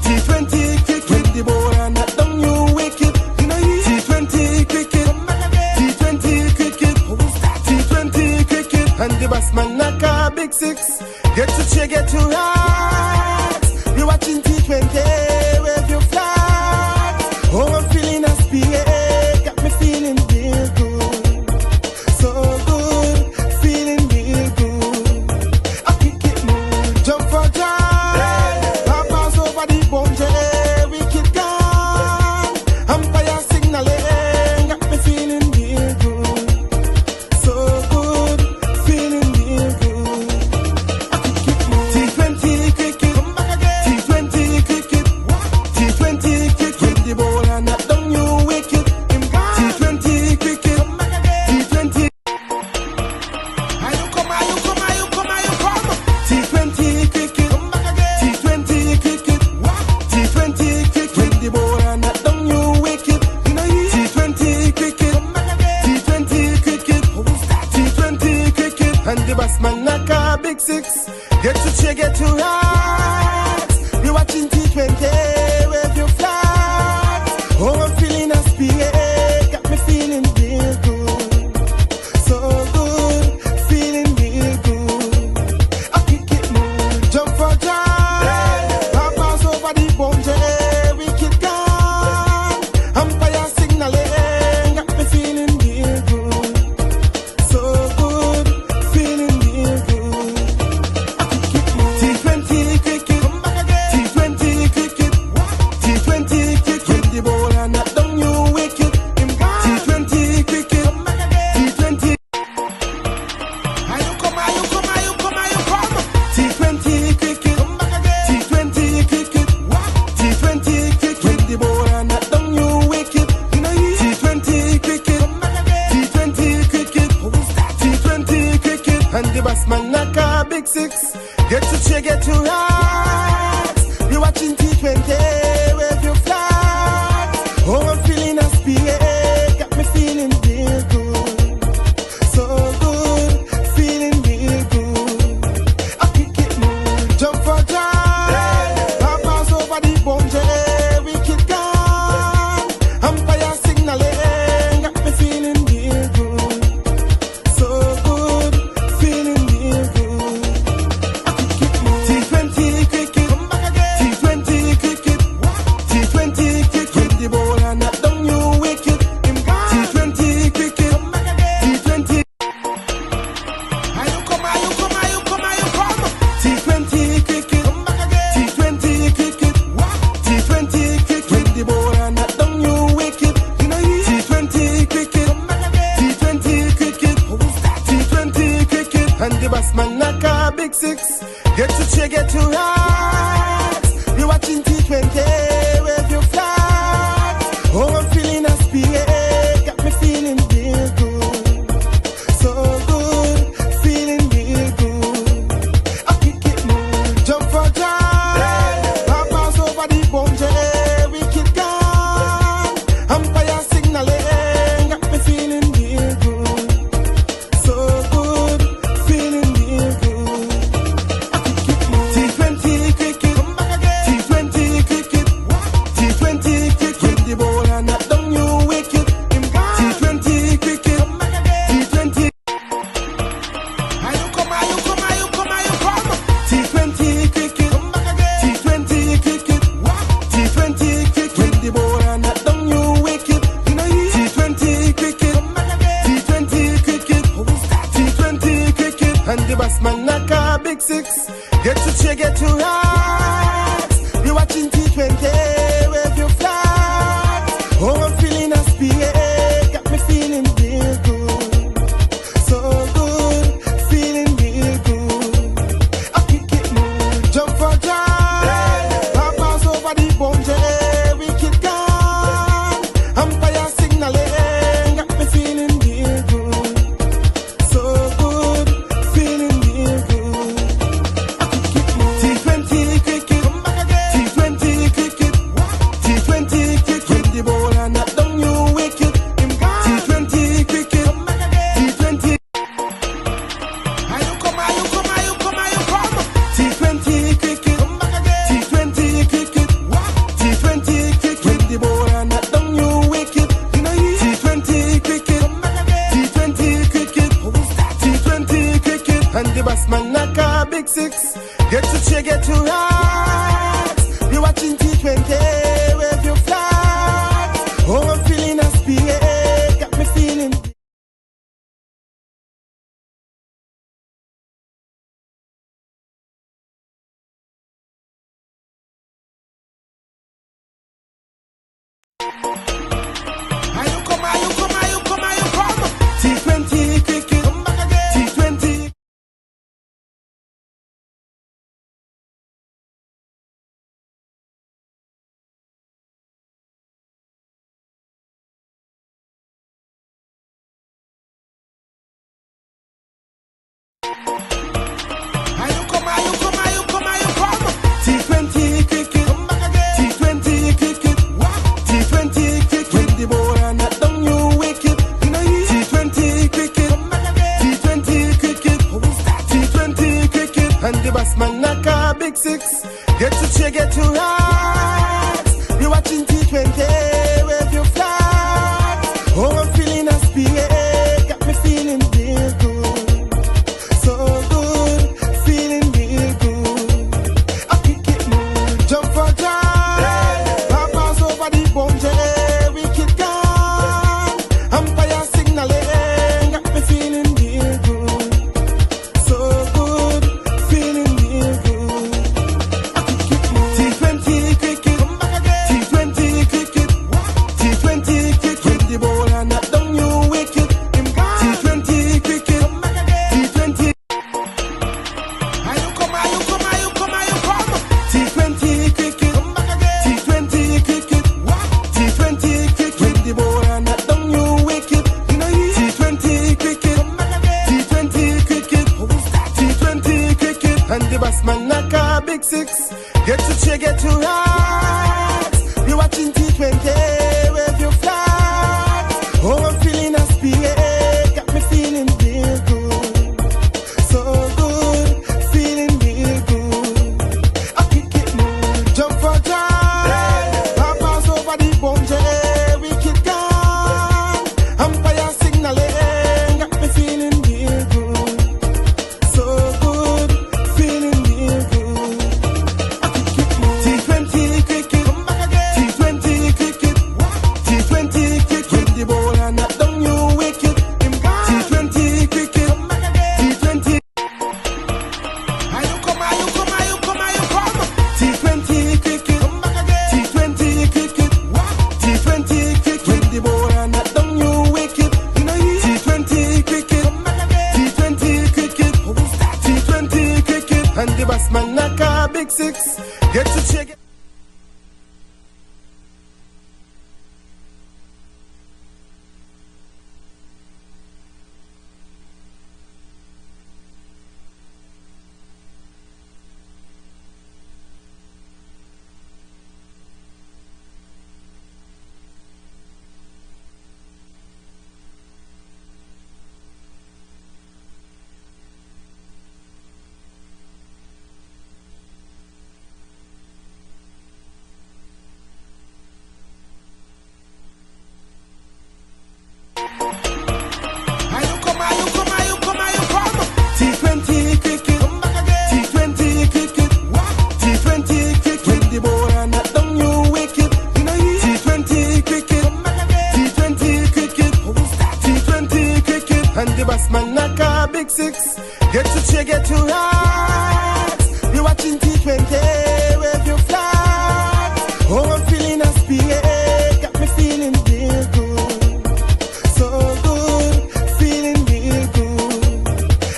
T20 cricket. When the bowler knock down you wicket. T20 cricket. T20 cricket. T20 cricket. And the batsman knock a big six. Get to cheer, get to rise. We're watching T20. Wave your flags. Oh, I'm feeling a speed. Got me feeling real good. So good. Feeling real good. I kick it more. Jump for joy. Pass over the boundary. Wicket gone. Umpire signaling. Got me feeling real good. So good. Feeling real good. I kick it more. T20 cricket. Come back again. T20 cricket. T20 cricket, come back again. T20 cricket, what? T20 cricket, when the ball and knock down you wicket. You know T20 cricket, come back again. T20 cricket, T20 cricket, and the batsman knock a big six. Get to cheer, get to rise. You're watching T20, wave your flag. Oh, I'm feeling a spirit, got me feeling real good. So good, feeling real good. I kick it more, jump for joy. Pass over the boundary, wicket gone. Umpire signaling, got me feeling real good. So good, feeling real good. I kick it more. T20 cricket, come back again. T20 cricket, T20 cricket, when the ball and knock down you wicket. T20 cricket, come back again. T20. T20 cricket, come back again. T20 cricket, T20 cricket, when the ball and knock down you wicket. You know T20 cricket, come back again. T20 cricket, T20 cricket, and the batsman knock a big six. Get to cheer, get to rise. You're watching T20, wave your flag. Oh, I'm feeling a spirit, got me feeling real good. So good, feeling real good. I kick it more, jump for joy. Pass over the boundary, wicket gone. Umpire signaling, got me feeling real good. So good, feeling real good. I kick it more. T20 cricket, come back again. T20 cricket, T20 cricket, when the ball and knock down you wicket. T20 cricket, come back again. T20. T20 cricket, come back again. T20 cricket, T20 cricket, when the ball and knock down you wicket. You know T20 cricket, come back again. T20 cricket, T20 cricket, and the batsman knock a big six. Get to check it. T20 cricket, come back again. T20 cricket, T20 cricket, when the ball and knock down you wicket. You know T20 cricket, come back again. T20 cricket, T20 cricket, and the batsman knock a big six. Get to cheer, get to rise. You're watching T20, wave your flag. Oh, I'm feeling a spirit, got me feeling real good. So good, feeling real good.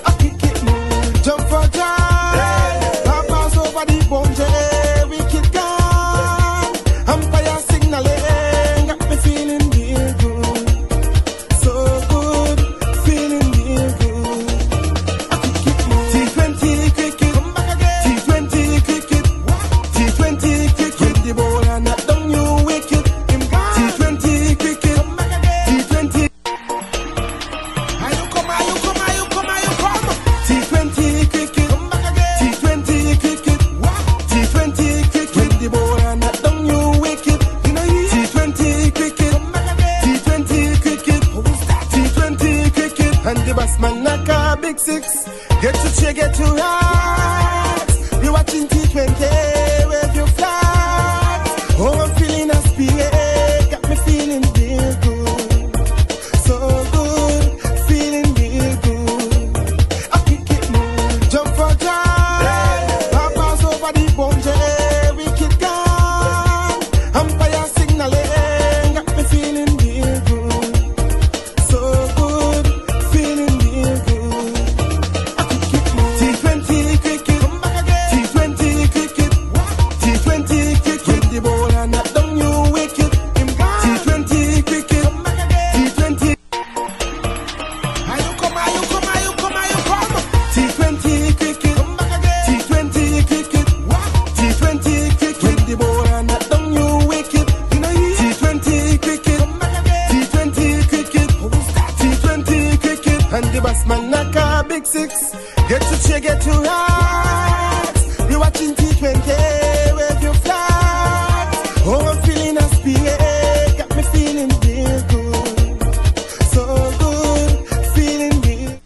I kick it more, jump for joy. Pass over the boundary, wicket gone. Umpire signaling, got me feeling real good. So good, feeling real good. I kick it more. T20 cricket, come back again. T20 cricket, T20 cricket, when the ball and knock down you wicket. T20 cricket, come back again. T20. T20 cricket, come back again. T20 cricket, T20 cricket, when the ball and knock down you wicket. You know T20 cricket, come back again. T20 cricket, T20 cricket, and the batsman knock a big six. Get to cheer, get to rise. You're watching T20, wave your flag. Oh, I'm feeling a spirit, got me feeling real good. So good, feeling real good. I kick it more, jump for joy. Pass over the boundary, wicket gone. Umpire signaling, got me feeling real good. So good, feeling real good. I kick it more. T20 big six. Get to cheer, get to rise. We watching T-20, wave your flag. Oh, I'm feeling a spirit, got me feeling real good. So good, feeling real.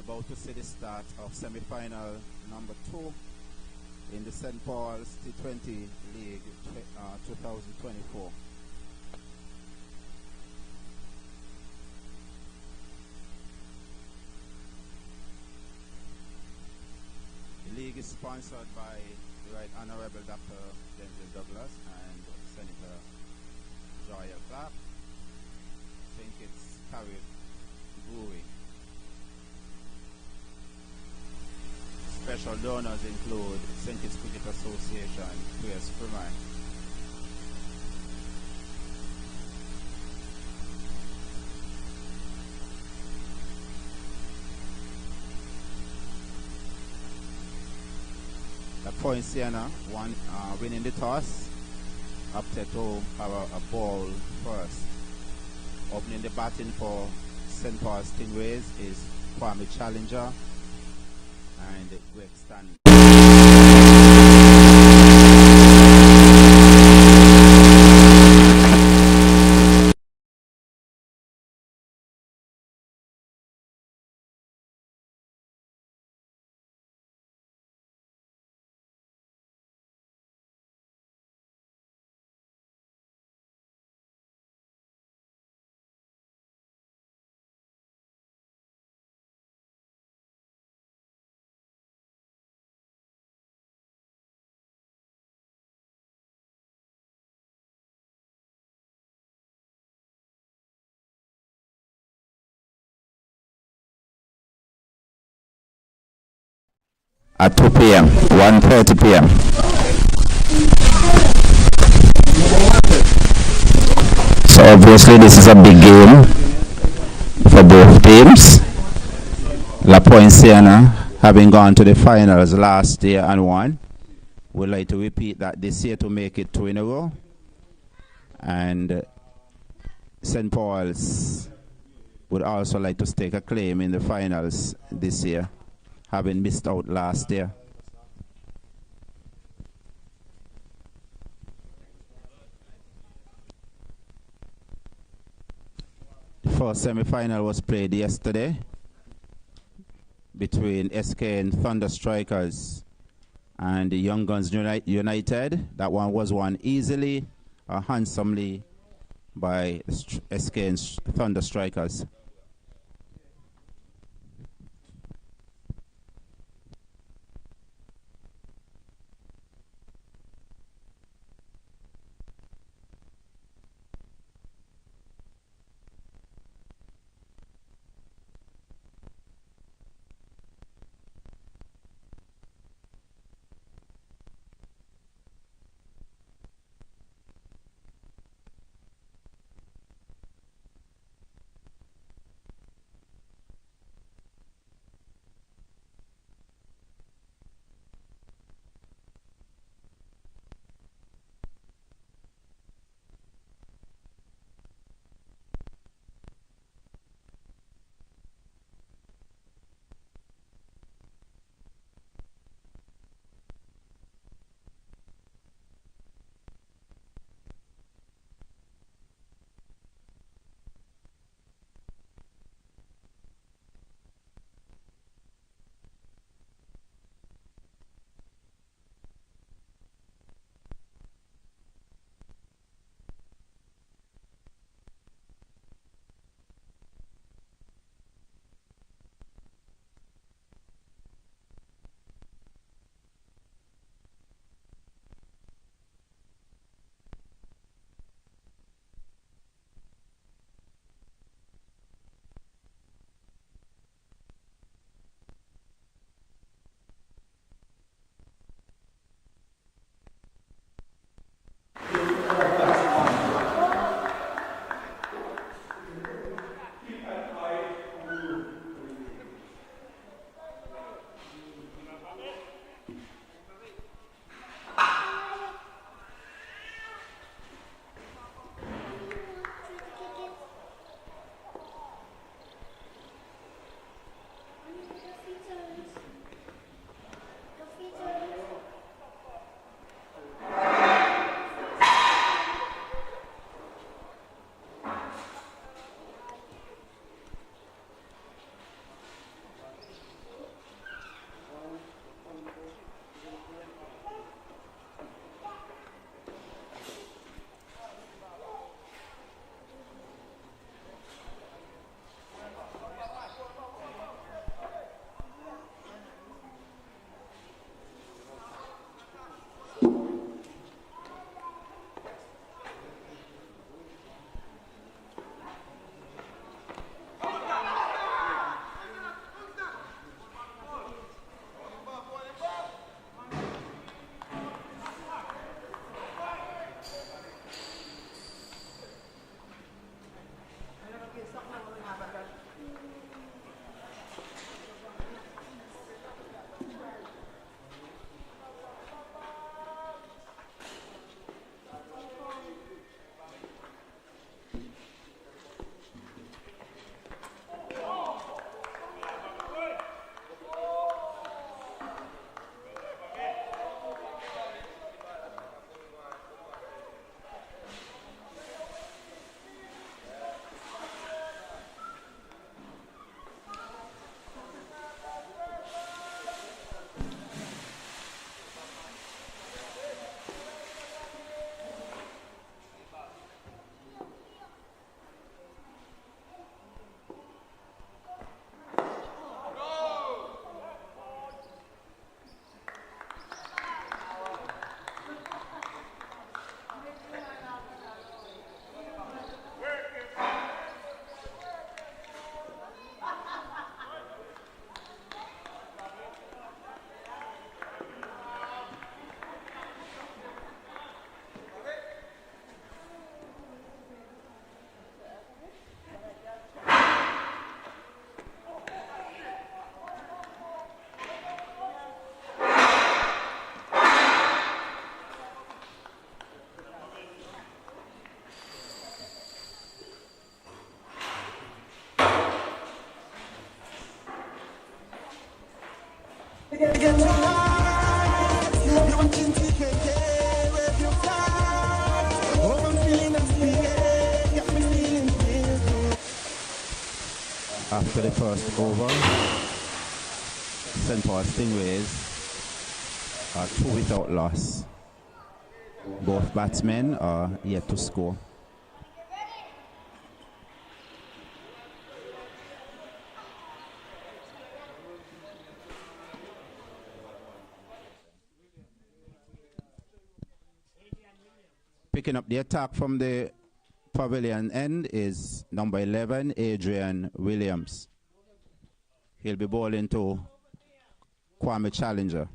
About to see the start of semi-final number 2 in the St. Paul's T20 League 2024. The league is sponsored by the Right Honorable Dr. Denzil Douglas and Senator Joyelle Clarke. I think it's Carib Brewery. Special donors include St. Kitts Cricket Association, P.S. Freeman. The Poinciana winning the toss, opted to have a ball first. Opening the batting for St. Paul's Stingrays is Kwame Challenger and Greg Stanley. At 2 p.m., 1:30 p.m. So obviously this is a big game for both teams. La Poinciana, having gone to the finals last year and won, would like to repeat that this year to make it 2 in a row. And St. Paul's would also like to stake a claim in the finals this year, having missed out last year. The first semi-final was played yesterday between SK and Thunder Strikers and the Young Guns United. That one was won easily or handsomely by SK and Thunder Strikers. Get your heart. You're watching T20, wave your flag. Oh, I'm feeling inspired. Got me feeling good. After the first over, St. Paul Stingrays are 2 without loss. Both batsmen are yet to score. Picking up the attack from the pavilion end is number 11, Adrian Williams. He'll be bowling to Kwame Challenger.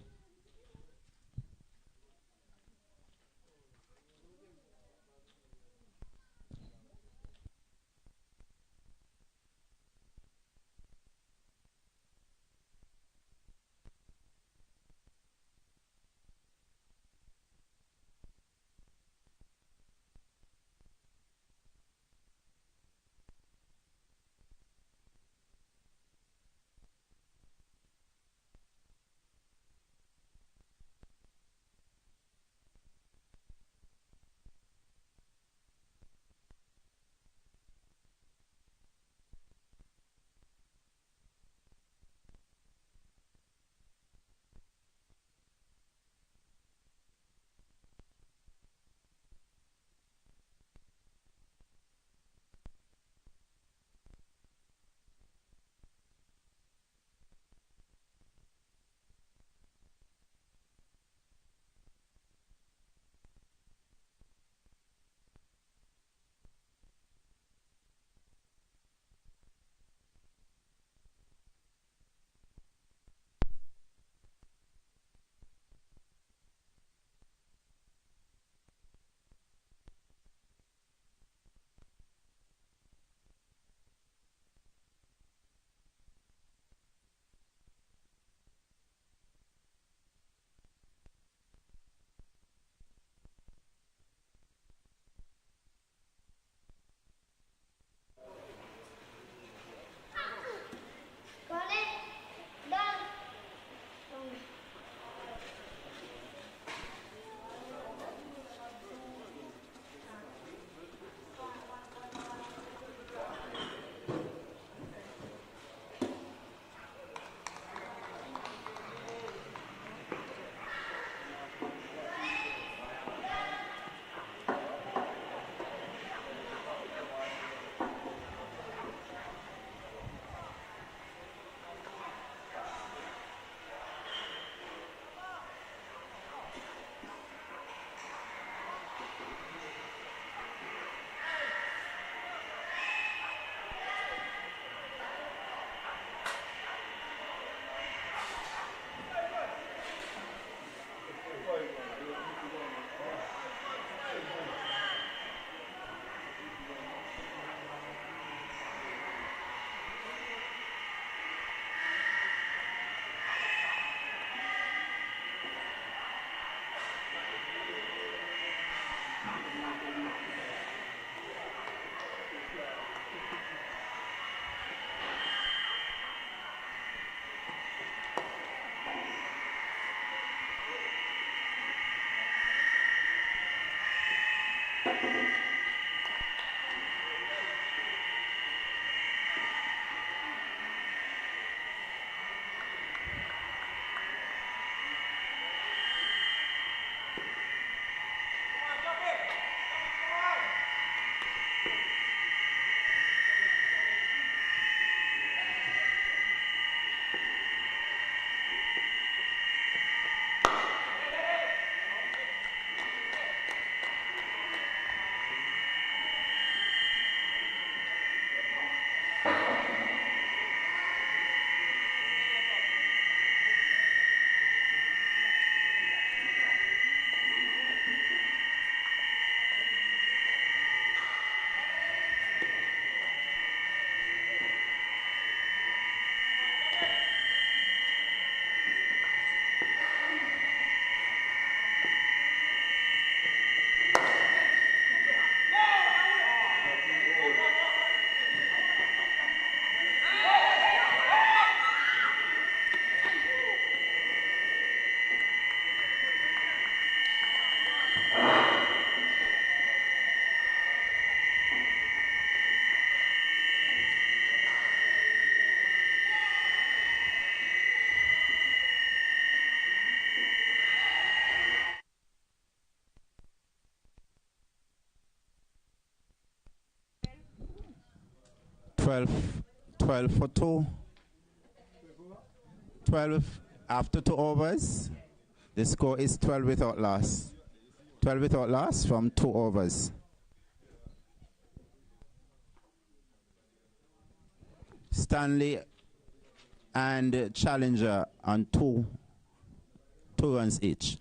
12 for 2. 12 after 2 overs. The score is 12 without loss. 12 without loss from 2 overs. Stanley and Challenger on 2 runs each.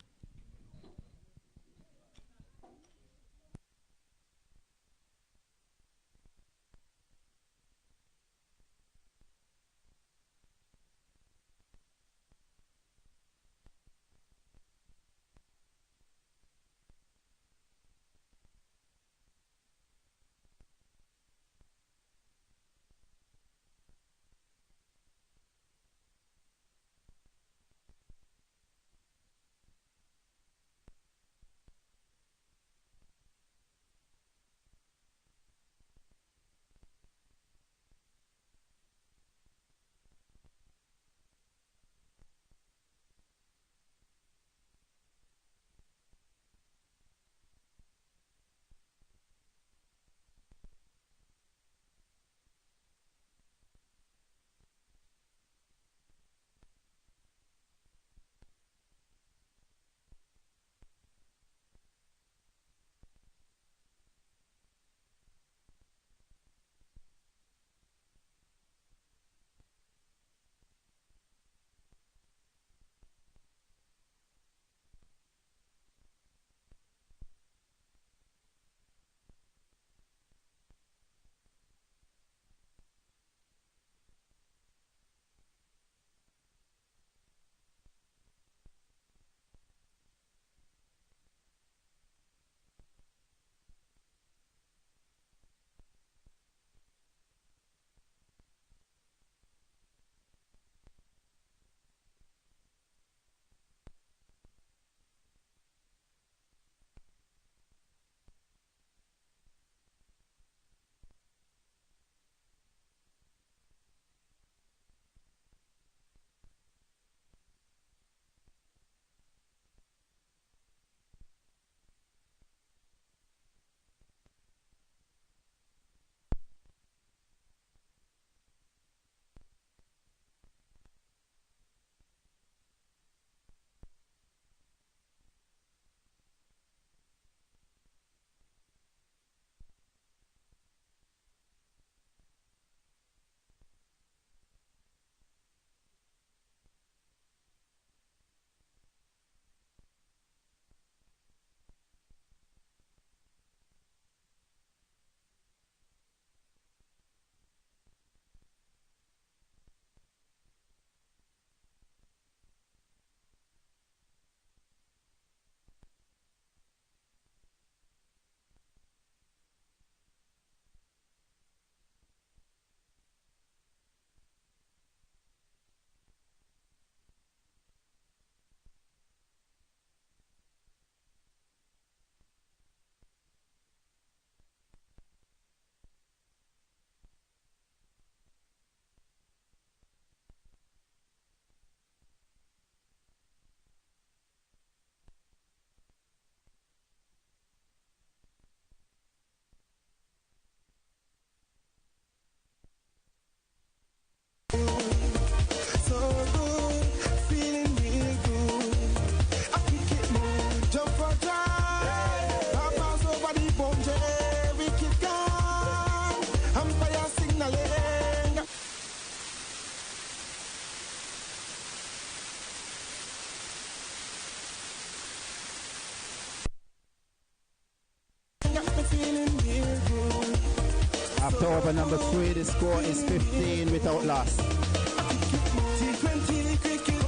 After over number 3, the score is 15 without loss. T20 cricket,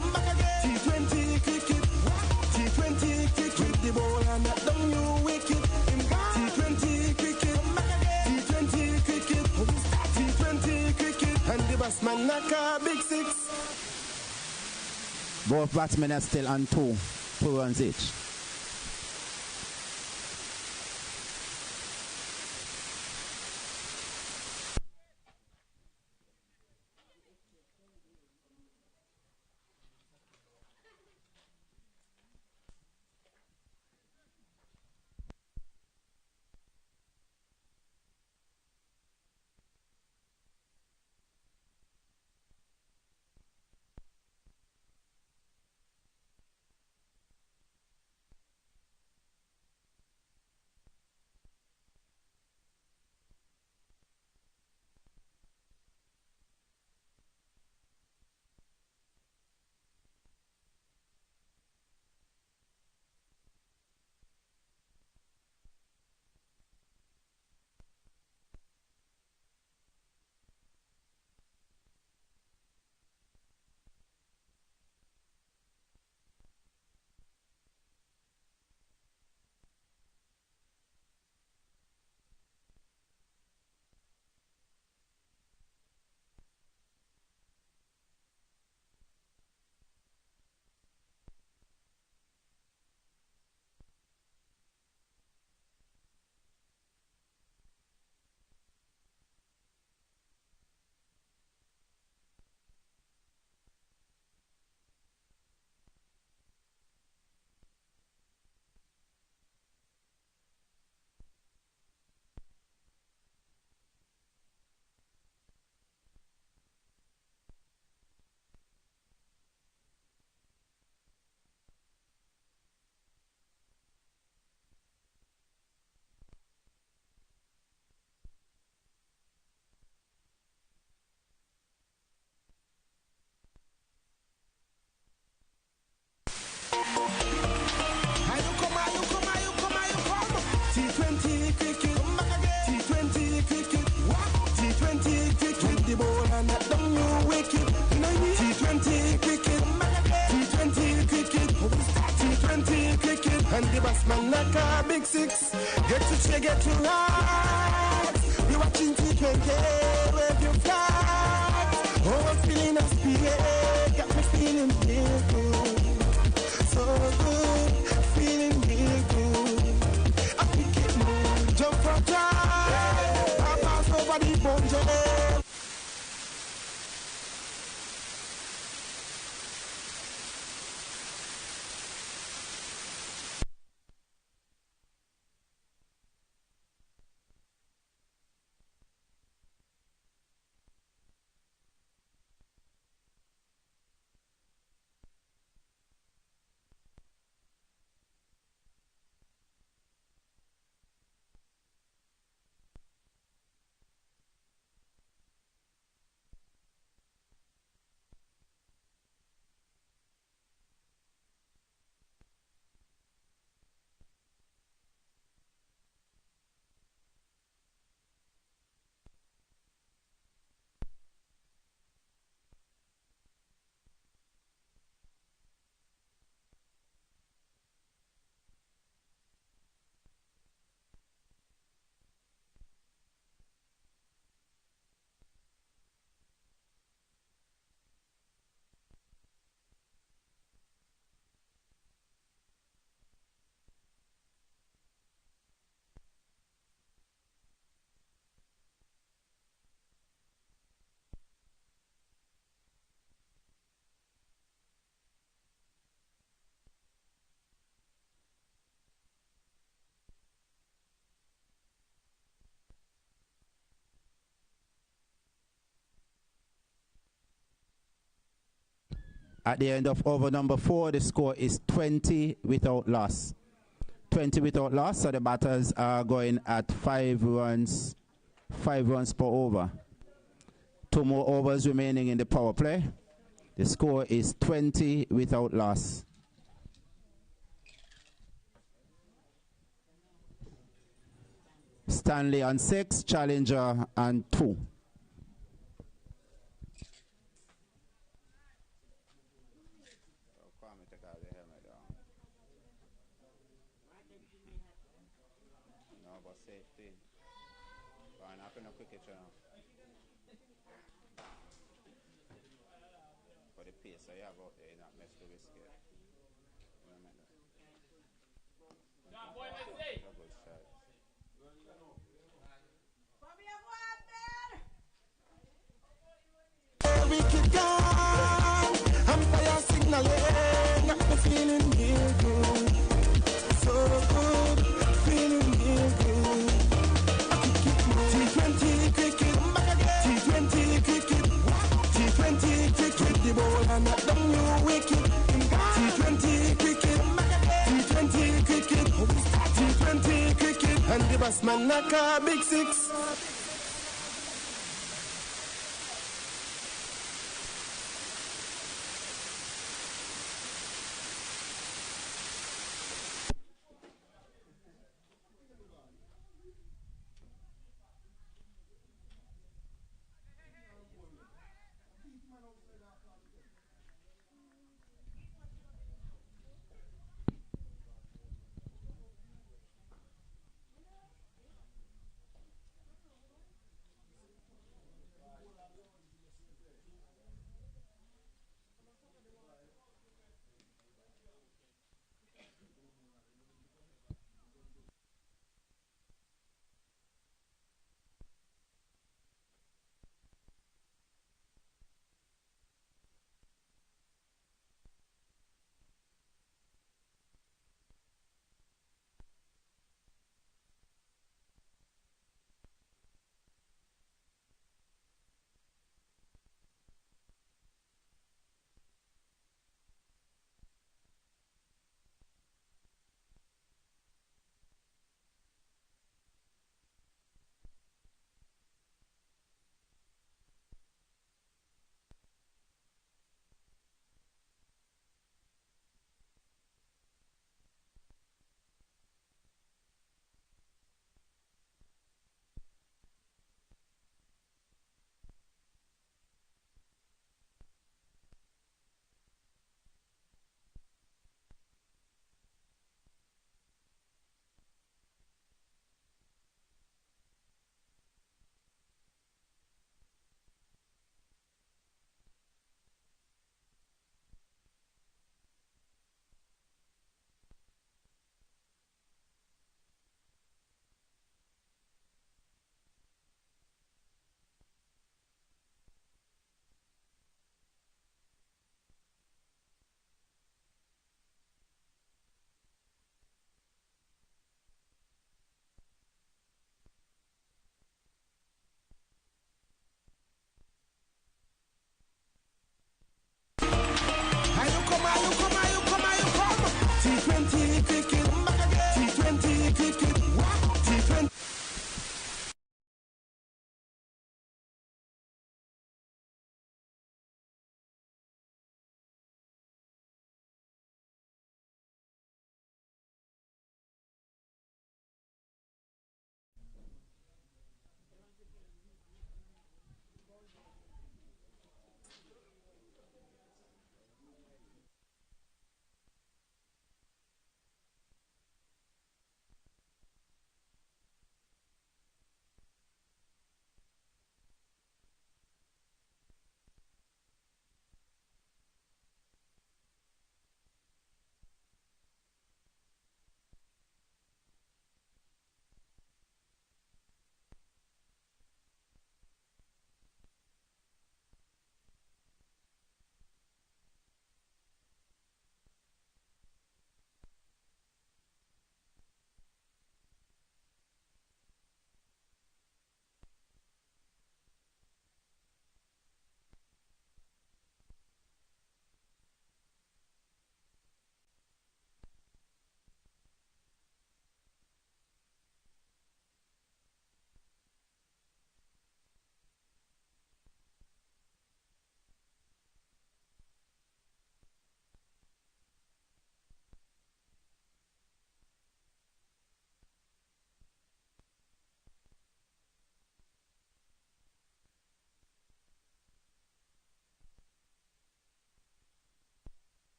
T20 cricket, T20 cricket, the ball and that down you wicket. T20 cricket, T20 cricket, T20 cricket, and the batsman knock a big 6. Both batsmen are still on 2 runs each. and knock down your wicket. T20 cricket, T20 cricket, T20 cricket, and the batsman knock a big six. Get to check, get to right. We watching T20, wave your flag. Oh, I'm feeling a spirit, got me feeling real good. So good, feeling real good. I pick it more, jump for time. I pass over the boundary. At the end of over number 4, the score is 20 without loss. 20 without loss, so the batters are going at 5 runs per over. 2 more overs remaining in the power play. The score is 20 without loss. Stanley on 6, Challenger on 2. No, but safety. Fine, I can quick it now. For the pace I have out there, not mess the whiskey. Yeah, boy, let's see. Good shot. Wicket gone, umpire signaling, got me feeling real good. So good, feeling real good. T20 cricket, T20 cricket, T20 cricket, the ball and knock down your wicket. T20 cricket, T20 cricket, T20 cricket, and the batsman knock a big six.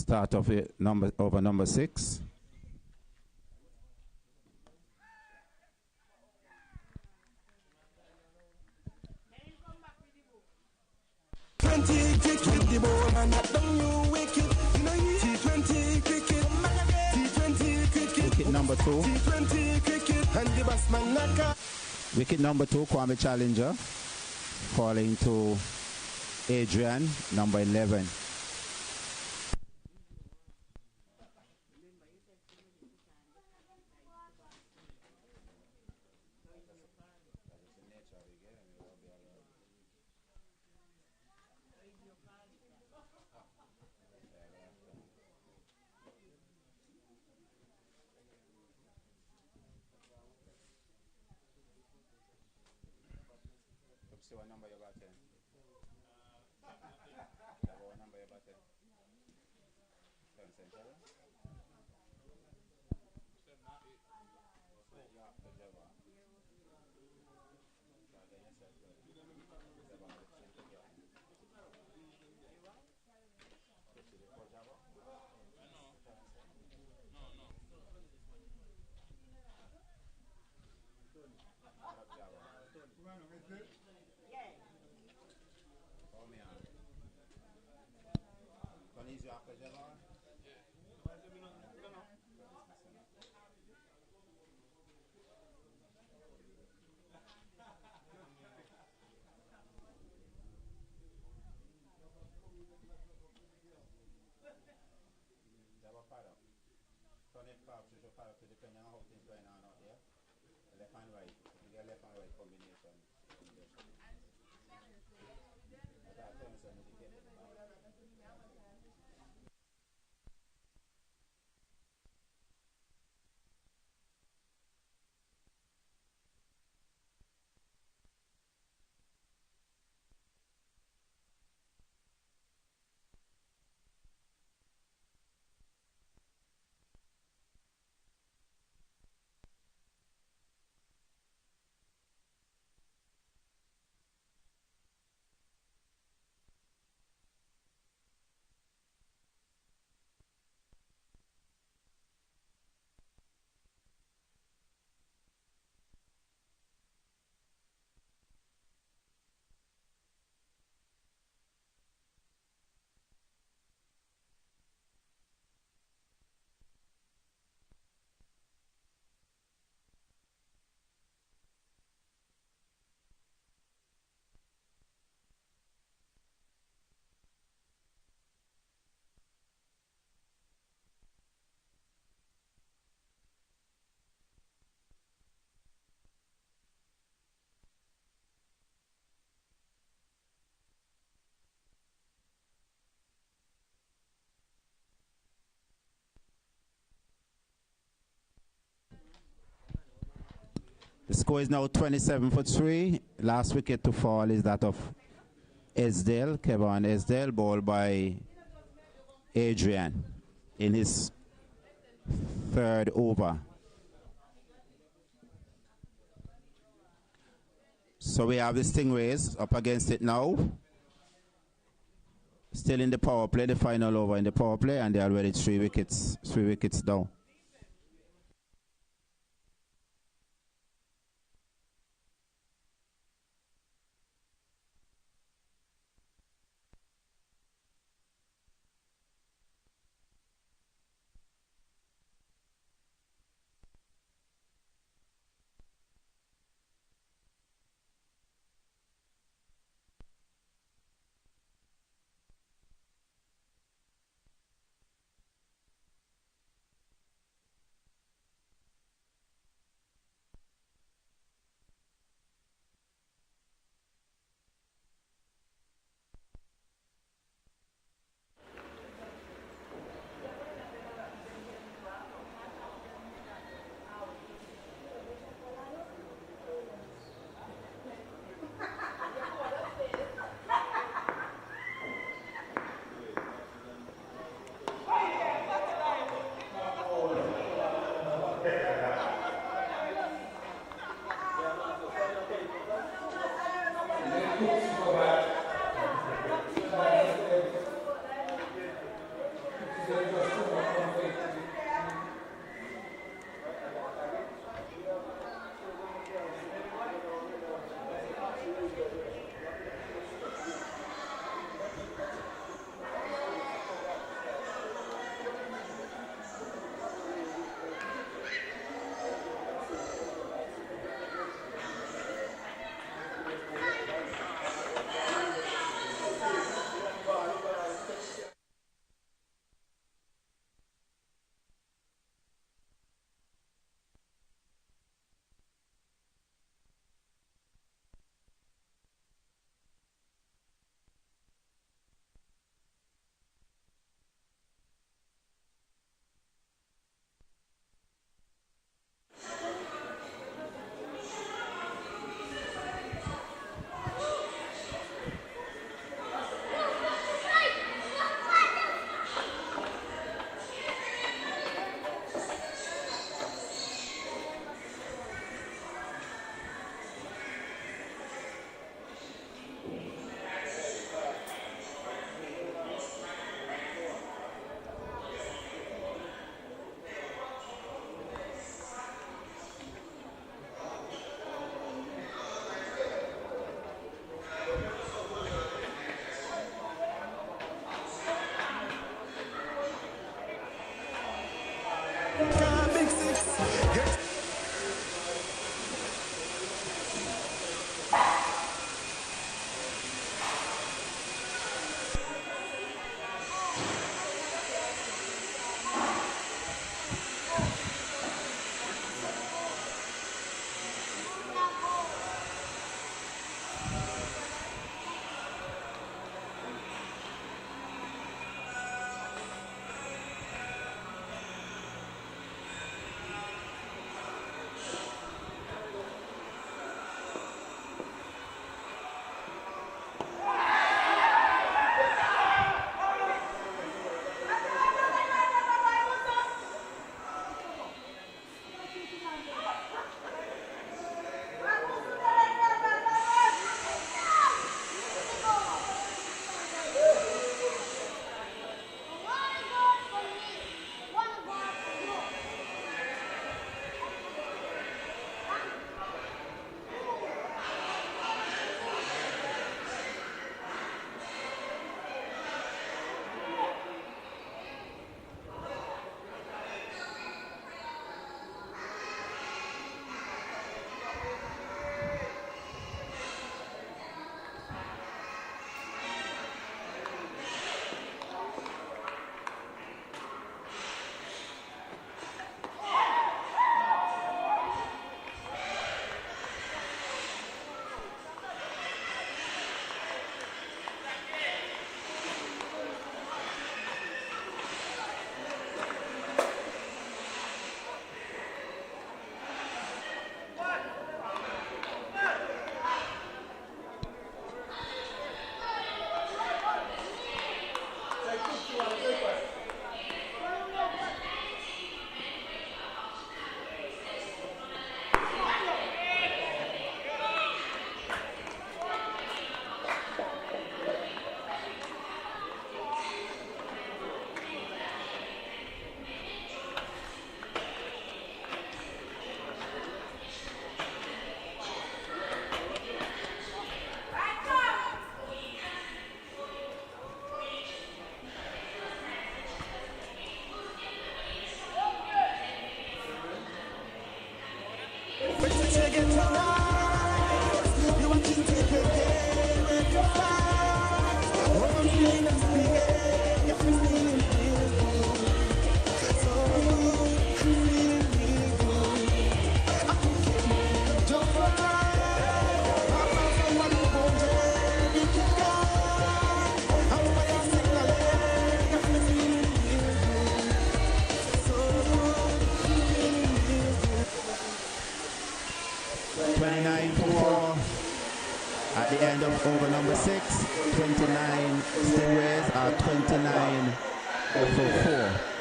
start off it over number 6. 20 cricket, the ball and knock down your wicket. T20 cricket, T20 cricket. Wicket number 2. T20 cricket, and the batsman knocker. Wicket number 2, Kwame Challenger, falling to Adrian, number 11. See what number you're batting? What number you're batting? 7 century? Depending on how things going on out here, left and right, you get left and right combination. The score is now 27 for 3. Last wicket to fall is that of Esdale, Kevin Esdale, ball by Adrian in his 3rd over. So we have the Stingrays up against it now. Still in the power play, the final over in the power play, and they are already 3 wickets down. 29 Stingrays are 29 for 4.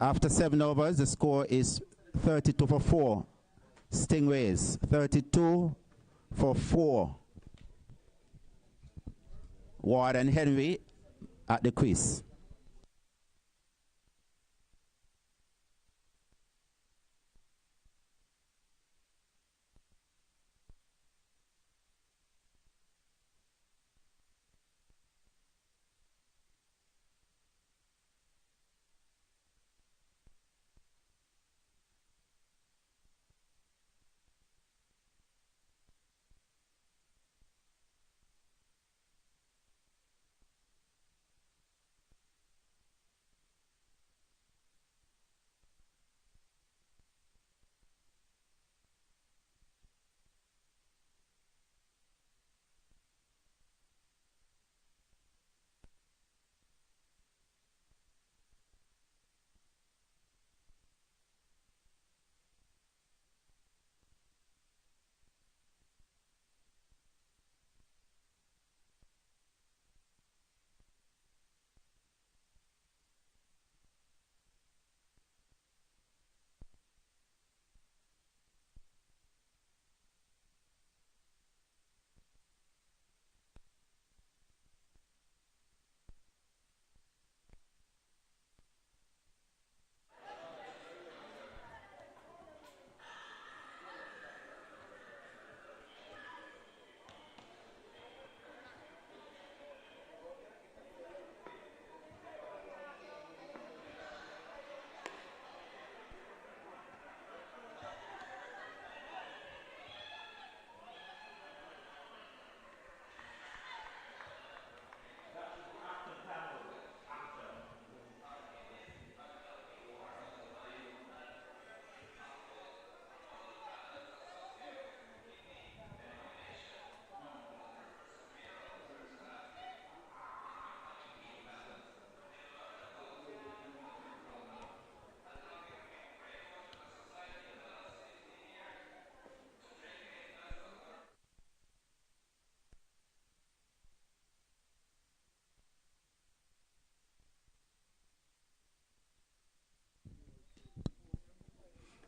After 7 overs, the score is 32 for 4. Stingrays, 32 for 4. Ward and Henry at the crease.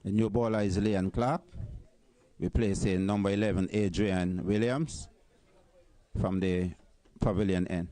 The new bowler is Joyelle Clarke, replacing number 11 Adrian Williams from the pavilion end.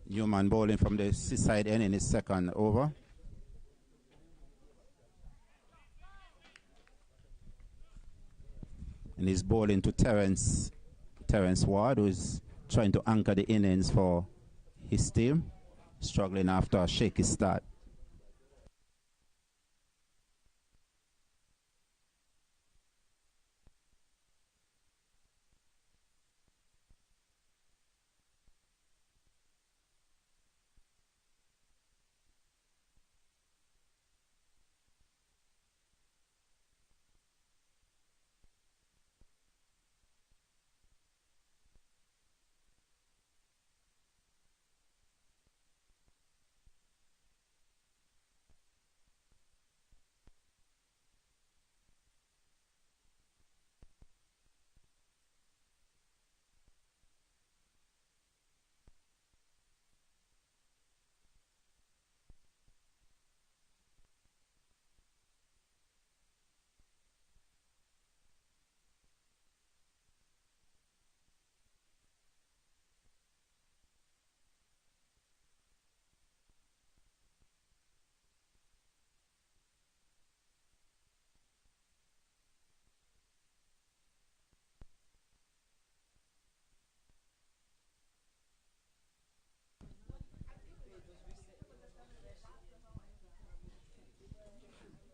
Newman bowling from the seaside end in his second over. And he's bowling to Terence Ward, who is trying to anchor the innings for his team, struggling after a shaky start.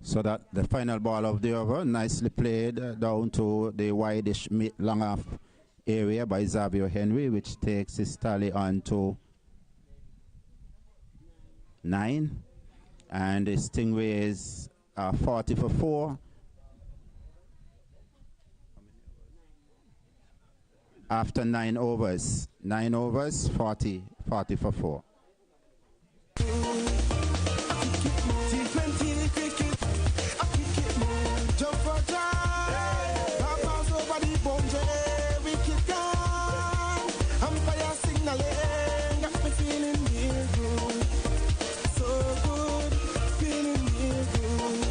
So that the final ball of the over, nicely played down to the wideish long off area by Xavier Henry, which takes his tally on to 9. And the Stingrays are 40 for 4. After 9 overs. 9 overs, 40 for 4. T20 cricket, jump for joy, bounce over the boundary, wicket gone, umpire signaling, got me feeling real good, so good, feeling real good.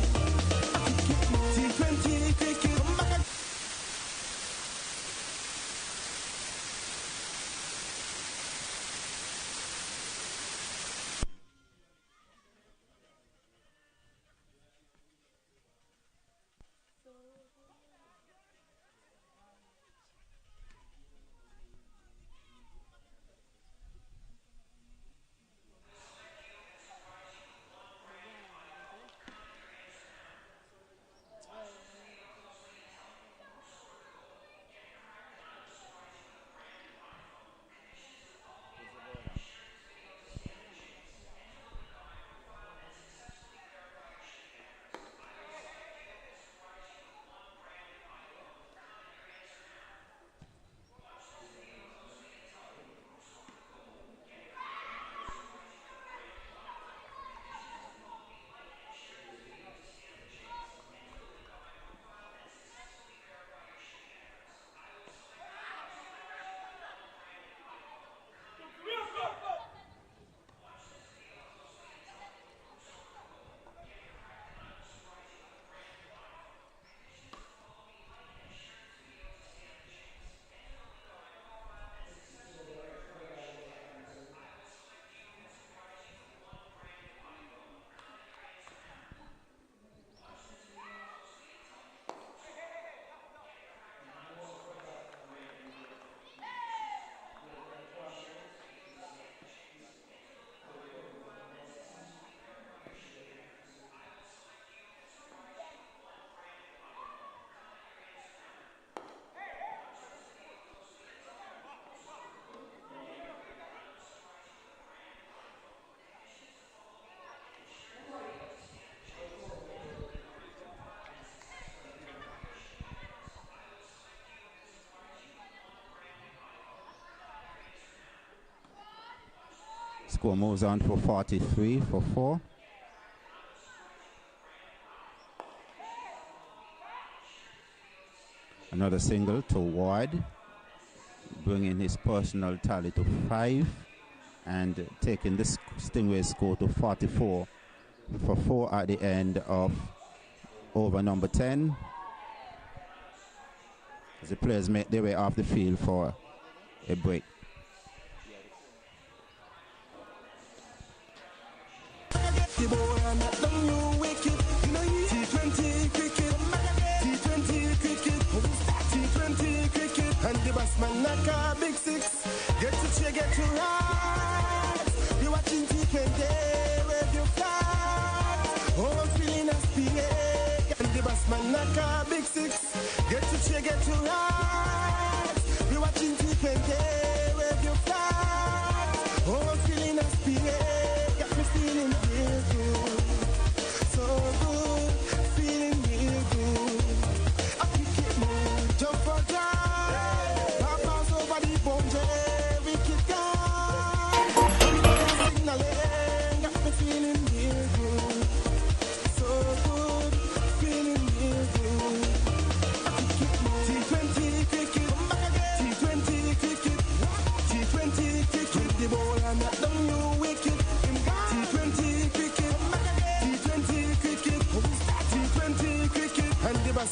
T20 cricket, come back. score moves on for 43 for 4. Another single to Ward, bringing his personal tally to 5 and taking the Stingray score to 44 for 4 at the end of over number 10. As the players make their way off the field for a break. And the batsman knock a big 6. Get to cheer, get to rise. You watching T20, wave your flag. Oh, I'm feeling a speed. And the batsman knock a big 6. Get to cheer, get to rise. You watching T20, wave your flag. Oh, I'm feeling a speed. Got me feeling real good. So good, feeling real good. I pick it more, jump for joy.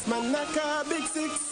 Man, knock a big 6.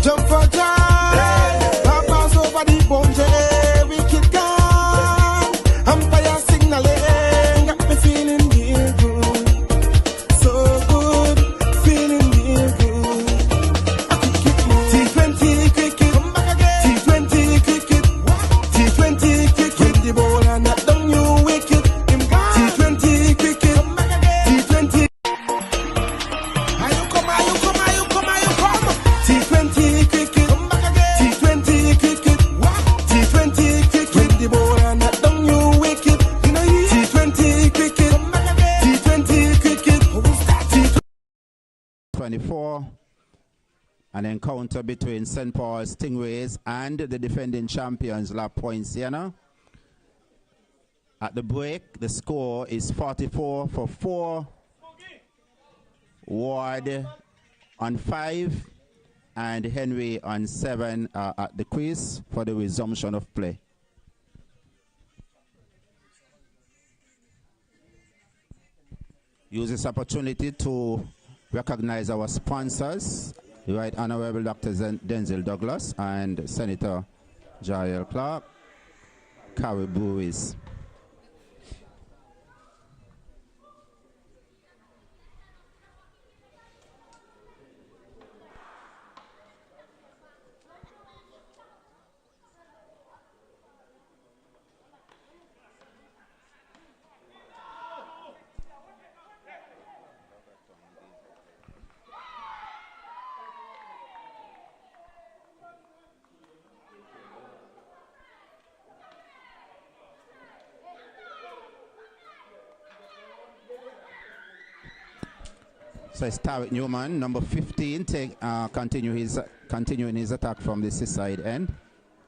Jump for joy, pass over the boundary, wicked 2024. An encounter between St. Paul's Stingrays and the defending champions La Poinciana. At the break, the score is 44 for 4. Ward on 5 and Henry on 7 at the crease for the resumption of play. Use this opportunity to recognize our sponsors, the Right Honorable Dr. Denzil Douglas and Senator Joyelle Clarke, Carib Breweries. So it's Tarek Newman, number 15, continuing his attack from the side end,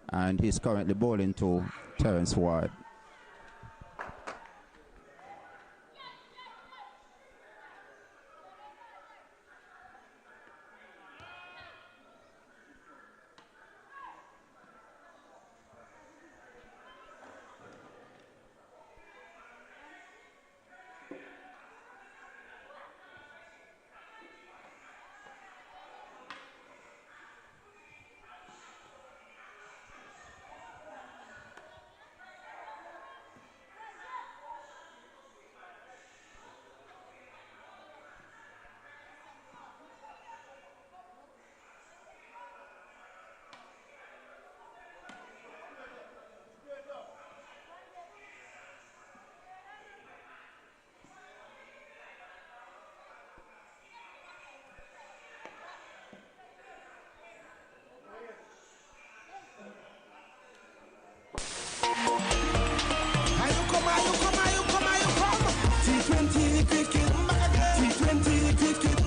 and he's currently bowling to Terence Ward. T20 cricket, T20 cricket,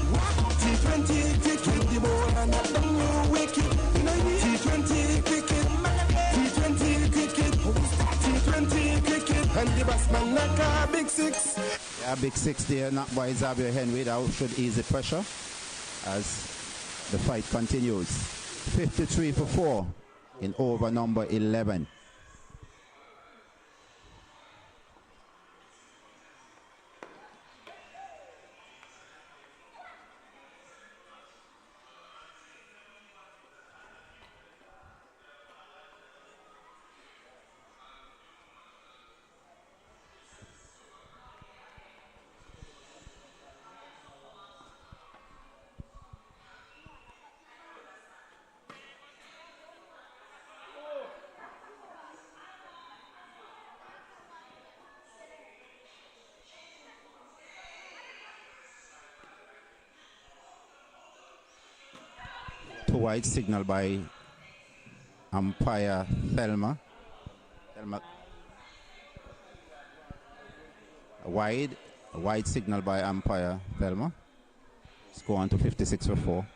T20 cricket, the ball and not the new wicket. T20 cricket, T20 cricket, T20 cricket, and the batsman like a big 6. Yeah, big 6 there, knocked by Xavier Henry. That should ease the pressure as the fight continues. 53 for 4 in over number 11. Wide signal by umpire Thelma. A wide signal by umpire Thelma. Let's go on to 56 for 4.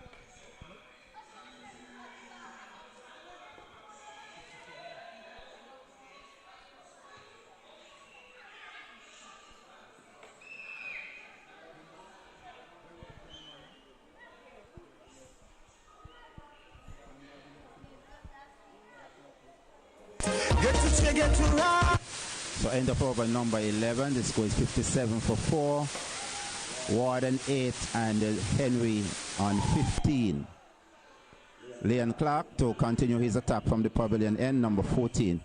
So end of over number 11. The score is 57 for 4. Ward on 8 and Henry on 15. Leon Clarke to continue his attack from the pavilion end, number 14.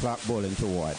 Clarke bowling to Ward.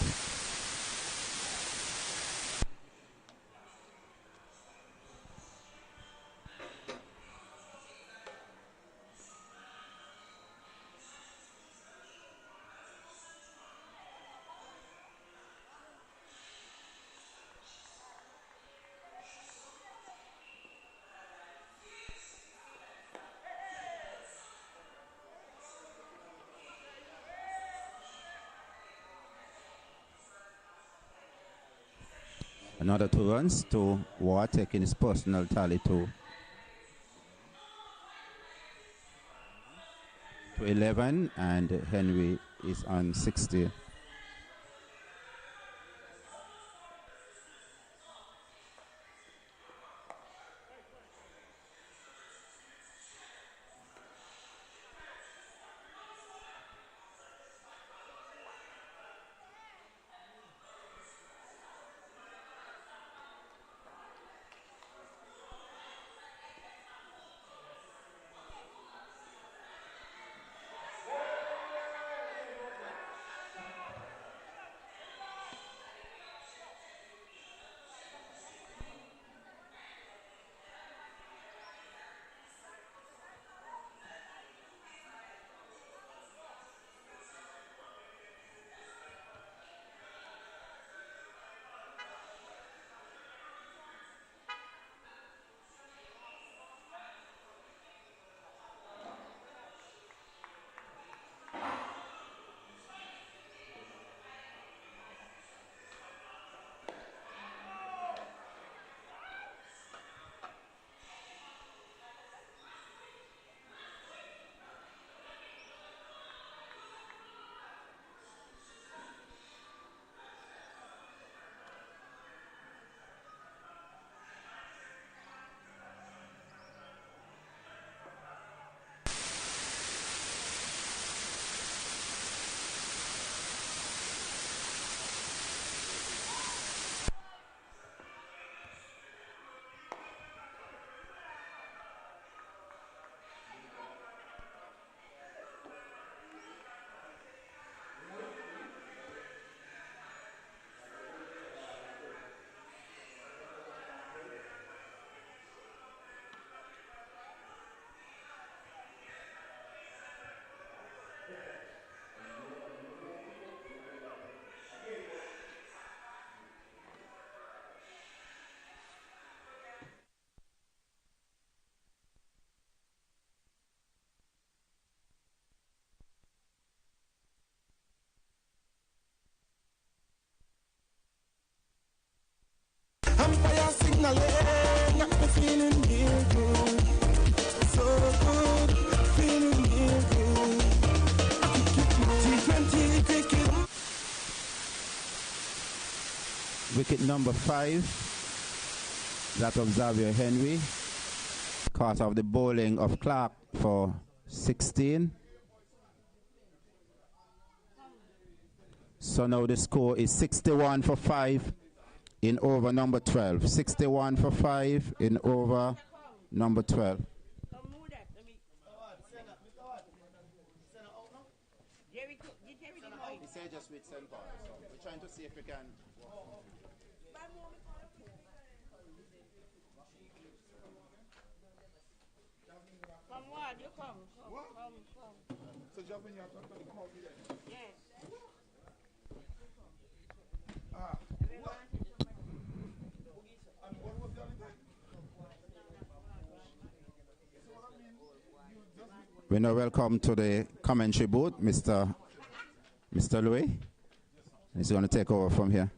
Another 2 runs to Ward, taking his personal tally to 11, and Henry is on 60. Umpire signaling, I'm feeling real good, so good, feeling real good. T20 cricket. Wicket number 5, that of Xavier Henry, caught off the bowling of Clarke for 16. So now the score is 61 for 5 in over number 12. 61 for 5 in over number 12. He said just with St.Paul, so we're trying to see if we can. Come on, you come. Come. So jump in your come out here. Yes. And what was the other thing? We now welcome to the commentary booth, Mr. Louis. He's going to take over from here.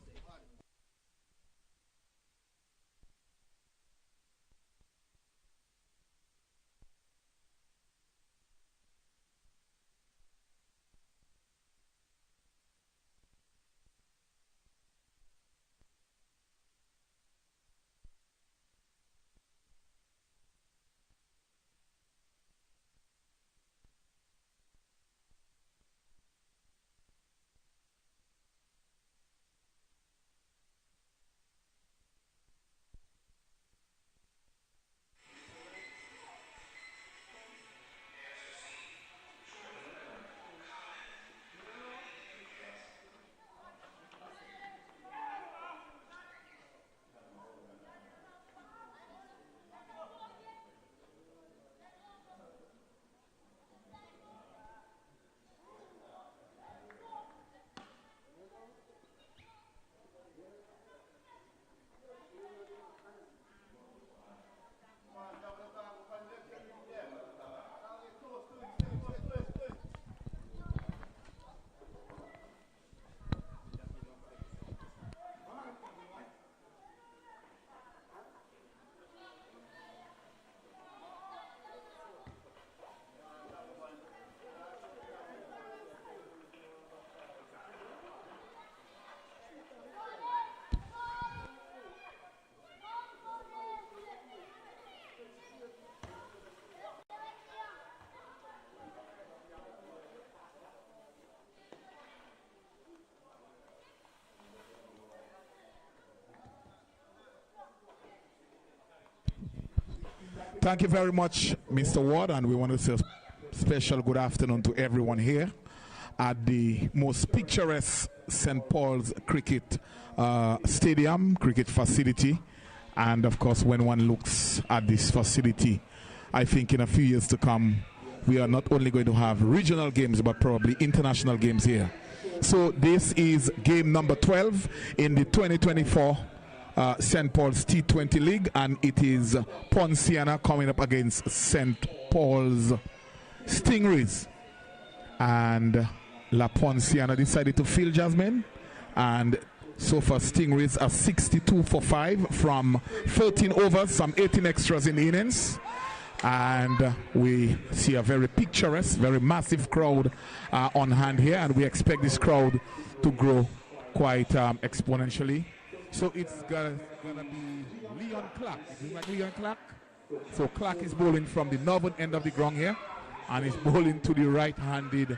Thank you very much, Mr. Ward, and we want to say a special good afternoon to everyone here at the most picturesque St. Paul's cricket stadium, cricket facility. And of course, when one looks at this facility, I think in a few years to come, we are not only going to have regional games, but probably international games here. So this is game number 12 in the 2024 St. Paul's T20 League, and it is Poinciana coming up against St. Paul's Stingrays. And La Poinciana decided to field, Jasmine, and so far Stingrays are 62 for 5 from 13 overs, some 18 extras in the innings. And we see a very picturesque, very massive crowd on hand here, and we expect this crowd to grow quite exponentially. So it's gonna be Leon Clarke. Is it like Leon Clarke? So Clarke is bowling from the northern end of the ground here, and he's bowling to the right-handed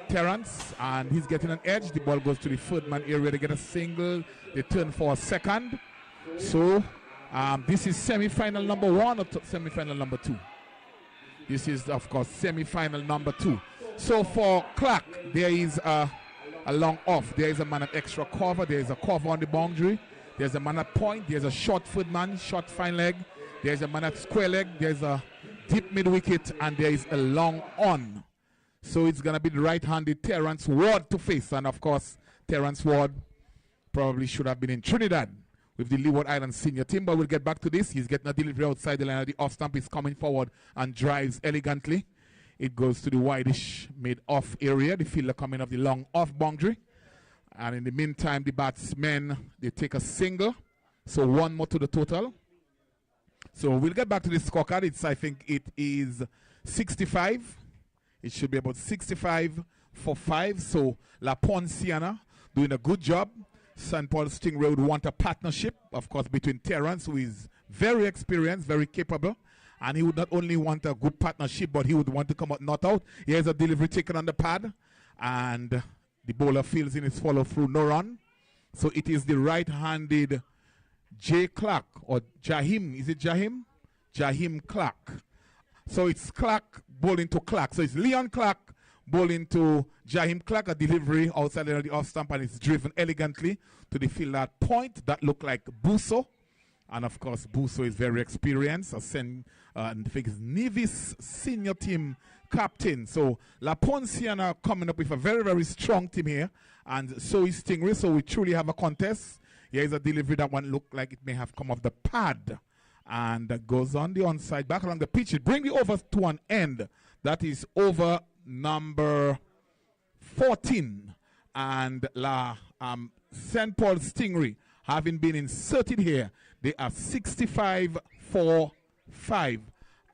Terrence, and he's getting an edge. The ball goes to the third man area. They get a single. They turn for a second. So this is semi-final number 1 or semi-final number 2? This is, of course, semi-final number 2. So for Clarke, there is a long off. There is a man at extra cover. There is a cover on the boundary. There's a man at point. There's a short third man, short fine leg. There's a man at square leg. There's a deep mid-wicket, and there is a long on. So it's going to be the right-handed Terrence Ward to face. And, of course, Terrence Ward probably should have been in Trinidad with the Leeward Island senior team. But we'll get back to this. He's getting a delivery outside the line of the off stump. He's coming forward and drives elegantly. It goes to the wideish mid-off area. The fielder coming off the long off boundary. And in the meantime, the batsmen, they take a single. So one more to the total. So we'll get back to the scorecard. I think it is 65. It should be about 65 for 5. So La Poinciana doing a good job. St. Paul Stingray would want a partnership, of course, between Terrence, who is very experienced, very capable. And he would not only want a good partnership, but he would want to come out not out. Here's a delivery taken on the pad. And the bowler fields in his follow-through, no run. So it is the right-handed J. Clarke, or Jahim. Is it Jahim? Jahim Clarke. So it's Clarke bowling to Clarke. So it's Leon Clarke bowling to Jahim Clarke. A delivery outside the off stump, and it's driven elegantly to the field at point. That looked like Busso. And of course, Busso is very experienced. I think it's Nevis senior team captain. So La Poinciana coming up with a very, very strong team here. And so is Stingray. So we truly have a contest. Here is a delivery that one looked like it may have come off the pad. And that goes on the onside, back along the pitch. It brings the overs to an end. That is over number 14. And St. Paul Stingray, having been inserted here, they are 65 for 5.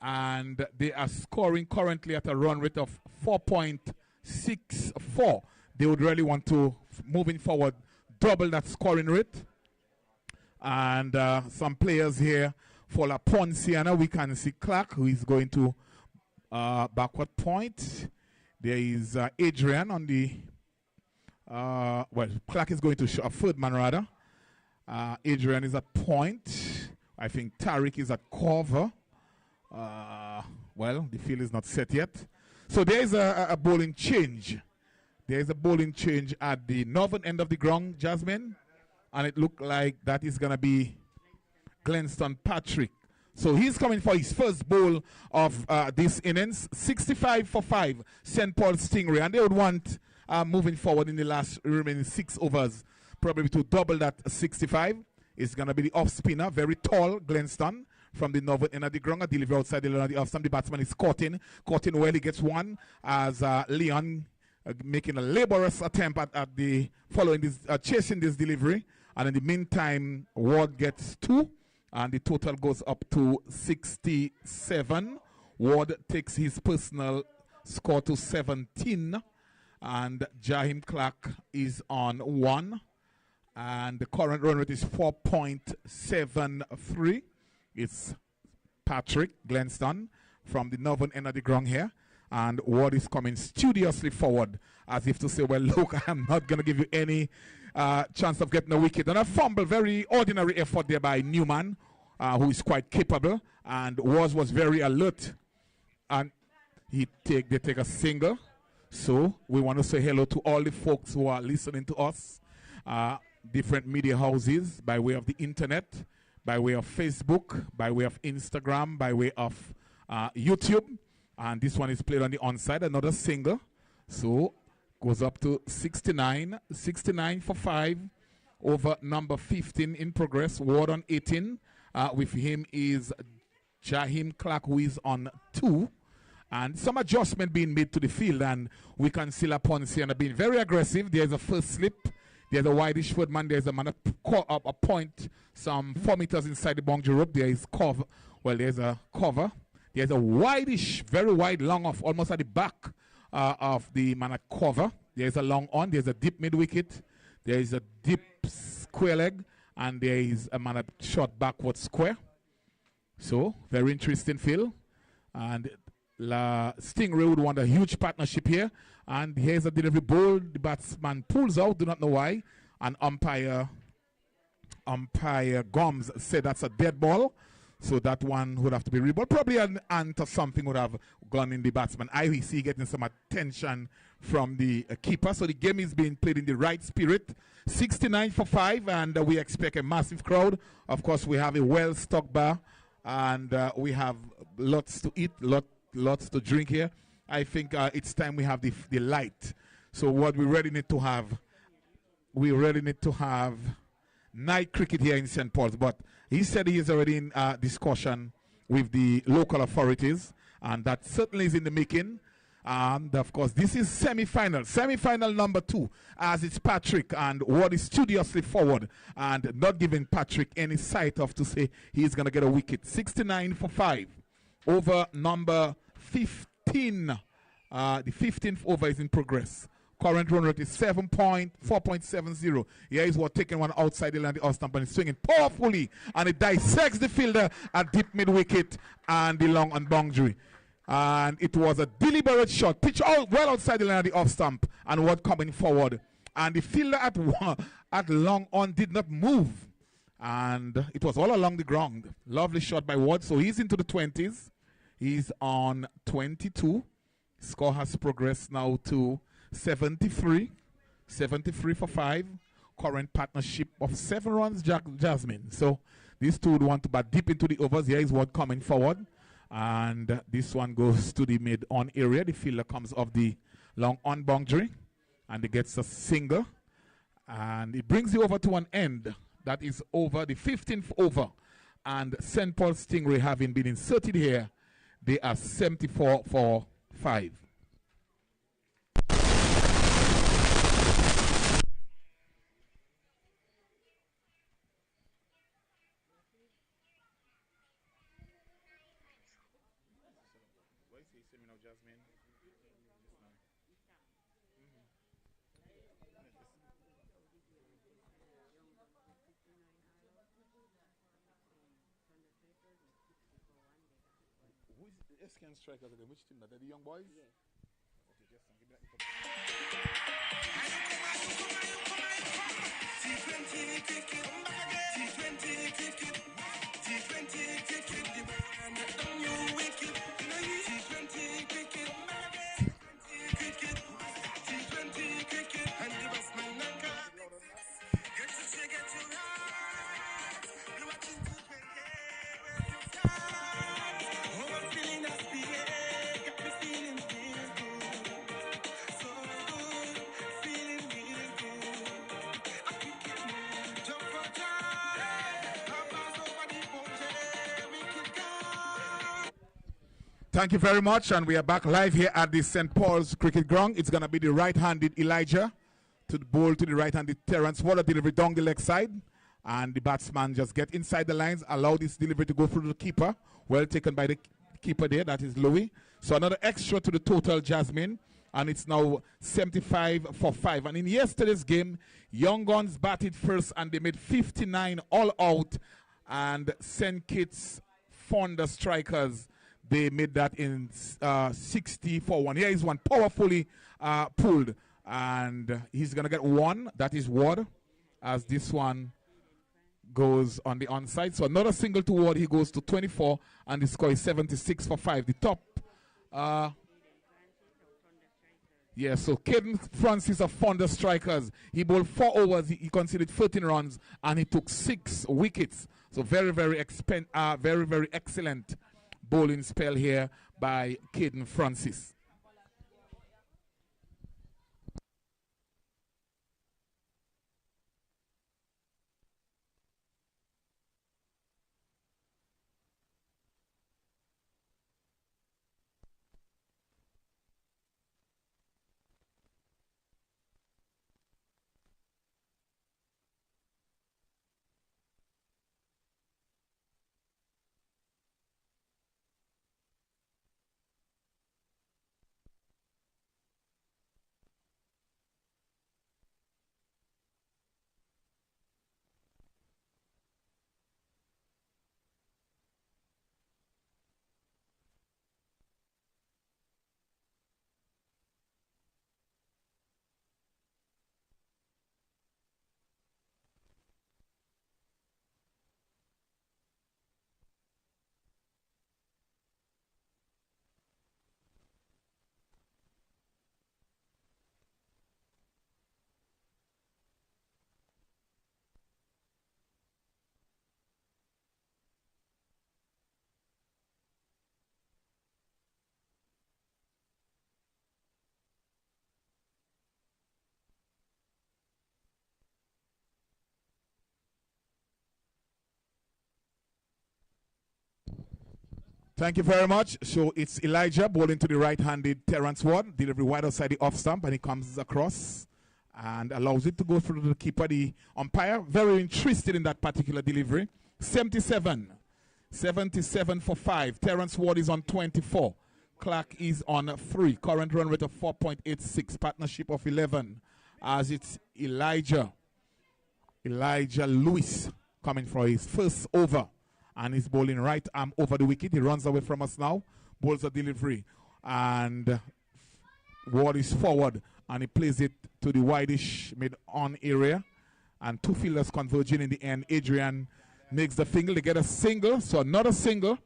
And they are scoring currently at a run rate of 4.64. They would really want to, moving forward, double that scoring rate. And some players here for La Poinciana, we can see Clarke, who is going to backward point. There is Adrian on the, Clarke is going to a third man rather. Adrian is at point. I think Tariq is at cover. The field is not set yet. So there is a bowling change. There is a bowling change at the northern end of the ground, Jasmine. And it looked like that is going to be Glenston Patrick. So he's coming for his first bowl of this innings. 65 for 5, St. Paul Stingray. And they would want, moving forward in the last remaining 6 overs, probably to double that 65. It's going to be the off-spinner, very tall, Glenston, from the northern end of the ground. A delivery outside the line of the off-stump. The batsman is caught in well. He gets one as Leon making a laborious attempt at the following this, chasing this delivery. And in the meantime, Ward gets 2. And the total goes up to 67. Ward takes his personal score to 17. And Jahim Clarke is on 1. And the current run rate is 4.73. It's Patrick Glenston from the northern end of the ground here. And Ward is coming studiously forward as if to say, well, look, I'm not going to give you any chance of getting a wicket. And a fumble, very ordinary effort there by Newman. who is quite capable, and was very alert, and they take a single. So we want to say hello to all the folks who are listening to us, different media houses, by way of the internet, by way of Facebook, by way of Instagram, by way of YouTube. And this one is played on the onside, another single. So goes up to 69 for 5 over number 15 in progress, Ward on 18. With him is Joyelle Clarke, who is on 2. And some adjustment being made to the field, and we can see Poinciana being very aggressive. There's a first slip. There's a wideish foot man. There's a man a point some 4 meters inside the boundary rope. There is cover. Well, there's a cover. There's a wideish, very wide, long off, almost at the back of the man at cover. There's a long on. There's a deep mid wicket. There is a deep square leg, and there is a man at short backward square. So very interesting field, and Stingray would want a huge partnership here. And here's a delivery ball. The batsman pulls out, do not know why. And umpire Gomes said that's a dead ball. So that one would have to be reball. Probably an ant or something would have gone in the batsman. I see getting some attention from the keeper. So the game is being played in the right spirit. 69 for 5, and we expect a massive crowd. Of course, we have a well-stocked bar, and we have lots to eat, lots to drink here. I think it's time we have the light. So what we really need to have, night cricket here in St. Paul's. But he said he is already in discussion with the local authorities, and that certainly is in the making. And of course, this is semi-final number 2, as it's Patrick, and Ward is studiously forward and not giving Patrick any sight of to say he's going to get a wicket. 69 for 5 over number 15. The 15th over is in progress. Current run rate is 4.70. Here is what taking one outside the line, the off stump, and swinging powerfully, and it dissects the fielder at deep mid wicket and the long on boundary. And it was a deliberate shot, pitch out well outside the line of the off stump, and what coming forward. And the fielder at long on did not move, and it was all along the ground. Lovely shot by Ward. So he's into the 20s. He's on 22. Score has progressed now to 73 for 5. Current partnership of 7 runs, Jasmine. So these two would want to bat deep into the overs. Here is Ward coming forward. And this one goes to the mid-on area. The fielder comes off the long on boundary, and he gets a single. And it brings the over to an end. That is over, the 15th over. And St. Paul Stingray having been inserted here, they are 74 for 5. Can strikers again. Which team? Are they the young boys? Yeah. Okay, just give me that Thank you very much, and we are back live here at the St. Paul's Cricket Ground. It's going to be the right-handed Elijah to the ball to the right-handed Terrence. What a delivery down the leg side, and the batsman just get inside the lines, allow this delivery to go through the keeper. Well taken by the keeper there, that is Louis. So another extra to the total, Jasmine, and it's now 75 for 5. And in yesterday's game, Young Guns batted first, and they made 59 all out, and St. Kitts Fonda strikers, they made that in 60 for 1. Here is one powerfully pulled, and he's going to get one. That is Ward, as this one goes on the onside. So another single to Ward. He goes to 24, and the score is 76 for 5. The top. Yeah, so Caden Francis of Fonda Strikers. He bowled 4 overs. He conceded 13 runs, and he took 6 wickets. So very, very excellent bowling spell here by Caden Francis. Thank you very much. So it's Elijah bowling to the right-handed Terrence Ward. Delivery wide outside the off stump, and he comes across and allows it to go through the keeper. The umpire very interested in that particular delivery. 77 for 5. Terrence Ward is on 24. Clarke is on 3. Current run rate of 4.86. Partnership of 11. As it's Elijah Lewis coming for his first over. And he's bowling right arm over the wicket. He runs away from us now. Bowls a delivery. And Ward is forward. And he plays it to the wideish mid-on area. And 2 fielders converging in the end. Adrian makes the single. They get a single. So another single,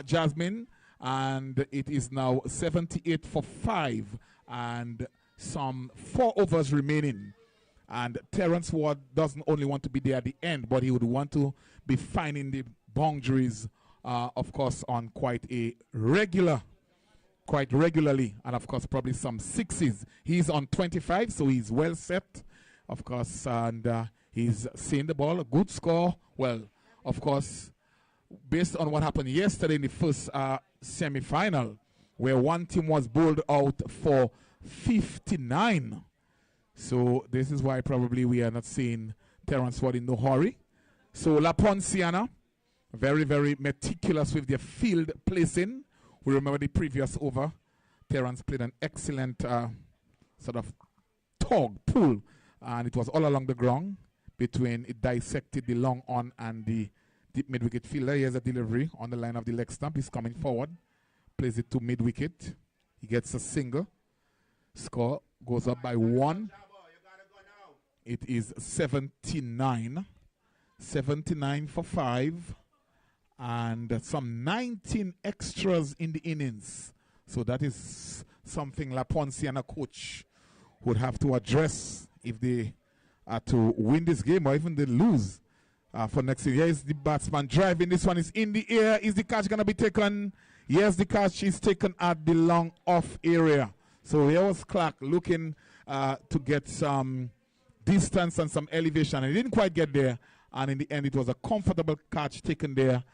Jasmine. And it is now 78 for 5. And some 4 overs remaining. And Terrence Ward doesn't only want to be there at the end, but he would want to be finding the boundaries, of course, on quite regularly, and of course probably some 6s. He's on 25, so he's well set, of course, and he's seeing the ball. A good score. Well, of course, based on what happened yesterday in the first semi-final, where one team was bowled out for 59. So this is why probably we are not seeing Terrence Ward in no hurry. So La Poinciana, very, very meticulous with their field placing. We remember the previous over. Terrence played an excellent sort of pull, and it was all along the ground between it dissected the long on and the deep mid-wicket fielder. Here's a delivery on the line of the leg stump. He's coming forward, plays it to mid-wicket. He gets a single. Score goes up by 1. It is 79 for 5. And some 19 extras in the innings. So that is something La Poinciana coach would have to address if they are to win this game or even they lose for next year. Here is the batsman driving. This one is in the air. Is the catch going to be taken? Yes, the catch is taken at the long off area. So here was Clarke looking to get some distance and some elevation. And he didn't quite get there. And in the end, it was a comfortable catch taken there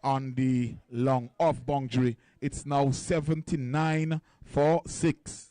on the long off boundary. It's now 79 for 6.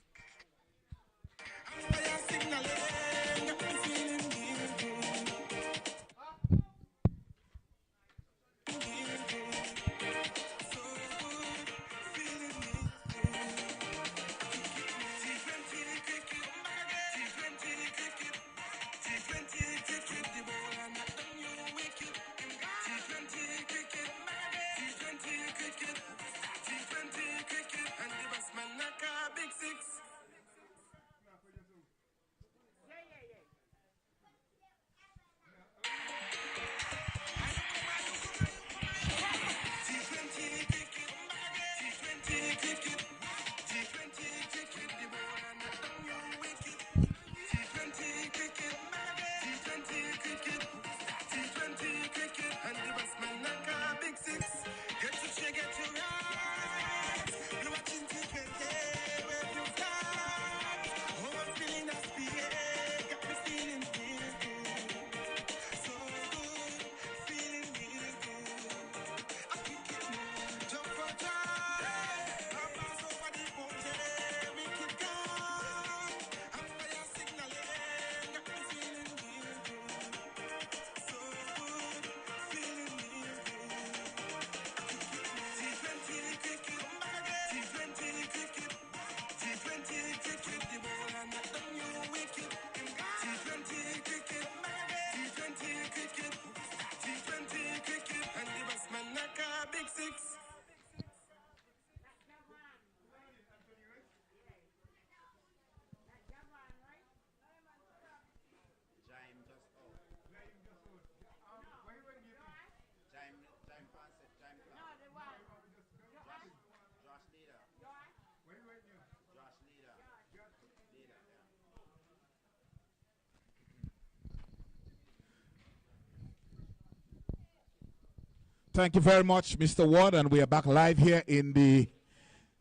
Thank you very much, Mr. Ward, and we are back live here in the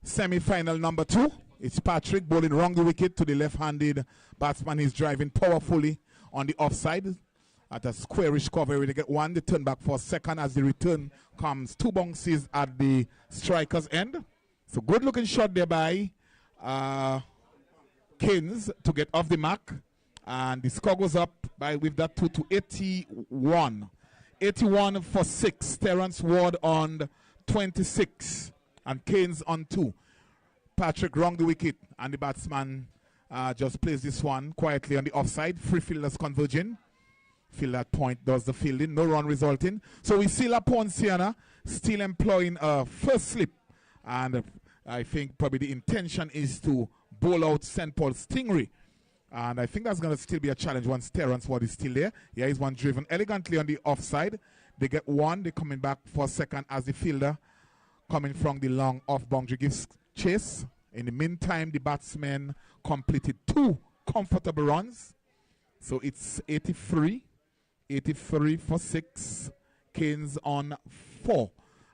semi-final number 2. It's Patrick bowling wrong the wicket to the left-handed batsman. He's driving powerfully on the offside at a squarish cover. They get 1, they turn back for 2nd as the return comes. 2 bounces at the striker's end. So good looking shot there by Keynes to get off the mark. And the score goes up by with that 2 to 81. 81 for 6. Terence Ward on 26 and Keynes on 2. Patrick wrong the wicket and the batsman just plays this one quietly on the offside. Free fielders converging. Fielder at point does the fielding. No run resulting. So we see Poinciana still employing a first slip. And I think probably the intention is to bowl out St. Paul Stingray. And I think that's going to still be a challenge once Terence Ward is still there. Yeah, he's one driven elegantly on the offside. They get 1. They're coming back for 2nd as the fielder coming from the long off boundary gives chase. In the meantime, the batsmen completed 2 comfortable runs. So it's 83. 83 for 6. Keynes on 4.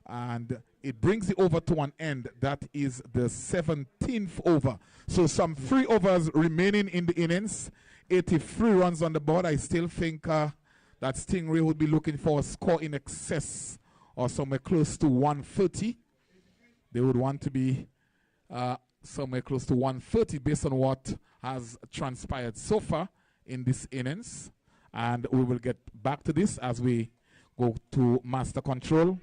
And it brings the over to an end. That is the 17th over. So some 3 overs remaining in the innings. 83 runs on the board. I still think that Stingray would be looking for a score in excess or somewhere close to 130. They would want to be somewhere close to 130 based on what has transpired so far in this innings. And we will get back to this as we go to master control.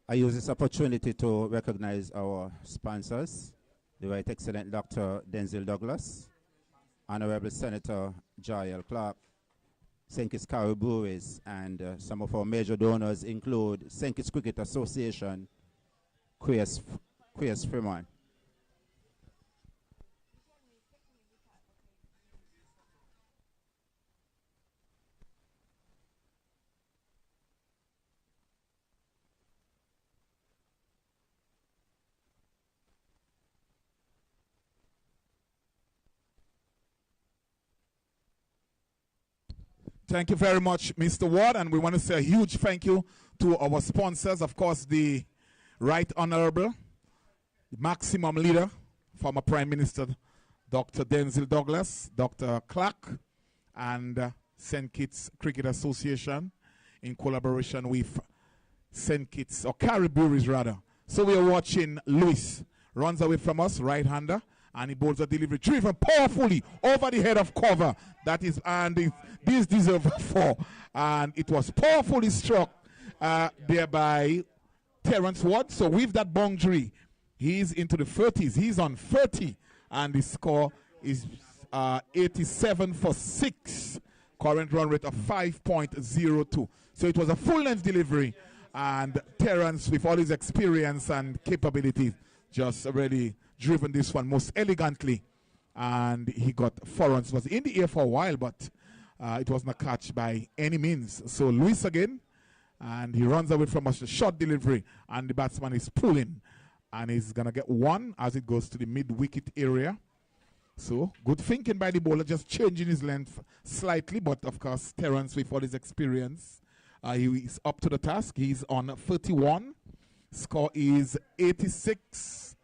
I use this opportunity to recognize our sponsors, the Right Excellent Dr. Denzil Douglas, Honorable Senator Joyelle Clarke, St. Kitts Carib Breweries, and some of our major donors include St. Kitts Cricket Association, Queers Fremont. Thank you very much, Mr. Ward, and we want to say a huge thank you to our sponsors, of course, the Right Honorable, the Maximum Leader, former Prime Minister Dr. Denzil Douglas, Dr. Clarke, and St. Kitts Cricket Association in collaboration with St. Kitts, or Carib Breweries rather. So we are watching Lewis, runs away from us, right-hander, and he bowls a delivery driven powerfully over the head of cover. That is, and this deserves 4. And it was powerfully struck there by Terence Ward. So with that boundary, he's into the 30s. He's on 30. And the score is 87 for 6. Current run rate of 5.02. So it was a full-length delivery. And Terence, with all his experience and capabilities, just really driven this one most elegantly, and he got 4 runs. Was in the air for a while, but it wasn't a catch by any means. So Luis again, and he runs away from us, a short delivery, and the batsman is pulling, and he's gonna get 1 as it goes to the mid-wicket area. So good thinking by the bowler, just changing his length slightly, but of course Terence, with all his experience, he is up to the task. He's on 31. Score is 86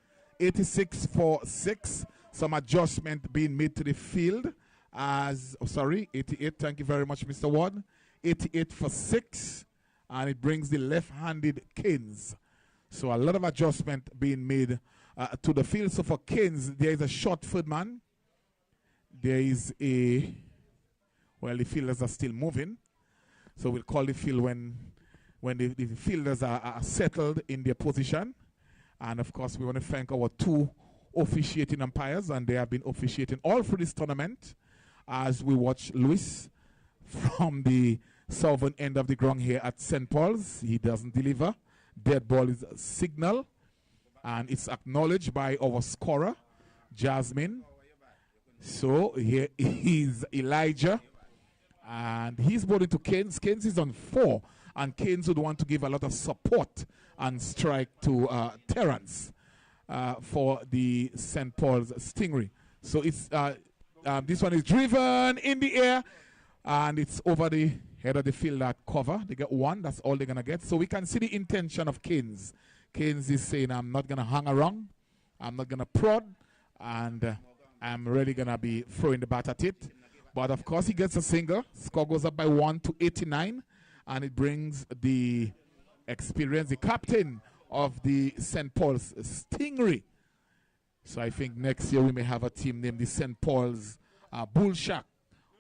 for 6. Some adjustment being made to the field as, 88. Thank you very much, Mr. Ward. 88 for 6. And it brings the left-handed Keynes. So a lot of adjustment being made to the field. So for Keynes, there is a short-foot man. There is a, well, the fielders are still moving. So we'll call the field when the fielders are settled in their position. And of course, we want to thank our 2 officiating umpires, and they have been officiating all through this tournament as we watch Luis from the southern end of the ground here at St. Paul's. He doesn't deliver. Dead ball is a signal, and it's acknowledged by our scorer, Jasmine. So here is Elijah, and he's bowling to Keynes. Keynes is on 4. And Keynes would want to give a lot of support and strike to Terence for the St. Paul's Stingray. So it's this one is driven in the air. And it's over the head of the field at cover. They get one. That's all they're going to get. So we can see the intention of Keynes. Keynes is saying, I'm not going to hang around. I'm not going to prod. And I'm really going to be throwing the bat at it. But, of course, he gets a single. Score goes up by 1 to 89. And it brings the experience, the captain of the St. Paul's Stingray. So I think next year we may have a team named the St. Paul's Bull Shack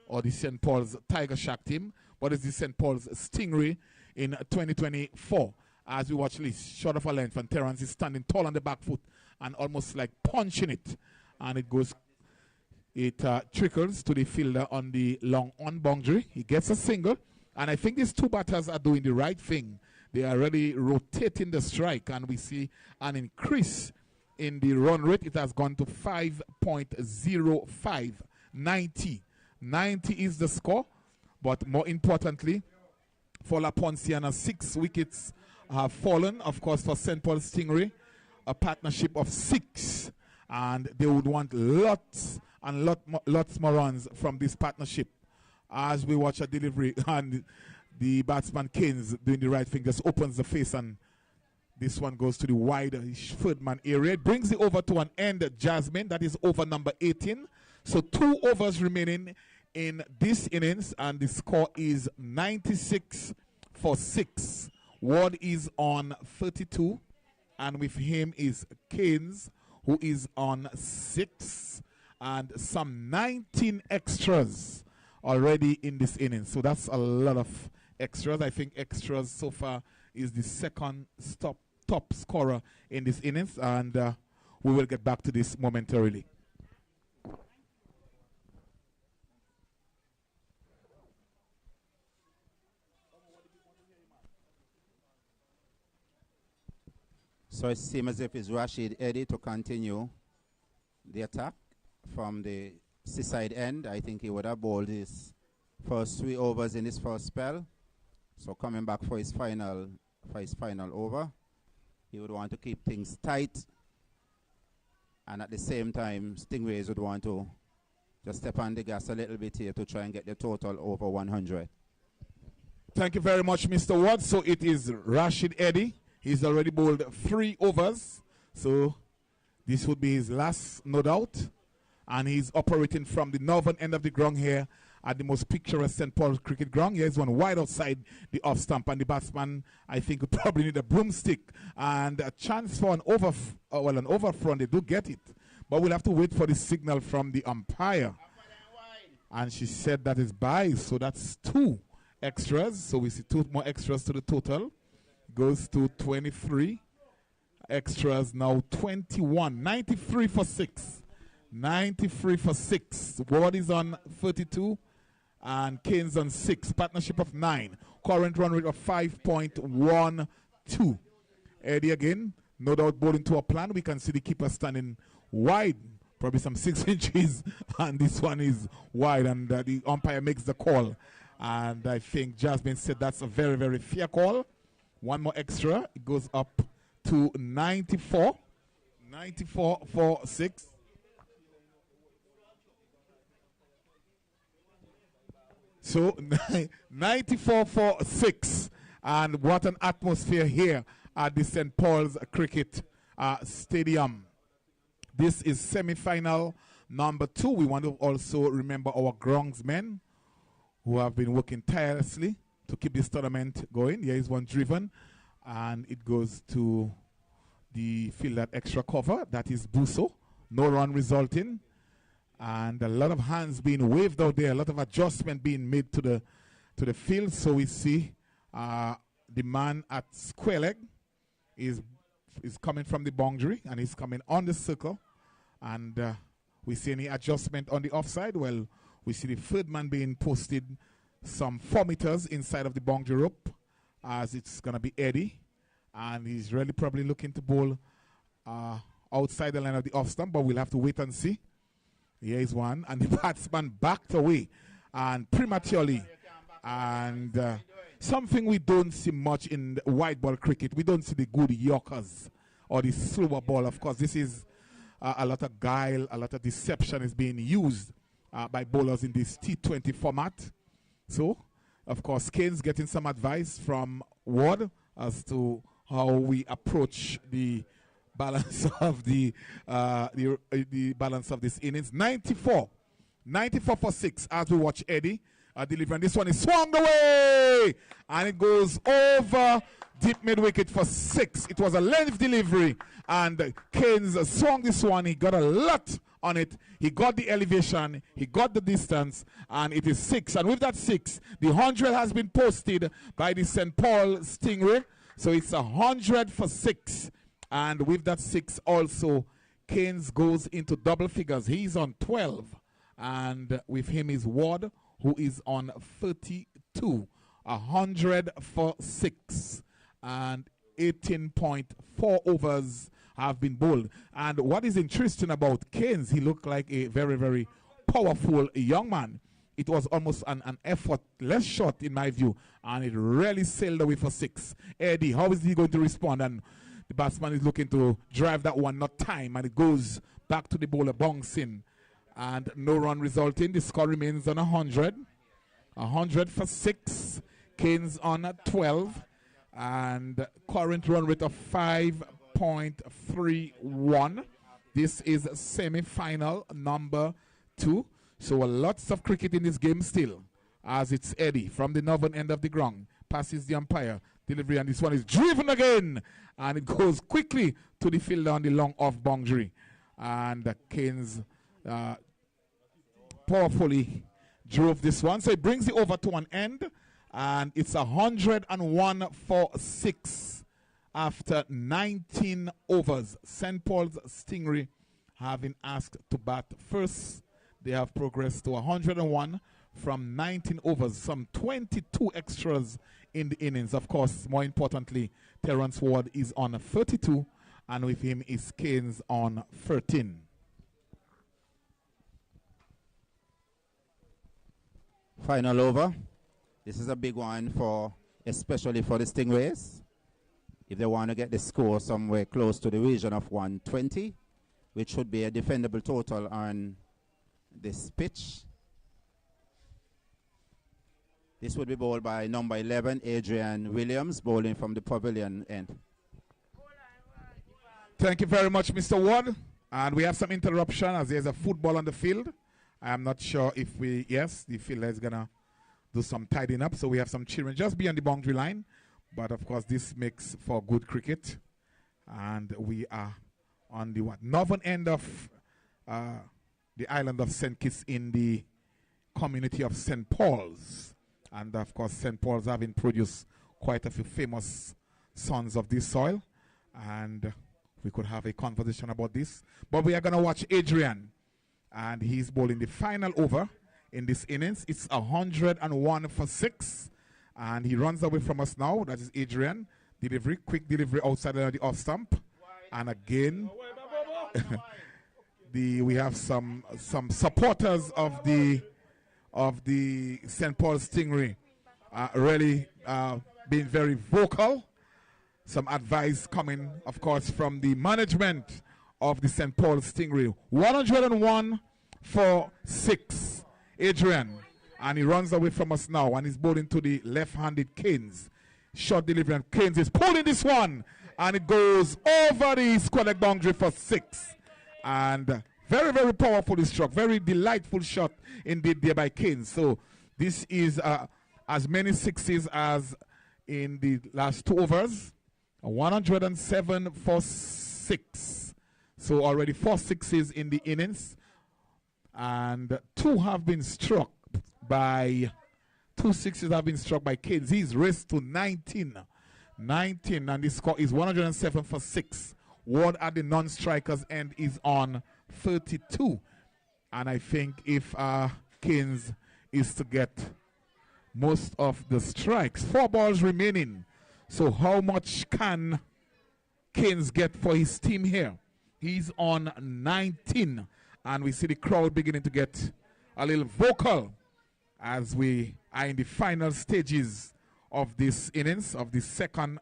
or the St. Paul's Tiger Shack team. But it's the St. Paul's Stingray in 2024. As we watch this, short of a length, and Terrence is standing tall on the back foot and almost like punching it. And it goes, it trickles to the fielder on the long on boundary. He gets a single. And I think these two batters are doing the right thing. They are really rotating the strike, and we see an increase in the run rate. It has gone to 5.05, 90. 90 is the score, but more importantly, for La Poinciana, 6 wickets have fallen. Of course, for St. Paul Stingray, a partnership of 6, and they would want lots and lots more runs from this partnership. As we watch a delivery, and the batsman Keynes doing the right thing, just opens the face, and this one goes to the wide third man area. It brings the over to an end, Jasmine. That is over number 18. So 2 overs remaining in this innings, and the score is 96 for 6. Ward is on 32, and with him is Keynes, who is on 6, and some 19 extras already in this inning. So that's a lot of extras. I think extras so far is the second top scorer in this innings, and we will get back to this momentarily. So it seems as if it's Rashid Eddy to continue the attack from the seaside end. I think he would have bowled his first 3 overs in his first spell. So coming back for his final over, he would want to keep things tight, and at the same time, Stingrays would want to just step on the gas a little bit here to try and get the total over 100. Thank you very much, Mr. Ward. So it is Rashid Eddy. He's already bowled 3 overs, so this would be his last, no doubt. And he's operating from the northern end of the ground here at the most picturesque St. Paul cricket ground. Here's one wide outside the off stump, and the batsman, I think, would probably need a broomstick and a chance for an over front. They do get it, but we'll have to wait for the signal from the umpire. And she said that is by, so that's 2 extras. So we see 2 more extras to the total. Goes to 23 extras now, 21. 93 for 6. 93 for 6. Ward is on 32 and Keynes on 6. Partnership of 9. Current run rate of 5.12. Eddie again, no doubt bowling to a plan. We can see the keeper standing wide, probably some 6 inches, and this one is wide, and the umpire makes the call. And I think Jasmine said that's a very, very fair call. 1 more extra. It goes up to 94. 94 for 6. So 94 for 6. And what an atmosphere here at the St. Paul's Cricket Stadium. This is semi-final number 2. We want to also remember our groundsmen who have been working tirelessly to keep this tournament going. Here is one driven, and it goes to the field at extra cover. That is Busso. No run resulting, and a lot of hands being waved out there. A lot of adjustment being made to the field. So we see the man at square leg is coming from the boundary, and he's coming on the circle, and we see any adjustment on the offside. Well, we see the third man being posted some 4 meters inside of the boundary rope, as it's going to be Eddie, and he's really probably looking to bowl outside the line of the off stump, but we'll have to wait and see. Here is one, and the batsman backed away and prematurely, and something we don't see much in white ball cricket. We don't see the good Yorkers or the slower ball. Of course, this is a lot of guile, a lot of deception is being used by bowlers in this T20 format. So, of course, Kane's getting some advice from Ward as to how we approach the balance of the balance of this innings. 94 for 6 as we watch Eddie delivering. This one is swung away and it goes over deep mid wicket for 6. It was a length delivery and Keynes swung this one. He got a lot on it. He got the elevation, he got the distance, and it is 6. And with that 6, the 100 has been posted by the St. Paul Stingray. So it's 100 for 6. And with that 6 also, Keynes goes into double figures. He's on 12. And with him is Ward, who is on 32. 100 for 6. And 18.4 overs have been bowled. And what is interesting about Keynes, he looked like a very, very powerful young man. It was almost an effortless shot in my view. And it really sailed away for 6. Eddie, how is he going to respond? And the batsman is looking to drive that one, not time. And it goes back to the bowler, bouncing. And no run resulting. The score remains on 100. 100 for 6. Keynes on 12. And current run rate of 5.31. This is semi-final number 2. So lots of cricket in this game still. As it's Eddie from the northern end of the ground. Passes the umpire. Delivery, and this one is driven again. And it goes quickly to the fielder on the long off boundary. And Keynes powerfully drove this one. So it brings it over to an end. And it's 101 for 6 after 19 overs. St. Paul's Stingray have been asked to bat first. They have progressed to 101 from 19 overs, some 22 extras in the innings. Of course, more importantly, Terence Ward is on 32, and with him is Keynes on 13. Final over. This is a big one especially for the Stingrays. If they want to get the score somewhere close to the region of 120, which should be a defendable total on this pitch. This would be bowled by number 11, Adrian Williams, bowling from the pavilion end. Thank you very much, Mr. Ward. And we have some interruption as there's a football on the field. I'm not sure if the fielder is going to do some tidying up. So we have some children just beyond the boundary line. But, of course, this makes for good cricket. And we are on the northern end of the island of St. Kitts in the community of St. Paul's. And, of course, St. Paul's having produced quite a few famous sons of this soil. And we could have a conversation about this. But we are going to watch Adrian. And he's bowling the final over in this innings. It's 101 for 6. And he runs away from us now. That is Adrian. Delivery, quick delivery outside of the off stump. And again, we have some supporters of the St. Paul Stingray really being very vocal. Some advice coming, of course, from the management of the St. Paul Stingray. 101 for 6. Adrian. And he runs away from us now. And he's bowling to the left-handed Keynes. Short delivery. And Keynes is pulling this one. And it goes over the square leg boundary for 6. And very, very powerfully struck. Very delightful shot indeed there by Keynes. So this is as many 6s as in the last 2 overs. 107 for 6. So already 4 6s in the innings. And 2 have been struck by 2 6s have been struck by Keynes. He's raced to 19. 19, and the score is 107 for 6. Ward at the non-strikers end is on 32. And I think if Keynes is to get most of the strikes, 4 balls remaining. So how much can Keynes get for his team here? He's on 19. And we see the crowd beginning to get a little vocal as we are in the final stages of this innings, of the second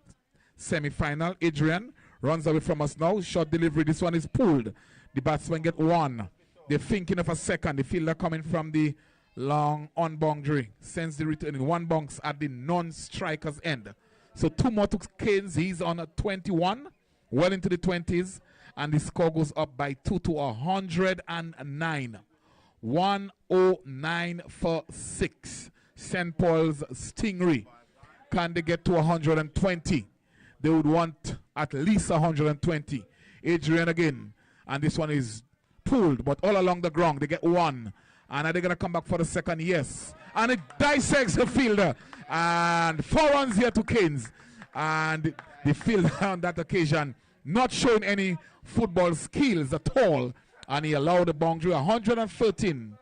semi-final. Adrian runs away from us now. Short delivery. This one is pulled. The batsmen get 1. They're thinking of a second. The fielder coming from the long on boundary. Sends the return in 1 bounce at the non-striker's end. So 2 more to Keynes. He's on a 21, well into the 20s. And the score goes up by 2 to 109. 109 for 6. St. Paul's Stingray. Can they get to 120? They would want at least 120. Adrian again. And this one is pulled, but all along the ground. They get 1. And are they going to come back for the second? Yes. And it dissects the fielder. And 4 runs here to Keynes. And the fielder on that occasion not showing any football skills at all. And he allowed the boundary 113.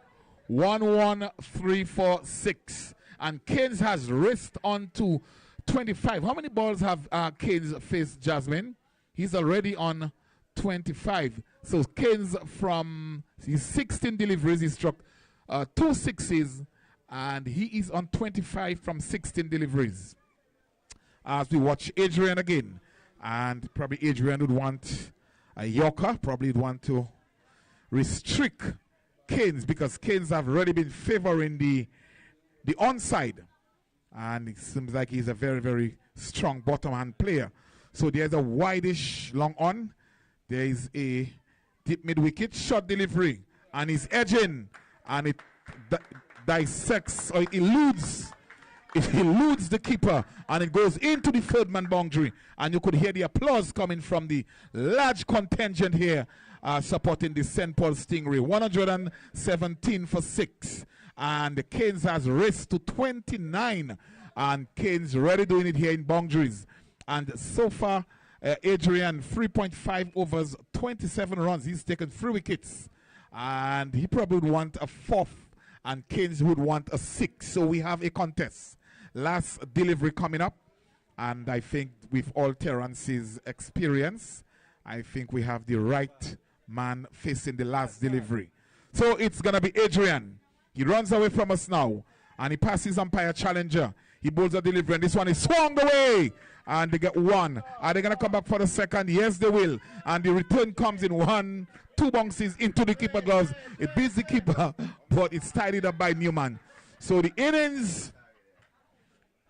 1-1-3-4-6. And Keynes has raced on to 25. How many balls have Keynes faced, Jasmine? He's already on 25. So Keynes from his 16 deliveries, he struck 2 sixes, and he is on 25 from 16 deliveries. As we watch Adrian again, and probably Adrian would want a Yorker, probably would want to restrict Keynes because Keynes have already been favoring the onside. And it seems like he's a very, very strong bottom hand player. So there's a wideish long on. There is a deep mid wicket short delivery. And he's edging. And it dissects or it eludes the keeper. And it goes into the third man boundary. And you could hear the applause coming from the large contingent here supporting the St. Paul Stingray. 117 for 6. And Keynes has raced to 29. And Keynes really doing it here in boundaries. And so far, Adrian, 3.5 overs, 27 runs. He's taken 3 wickets. And he probably would want a 4th. And Keynes would want a 6. So we have a contest. Last delivery coming up. And I think with all Terrance's experience, I think we have the right man facing the last delivery. So it's going to be Adrian. He runs away from us now. And he passes umpire Challenger. He bowls a delivery. And this one is swung away. And they get 1. Are they going to come back for the second? Yes, they will. And the return comes in 1, 2 bounces into the keeper gloves. It beats the keeper, but it's tidied up by Newman. So the innings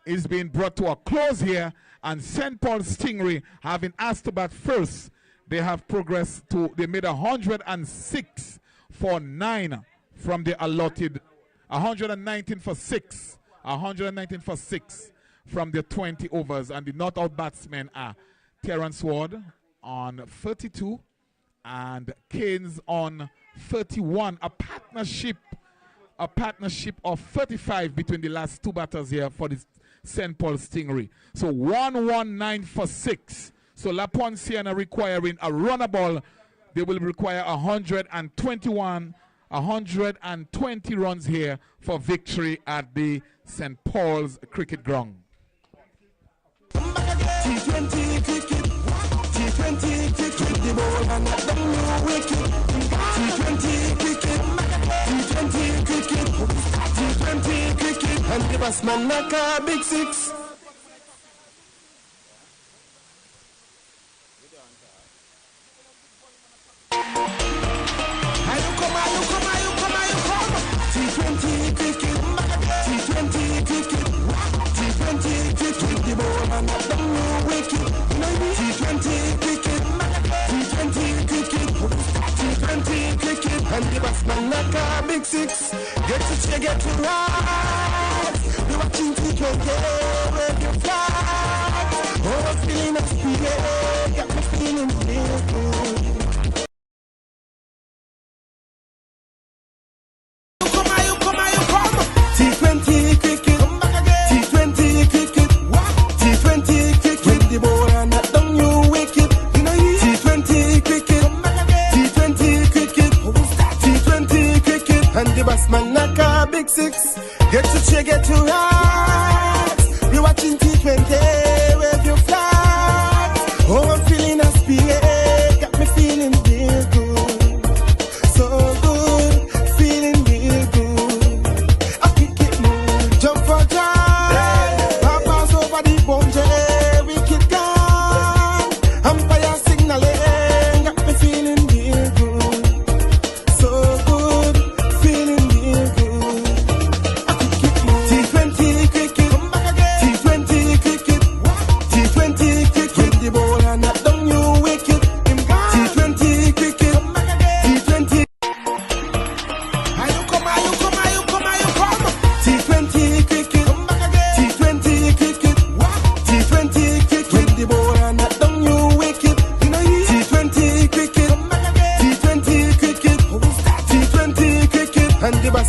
is being brought to a close here. And St. Paul Stingray, having asked to bat first, they have progressed to, they made 106 for 9 from the allotted, 119 for 6. 119 for 6 from the 20 overs. And the not out batsmen are Terrence Ward on 32 and Keynes on 31. A partnership of 35 between the last 2 batters here for the St. Paul Stingray. So 119 for 6. So La Poinciana requiring a runner ball. They will require 120 runs here for victory at the St. Paul's Cricket Ground. T20 cricket, T20 cricket, the ball and the wicket. T20 cricket, T20 cricket, T20 cricket, and the batsman knock a big 6. T20 cricket, T20 cricket, T20 cricket, the ball and the wicket. T20 cricket, T20 cricket, T20 cricket, and the batsman knock a big 6. Get to check, get to rise. You're watching T20 with your flag. Oh, I'm feeling a spirit, got me feeling real good. T20 cricket, T20 cricket, T20 cricket, the ball and that down your wicket. T20 cricket, T20 cricket, T20 cricket, and the batsman knock a big 6. Get to cheer, get to rise. You're watching T20 with your flag. Oh, I'm feeling a spirit, got me feeling real good, so good, feeling real good. Jump for joy, pass over the boundary, wicket gone. Umpire signaling, got me feeling real good, so good, feeling real good.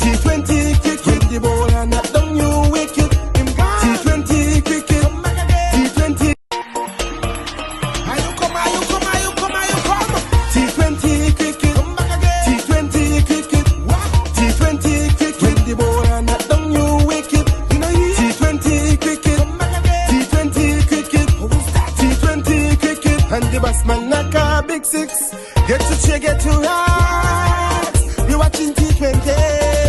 T20 cricket. When the ball and knock down you wicket. T20 cricket. T20. Are you come? T20 cricket. T20 cricket. T20 cricket. When the ball and knock down you wicket. T20 cricket. T20 cricket. T20 cricket. And the batsman knock a big six. Get to cheer, get to rise. We're watching T20.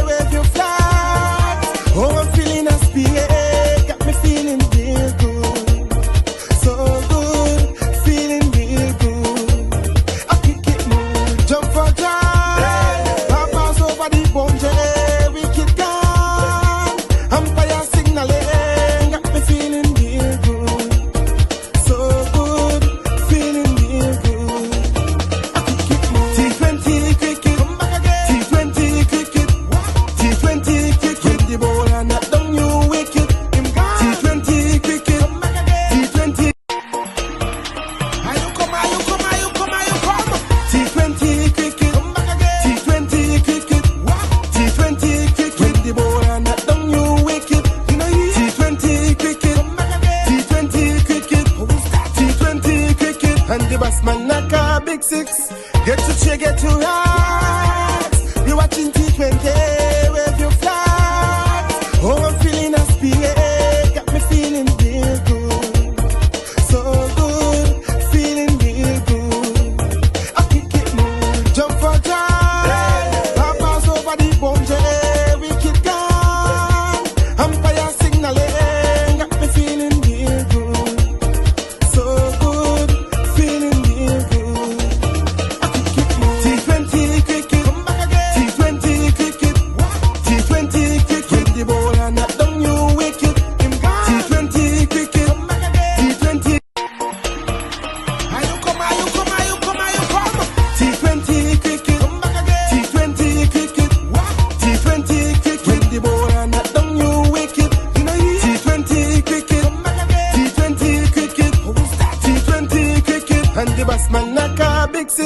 Wave your flags. Oh, I'm feeling a speed. Got me feeling real good. So good. Feeling real good. I kick it more. Jump for joy. Pass over the boundary. Wicket gone. Umpire signaling. Got me feeling real good. So good. Feeling real good. T20 cricket. T20 cricket.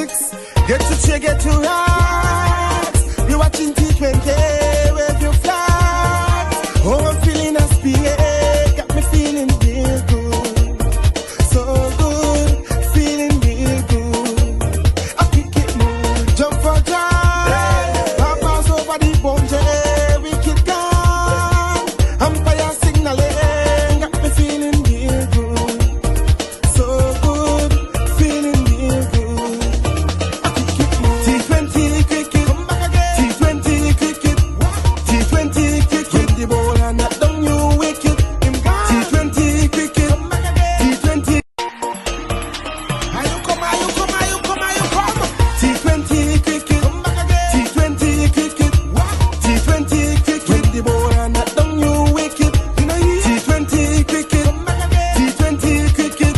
six. Get to cheer, get to rise. We're watching T-20, wave your flag. Oh, I'm feeling a spirit, got me feeling real good. So good, feeling real good. I pick it more, jump for joy. Papa's over the boundary, wicket gone. Umpire signaling, got me feeling real good. So good, feeling real good. I pick it more. T20 cricket, come back again. T20 cricket, T20 cricket. When the ball and knock down you wicket, him gone. T20 cricket, come back again. T20. Are you come, are you come, are you come, are you come? T20 cricket, come back again. T20 cricket, T20 cricket. When the ball and knock down you wicket, you know he. T20 cricket, come back again. T20 cricket,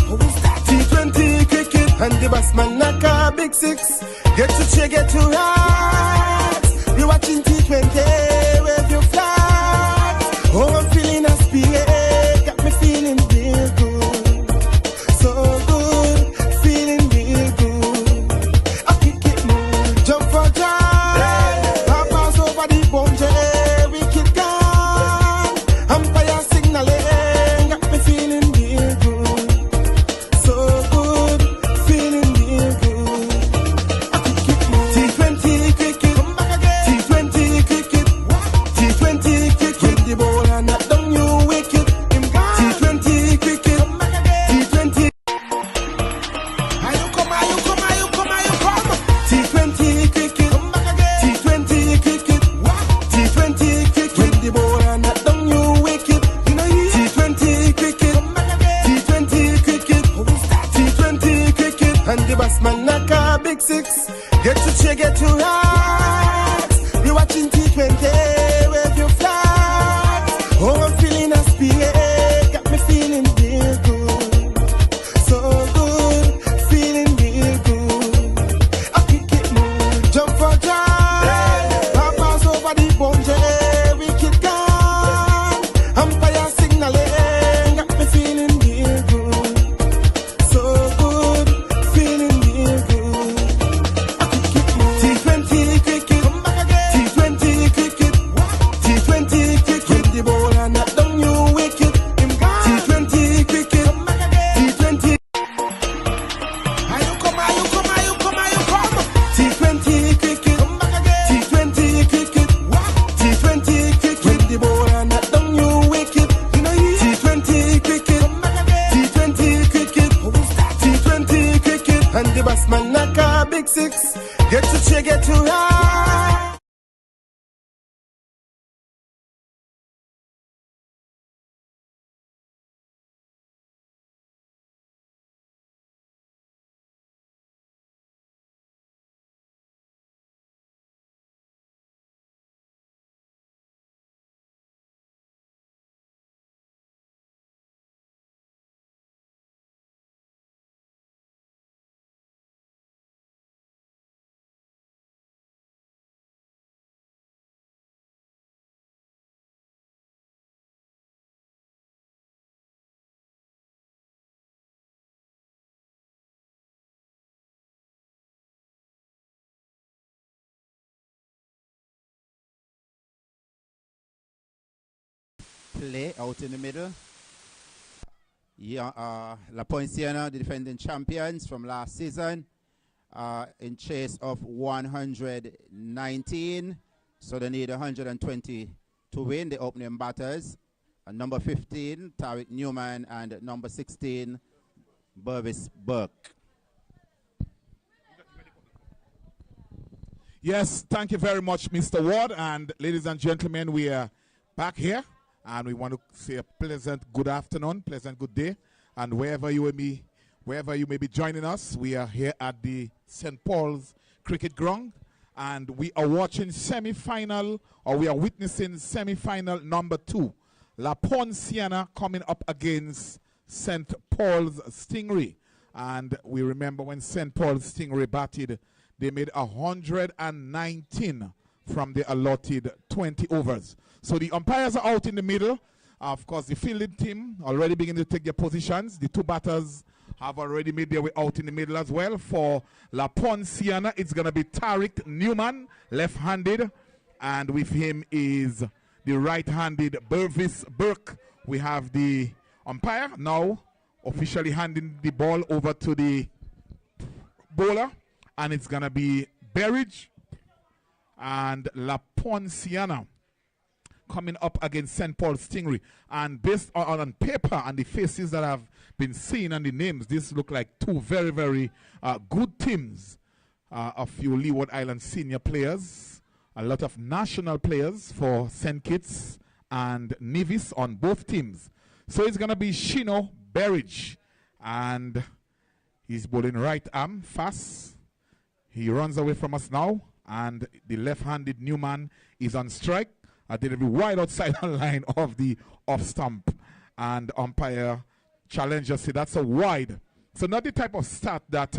T20 cricket. And the batsman knock a big six. Get to cheer, get to rise. We're watching T20, wave your flag. Oh, I'm feeling a spirit, got me feeling real good. So good, feeling real good. I pick it more, jump for joy. Papa's over the boundary, wicket gone. Umpire signaling, got me feeling real good. So good, feeling real good. I pick it more. T20 cricket, come back again. T20 cricket, T20 cricket. When the ball and knock down you wicket, him gone. T20 cricket, come back again. T20. Are you come, are you come, are you come, are you come? T20 cricket, come back again. T20 cricket, T20 cricket. When the ball and knock down you wicket, you know he. T20 cricket, come back again. T20 cricket, T20 cricket. And the batsman knock a big six. Get to cheer, get to rise. We're watching T20, wave your flag. Oh, I'm feeling a spirit, got me feeling real good. So good, feeling real good. I pick it more, jump for joy. Papa's over the boundary, wicket gone. Umpire signaling, got me feeling real good. So good, feeling real good. I pick it more. T20 cricket, come back again. T20 cricket, T20 cricket. When the ball and knock down you wicket, him gone. T20 cricket, come back again. T20. Are you come, are you come, are you come, are you come? T20 cricket, come back again. T20 cricket, T20 cricket. When the ball and knock down you wicket, you know he. T20 cricket, come back again. T20 cricket, T20 cricket. And the batsman knock a big six. Get to cheer, get to rise. Play out in the middle. Yeah, La Poinciana, the defending champions from last season, in chase of 119. So they need 120 to win. The opening batters, number 15, Tariq Newman, and number 16, Burvis Burke. Yes, thank you very much, Mr. Ward. And ladies and gentlemen, we are back here. And we want to say a pleasant good afternoon, pleasant good day. And wherever you may be joining us, we are here at the St. Paul's Cricket Ground. And we are watching semi-final, or we are witnessing semi-final number 2. La Poinciana coming up against St. Paul's Stingray. And we remember when St. Paul's Stingray batted, they made 119 from the allotted 20 overs. So the umpires are out in the middle. Of course, the fielding team already beginning to take their positions. The two batters have already made their way out in the middle as well. For La Poinciana, it's going to be Tariq Newman, left-handed. And with him is the right-handed Burvis Burke. We have the umpire now officially handing the ball over to the bowler. And it's going to be Berridge and La Poinciana coming up against St. Paul Stingray. And based on paper and the faces that have been seen and the names, this look like two very, very good teams. A few Leeward Island senior players, a lot of national players for St. Kitts and Nevis on both teams. So it's going to be Shino Berridge, and he's bowling right arm fast. He runs away from us now, and the left-handed Newman is on strike. A delivery wide outside the line of the off stump, and umpire challenger say that's a wide. So not the type of start that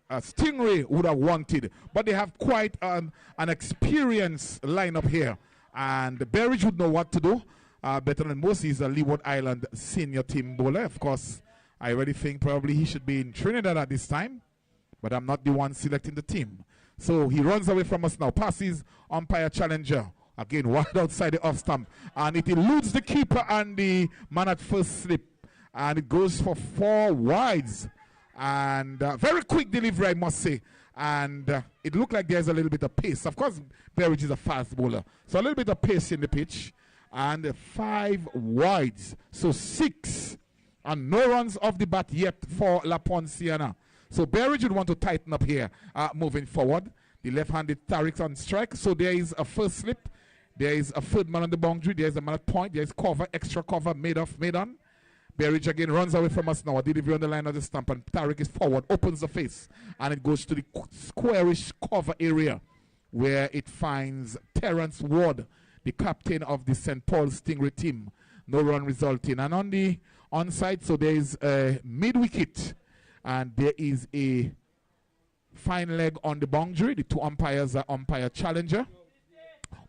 Stingray would have wanted, but they have quite an experienced lineup here, and Berridge would know what to do better than most. He's a Leeward Island senior team bowler. Of course, I already think probably he should be in Trinidad at this time, but I'm not the one selecting the team. So he runs away from us now, passes umpire challenger. Again, wide outside the off stump. And it eludes the keeper and the man at first slip. And it goes for 4 wides. And very quick delivery, I must say. And it looked like there's a little bit of pace. Of course, Berridge is a fast bowler. So a little bit of pace in the pitch. And 5 wides. So 6. And no runs off the bat yet for La Poinciana. So Berridge would want to tighten up here moving forward. The left-handed Tariq on strike. So there is a first slip. There is a third man on the boundary. There is a man at point. There is cover, extra cover, made on. Berridge again runs away from us now. A delivery on the line of the stump. And Tariq is forward, opens the face. And it goes to the squarish cover area where it finds Terence Ward, the captain of the St. Paul Stingray team. No run resulting. And on the onside, so there is a mid-wicket. And there is a fine leg on the boundary. The 2 umpires are umpire challenger,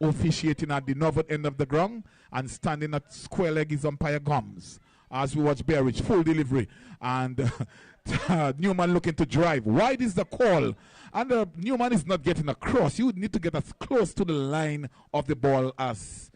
officiating at the northern end of the ground, and standing at square leg is umpire Gomes. As we watch Berridge, full delivery, and Newman looking to drive. Wide is the call, and Newman is not getting across. You would need to get as close to the line of the ball as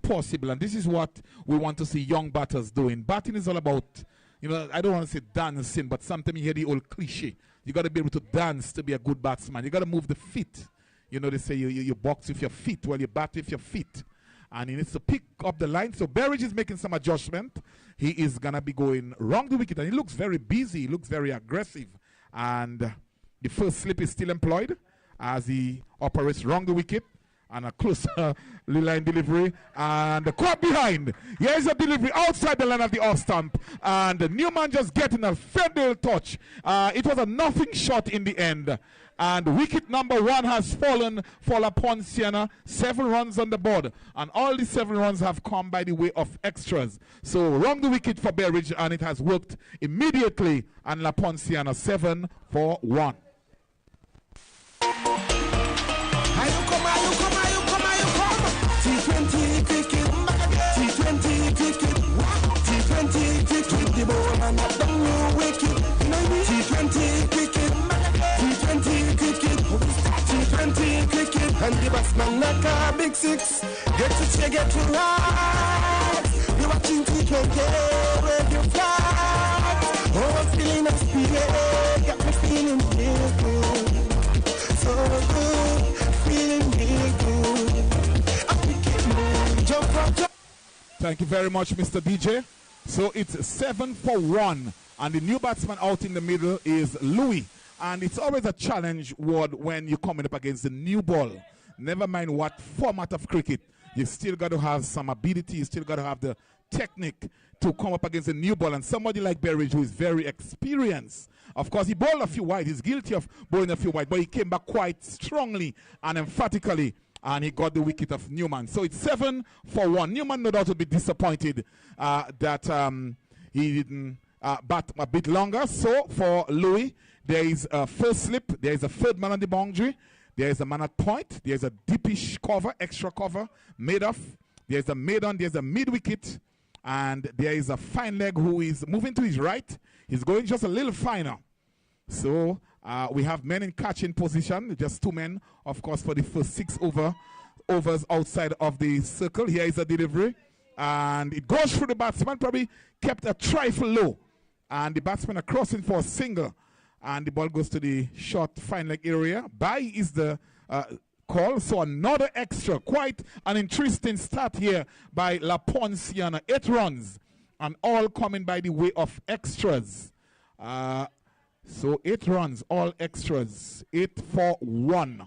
possible, and this is what we want to see young batters doing. Batting is all about, you know, I don't want to say dancing, but sometimes you hear the old cliche. You got to be able to dance to be a good batsman. You got to move the feet. You know, they say you box with your feet while you bat with your feet. And he needs to pick up the line. So Berridge is making some adjustment. He is going to be going round the wicket. And he looks very busy. He looks very aggressive. And the first slip is still employed as he operates round the wicket. And a closer line delivery. And the caught behind. Here's a delivery outside the line of the off stump. And Newman just getting a friendly touch. It was a nothing shot in the end. And wicket number 1 has fallen for La Poinciana. 7 runs on the board. And all the 7 runs have come by the way of extras. So wrong the wicket for Berridge, and it has worked immediately. And La Poinciana 7 for 1. T20 cricket, T20 cricket, T20 cricket, the ball and not the new wicket. T20 cricket, T20 cricket, T20 cricket, and the batsman like a big 6. Get to check, get to right. You're watching T20 with your flags. Oh, I'm feeling a speed, got me feeling real good, so good, feeling real good. Thank you very much, Mr. DJ. So it's 7 for 1. And the new batsman out in the middle is Louis. And it's always a challenge, Ward, when you're coming up against the new ball. Never mind what format of cricket. You still got to have some ability. You still got to have the technique to come up against the new ball. And somebody like Berridge, who is very experienced. Of course, he bowled a few wide. He's guilty of bowling a few wide. But he came back quite strongly and emphatically. And he got the wicket of Newman. So it's 7 for 1. Newman no doubt will be disappointed that he didn't bat a bit longer. So for Louis, there is a first slip. There is a third man on the boundary. There is a man at point. There is a deepish cover, extra cover, made off. There is a made on. There is a mid wicket. And there is a fine leg who is moving to his right. He's going just a little finer. So we have men in catching position, just 2 men, of course, for the first 6 overs outside of the circle. Here is a delivery. And it goes through the batsman, probably kept a trifle low. And the batsmen are crossing for a single. And the ball goes to the short fine leg area. Bye is the call. So another extra. Quite an interesting start here by La Poinciana. 8 runs. And all coming by the way of extras. So 8 runs, all extras. 8 for 1.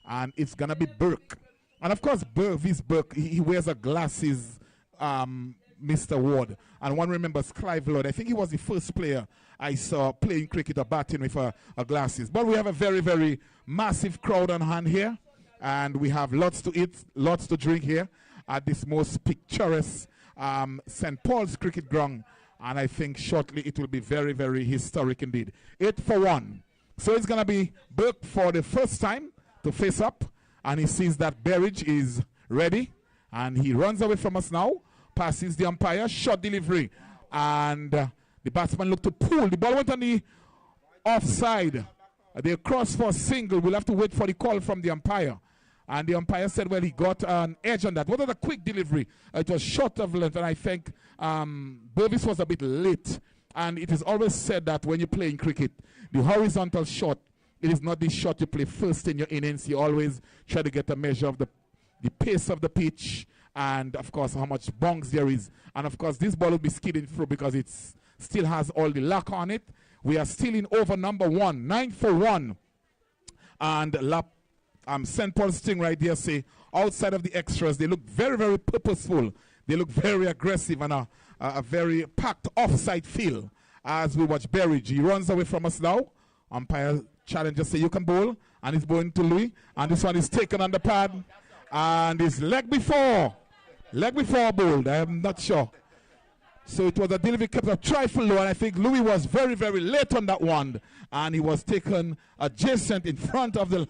And it's going to be Burke. And of course, Burke, he wears a glasses, Mr. Ward. And one remembers Clive Lord. I think he was the first player I saw playing cricket or batting with a glasses. But we have a very, very massive crowd on hand here. And we have lots to eat, lots to drink here at this most picturesque St. Paul's cricket ground. And I think shortly it will be very, very historic indeed. 8 for 1. So it's going to be Burke for the first time to face up. And he sees that Berridge is ready. And he runs away from us now. Passes the umpire. Short delivery. And the batsman looked to pull. The ball went on the offside. They crossed for a single. We'll have to wait for the call from the umpire. And the umpire said, well, he got an edge on that. What was a quick delivery? It was short of length. And I think Burvis was a bit late. And it is always said that when you play in cricket, the horizontal shot, it is not the shot you play first in your innings. You always try to get a measure of the pace of the pitch and, of course, how much bonks there is. And, of course, this ball will be skidding through because it still has all the lock on it. We are still in over number 1, 9 for 1. And St. Paul Stingray there say, outside of the extras, they look very, very purposeful. They look very aggressive and a very packed offside feel as we watch Berridge. He runs away from us now. Umpire challenger say you can bowl, and he's bowling to Louis. And this one is taken on the pad. And his leg before bowled. I am not sure. So it was a delivery kept a trifle low, and I think Louis was very, very late on that one. And he was taken adjacent in front of the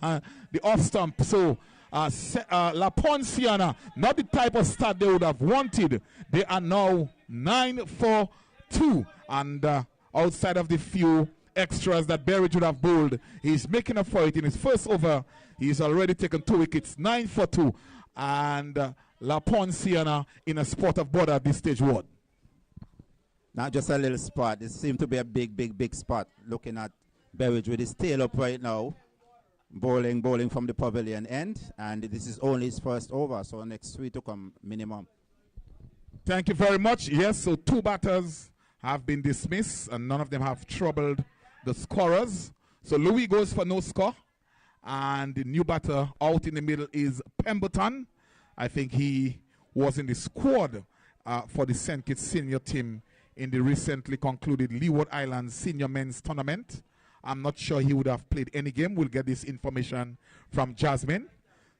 off stump. So La Poinciana, not the type of start they would have wanted. They are now 9 for 2. And outside of the few extras that Berridge would have bowled, he's making up for it in his first over. He's already taken 2 wickets, 9 for 2. And La Poinciana in a spot of bother at this stage, what? Not just a little spot. It seemed to be a big, big, big spot. Looking at Berridge with his tail up right now. Bowling from the pavilion end. And this is only his first over. So next 3 to come minimum. Thank you very much. Yes, so 2 batters have been dismissed. And none of them have troubled the scorers. So Louis goes for no score. And the new batter out in the middle is Pemberton. I think he was in the squad for the St. Kitts senior team in the recently concluded Leeward Islands Senior Men's Tournament. I'm not sure he would have played any game. We'll get this information from Jasmine.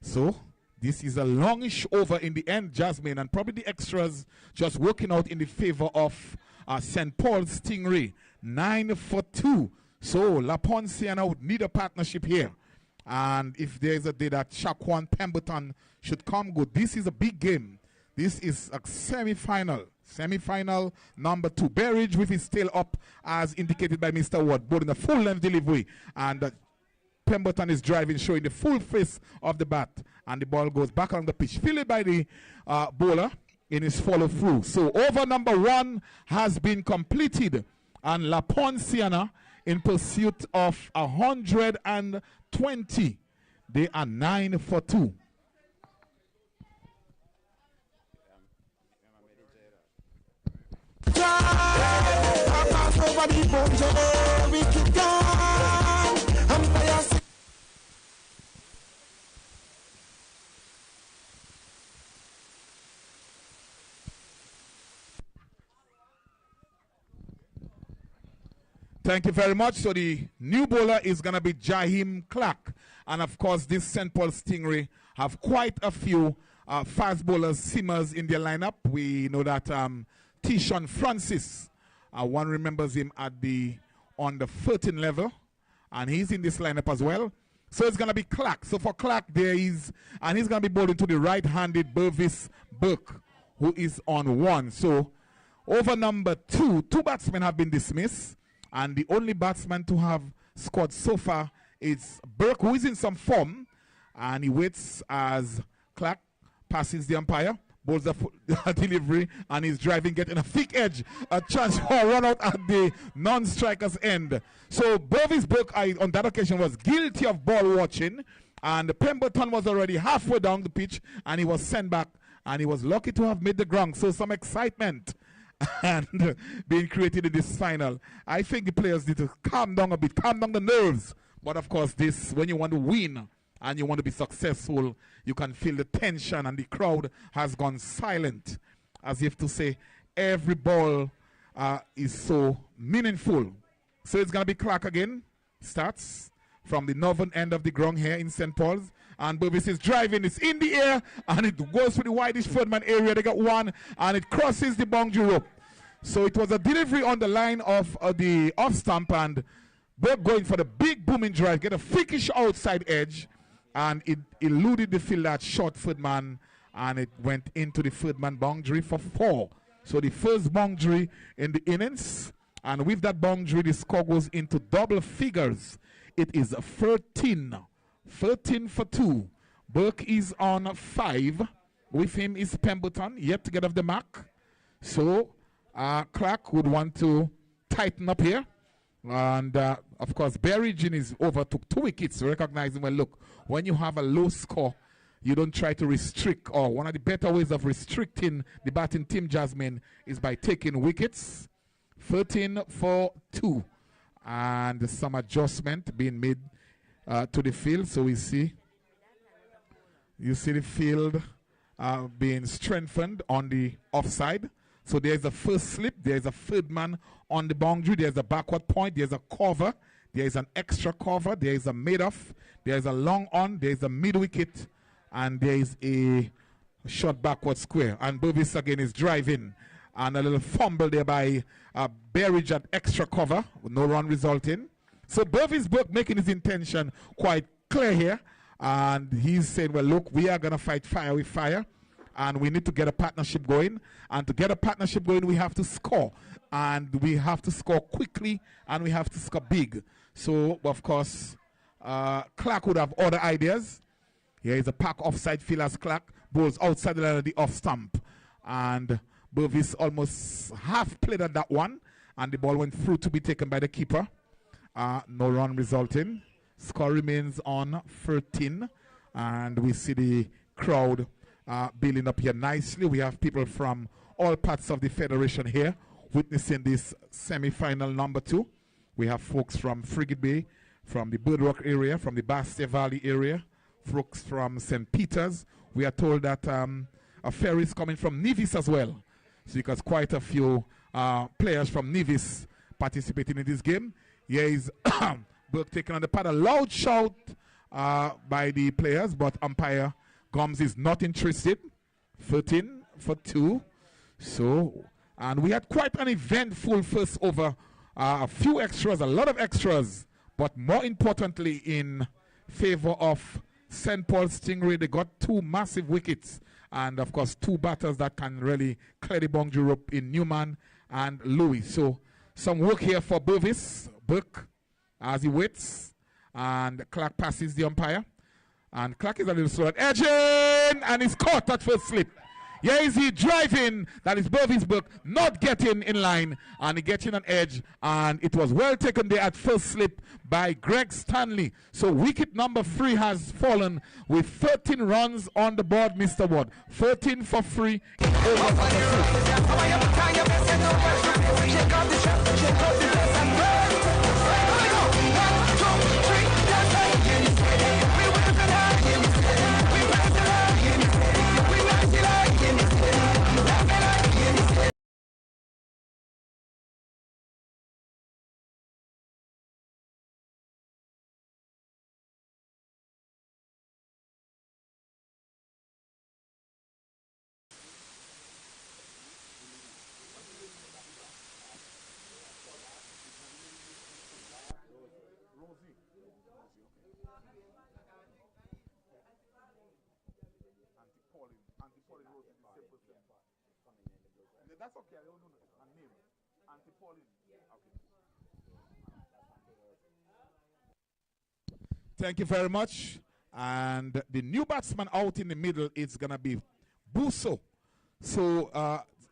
So this is a longish over in the end, Jasmine, and probably the extras just working out in the favor of St. Paul Stingray. 9 for 2. So La Poinciana would need a partnership here. And if there's a day that Shaquan Pemberton should come good, this is a big game. This is a semi-final. Semi-final number 2. Berridge with his tail up as indicated by Mr. Ward, bowling a full-length delivery. And Pemberton is driving, showing the full face of the bat. And the ball goes back on the pitch, fielded by the bowler in his follow-through. So over number 1 has been completed. And La Poinciana in pursuit of 120. They are 9 for 2. Thank you very much. So the new bowler is going to be Joyelle Clarke. And of course, this St. Paul Stingray have quite a few fast bowlers, seamers in their lineup. We know that Tishon Francis, one remembers him on the 13 level. And he's in this lineup as well. So it's going to be Clarke. So for Clarke, and he's going to be bowling to the right-handed Burvis Burke, who is on 1. So Over number 2, 2 batsmen have been dismissed, and the only batsman to have scored so far is Burke, who is in some form, and he waits as Clarke passes the umpire, bowls the delivery, and he's driving, getting a thick edge, a chance for a run out at the non-striker's end. So Bovis Burke on that occasion was guilty of ball watching, and Pemberton was already halfway down the pitch, and he was sent back, and he was lucky to have made the ground. So some excitement and being created in this final. I think the players need to calm down a bit, calm down the nerves. But of course, this, when you want to win and you want to be successful, you can feel the tension, and the crowd has gone silent, as if to say every ball is so meaningful. So it's going to be Clarke again. Starts from the northern end of the ground here in St. Paul's. And Bovis is driving, it's in the air, and it goes to the widest third man area. They got one, and it crosses the boundary rope. So it was a delivery on the line of the off stump, and Burke going for the big booming drive, get a freakish outside edge, and it eluded the fielder at short third man, and it went into the third man boundary for 4. So the first boundary in the innings, and with that boundary, the score goes into double figures. It is 13 for 2. Burke is on 5. With him is Pemberton, yet to get off the mark. So Clarke would want to tighten up here. And of course, Berridge is overtook 2 wickets, recognizing, well, look, when you have a low score, you don't try to restrict, or one of the better ways of restricting the batting team, Jasmine, is by taking wickets. 13 for 2. And some adjustment being made to the field. So you see the field being strengthened on the offside. So there's a first slip, there's a third man on the boundary, there's a backward point, there's a cover, there's an extra cover, there's a mid-off, there's a long on, there's a mid-wicket, and there's a short backward square. And Bovis again is driving, and a little fumble there by Berridge at extra cover, with no run resulting. So Bovis Burke making his intention quite clear here, and he's saying, well, look, we are going to fight fire with fire, and we need to get a partnership going. And to get a partnership going, we have to score. And we have to score quickly, and we have to score big. So, of course, Clarke would have other ideas. Here is a pack offside field as Clarke bowls outside the line of the off stump. And Bovis almost half played at that one, and the ball went through to be taken by the keeper. No run resulting. Score remains on 13, and we see the crowd building up here nicely. We have people from all parts of the federation here witnessing this semi-final number 2. We have folks from Frigate Bay, from the Bird Rock area, from the Bastia Valley area, folks from St. Peter's. We are told that a ferry is coming from Nevis as well. So because quite a few players from Nevis participating in this game. Here is Burke taking on the pad. A loud shout by the players, but umpire Gomes is not interested. 13 for 2. So, and we had quite an eventful first over. A few extras, a lot of extras, but more importantly in favor of St. Paul Stingray. They got 2 massive wickets, and of course 2 batters that can really clear the boundary rope in Newman and Louis. So some work here for Bovis Burke as he waits, and Clarke passes the umpire, and Clarke is a little slow at edging, and he's caught at first slip. Here is he driving, that is Bovis Burke not getting in line, and he gets in an edge, and it was well taken there at first slip by Greg Stanley. So wicket number 3 has fallen with 13 runs on the board, Mr. Ward. 13 for 3 over That's okay. I don't know her name. Auntie Pauline. Okay. Thank you very much. And the new batsman out in the middle is going to be Busso. So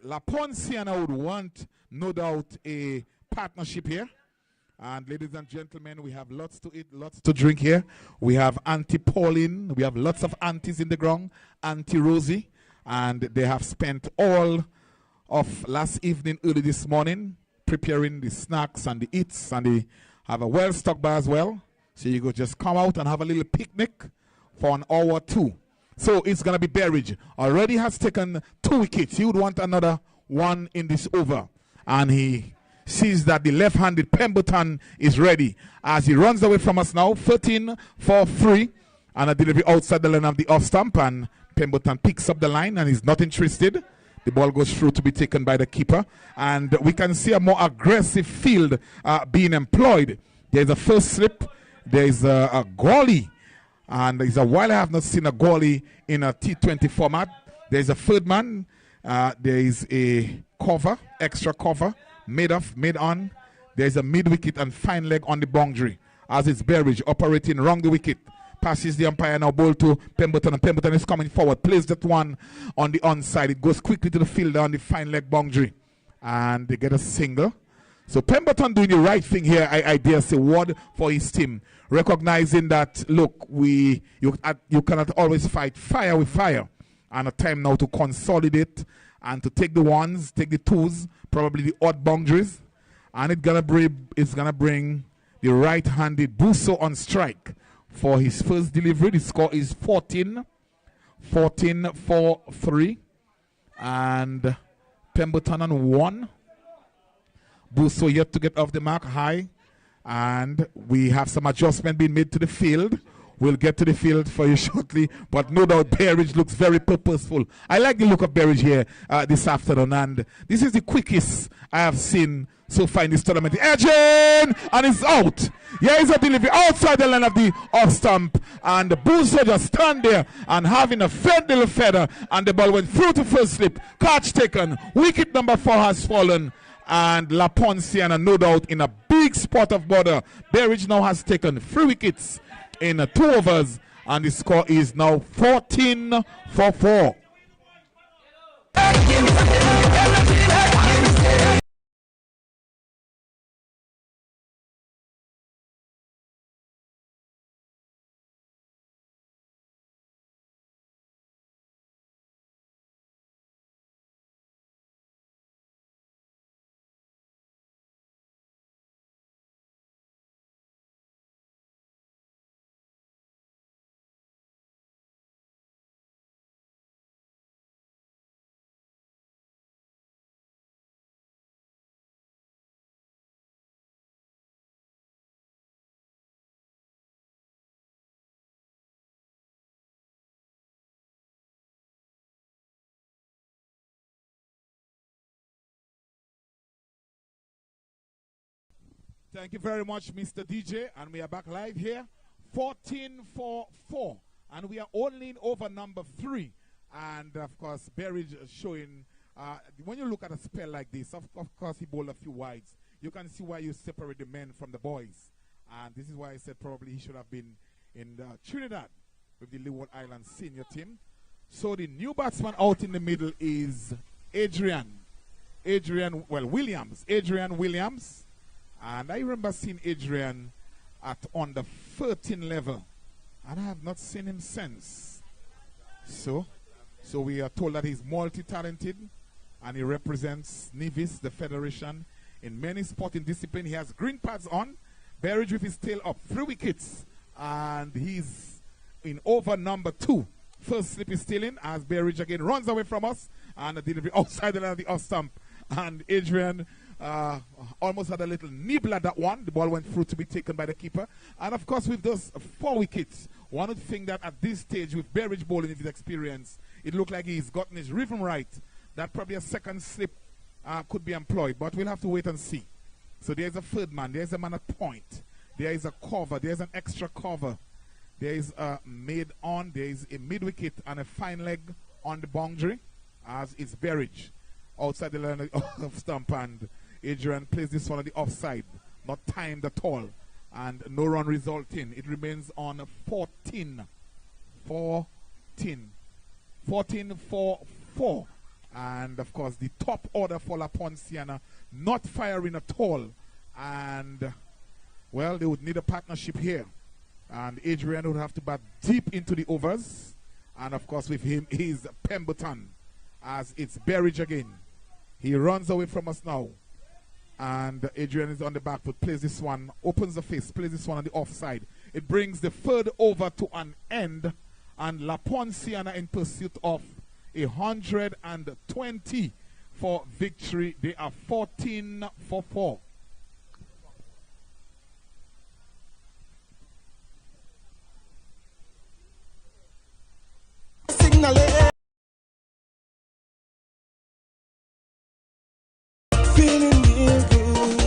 La Poinciana would want, no doubt, a partnership here. And ladies and gentlemen, we have lots to eat, lots to drink here. We have Auntie Pauline. We have lots of aunties in the ground. Auntie Rosie. And they have spent all of last evening, early this morning, preparing the snacks and the eats. And they have a well-stocked bar as well. So you could just come out and have a little picnic for an hour or two. So it's going to be Berridge. Already has taken 2 wickets. He would want another one in this over. And he sees that the left-handed Pemberton is ready. As he runs away from us now, 13 for 3. And a delivery outside the line of the off stump. And Pemberton picks up the line and is not interested. The ball goes through to be taken by the keeper. And we can see a more aggressive field being employed. There's a first slip. There's a goalie. And it's a while I have not seen a goalie in a T20 format. There's a third man. There is a cover, extra cover, made on. There's a mid-wicket and fine leg on the boundary. As it's Berridge operating round the wicket. Passes the umpire now, ball to Pemberton. And Pemberton is coming forward. Plays that one on the onside. It goes quickly to the fielder on the fine leg boundary. And they get a single. So Pemberton doing the right thing here, I dare say, word for his team. Recognizing that, look, you cannot always fight fire with fire. And a time now to consolidate and to take the ones, take the twos, probably the odd boundaries. And it's gonna bring the right-handed Busso on strike for his first delivery. The score is 14 for 3. And Pemberton on 1. Busso yet to get off the mark high. And we have some adjustment being made to the field. We'll get to the field for you shortly. But no doubt Berridge looks very purposeful. I like the look of Berridge here this afternoon. And this is the quickest I have seen so far in this tournament. Edging! And it's out. Here is a delivery outside the line of the off stump. And the Busso just stand there and having a fair little feather. And the ball went through to first slip. Catch taken. Wicket number 4 has fallen. And La Poinciana, no doubt, in a big spot of border. Berridge now has taken 3 wickets in 2 overs. And the score is now 14 for 4. Thank you very much, Mr. DJ. And we are back live here. 14 for 4. And we are only in over number 3. And, of course, Berridge showing, when you look at a spell like this, of course, he bowled a few wides. You can see why you separate the men from the boys. And this is why I said probably he should have been in Trinidad with the Leeward Islands senior team. So the new batsman out in the middle is Adrian Williams. And I remember seeing Adrian on the 13 level. And I have not seen him since. So we are told that he's multi-talented. And he represents Nevis, the federation, in many sporting disciplines. He has green pads on. Berridge with his tail up. 3 wickets. And he's in over number 2. First slip is still in as Berridge again runs away from us. And the delivery outside the line of the off stump. And Adrian almost had a little nibble at that one. The ball went through to be taken by the keeper. And of course, with those 4 wickets, one would think that at this stage, with Berridge bowling in his experience, it looked like he's gotten his rhythm right. That probably a second slip could be employed. But we'll have to wait and see. So there's a third man. There's a man at point. There is a cover. There's an extra cover. There is a made on. There is a mid wicket and a fine leg on the boundary as it's Berridge. outside the line of stump, and Adrian plays this one on the offside. Not timed at all, and no run resulting. It remains on 14 4 4. And of course, the top order for La Poinciana not firing at all. And well, they would need a partnership here. And Adrian would have to bat deep into the overs. And of course, with him is Pemberton, as it's Berridge again. He runs away from us now. And Adrian is on the back foot, plays this one, opens the face, plays this one on the offside. It brings the third over to an end. And La Poinciana in pursuit of 120 for victory. They are 14 for 4. Signal it. Feeling real good.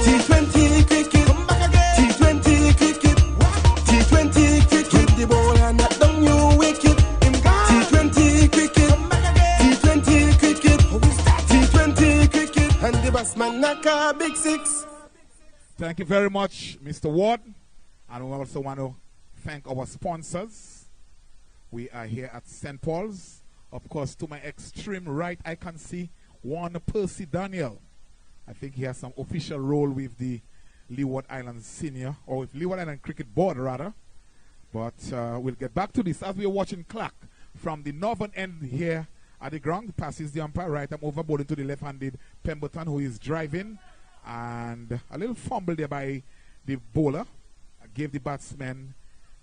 T20 cricket. Come back again. T20 cricket. T20 cricket. The ball and knock down your wicket. T20 cricket. Come back again. T20 cricket. T20 cricket. And the batsman knock a big 6. Thank you very much, Mr. Ward. And we also want to thank our sponsors. We are here at St. Paul's. Of course, to my extreme right, I can see one Percy Daniel. I think he has some official role with the Leeward Island Senior, or with Leeward Island Cricket Board, rather. But we'll get back to this as we are watching Clarke from the northern end here at the ground. Passes the umpire right. I'm overboarding to the left-handed Pemberton, who is driving. And a little fumble there by the bowler. Gave the batsman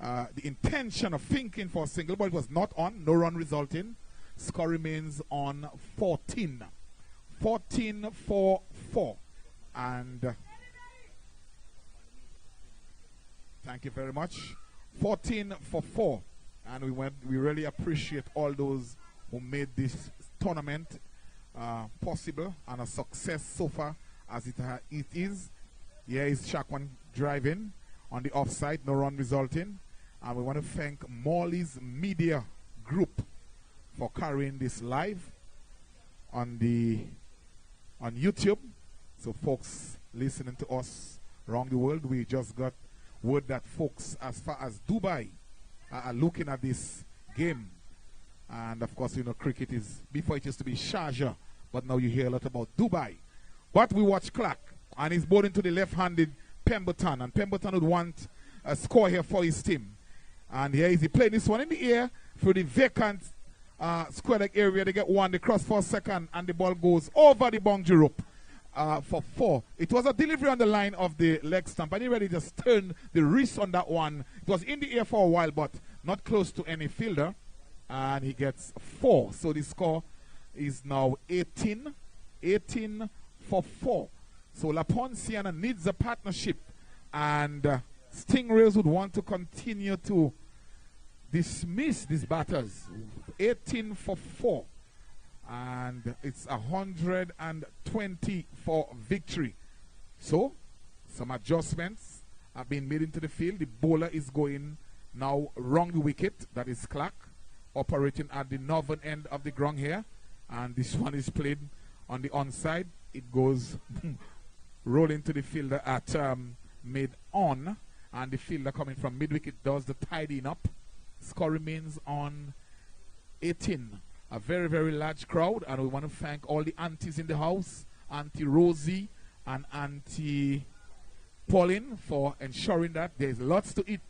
the intention of thinking for a single, but it was not on. No run resulting. Score remains on 14. 14 for 4. And thank you very much. 14 for 4. And we really appreciate all those who made this tournament possible and a success so far as it is. Here is Chakwan driving on the offside, no run resulting. And we want to thank Morley's Media Group for carrying this live on YouTube. So folks listening to us around the world, we just got word that folks as far as Dubai are looking at this game. And of course, you know, cricket is, before it used to be Sharjah, but now you hear a lot about Dubai. But we watch Clarke, and he's bowling to the left-handed Pemberton, and Pemberton would want a score here for his team. And here is he playing this one in the air through the vacant square leg area. They get one, they cross for a second, and the ball goes over the boundary rope for 4. It was a delivery on the line of the leg stump, and he really just turned the wrist on that one. It was in the air for a while, but not close to any fielder, and he gets 4. So the score is now 18 for 4. So La Poinciana needs a partnership, and Stingrays would want to continue to dismiss these batters. 18 for 4, and it's 120 for victory. So some adjustments have been made into the field. The bowler is going now wrong the wicket. That is Clarke, operating at the northern end of the ground here, and this one is played on the onside. It goes rolling to the fielder at mid-on, and the fielder coming from mid-wicket does the tidying up. Score remains on 18. A very, very large crowd, and we want to thank all the aunties in the house, Auntie Rosie and Auntie Pauline, for ensuring that there's lots to eat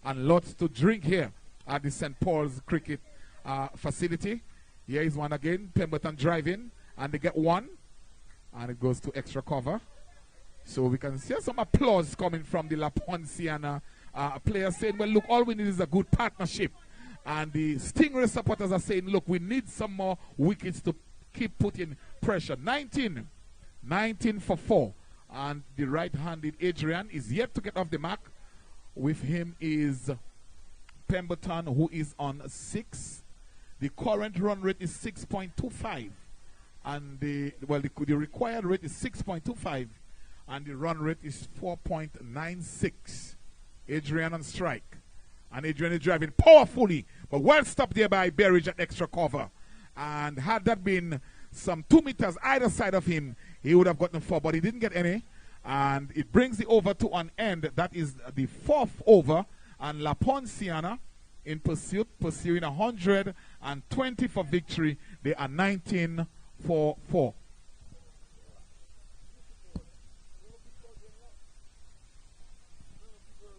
and lots to drink here at the St. Paul's cricket facility. Here is one again, Pemberton driving, and they get one, and it goes to extra cover. So we can see some applause coming from the La Poinciana players saying, well, look, all we need is a good partnership. And the Stingray supporters are saying, look, we need some more wickets to keep putting pressure. 19 for 4. And the right-handed Adrian is yet to get off the mark. With him is Pemberton, who is on 6. The current run rate is 6.25. And the required rate is 6.25. And the run rate is 4.96. Adrian on strike. And Adrian is driving powerfully, but well stopped there by Berridge at extra cover. And had that been some 2 meters either side of him, he would have gotten 4, but he didn't get any. And it brings the over to an end. That is the 4th over. And La Poinciana in pursuit, pursuing 120 for victory. They are 19 for 4.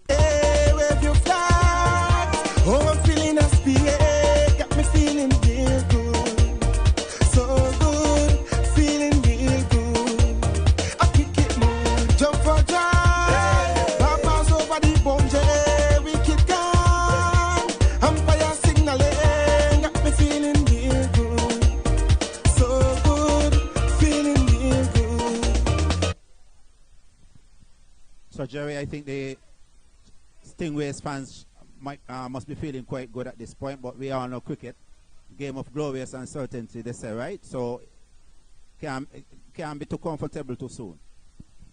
Hey, wave your flags. Oh, I'm feeling a speed. Got me feeling real good. So good, feeling real good. I kick it more, jump for joy. Papa's over the boundary, we keep going. Umpire signaling, got me feeling real good. So good, feeling real good. So Jerry, I think the Stingrays fans must be feeling quite good at this point, but we all know cricket, game of glorious uncertainty, they say, right? So can't be too comfortable too soon.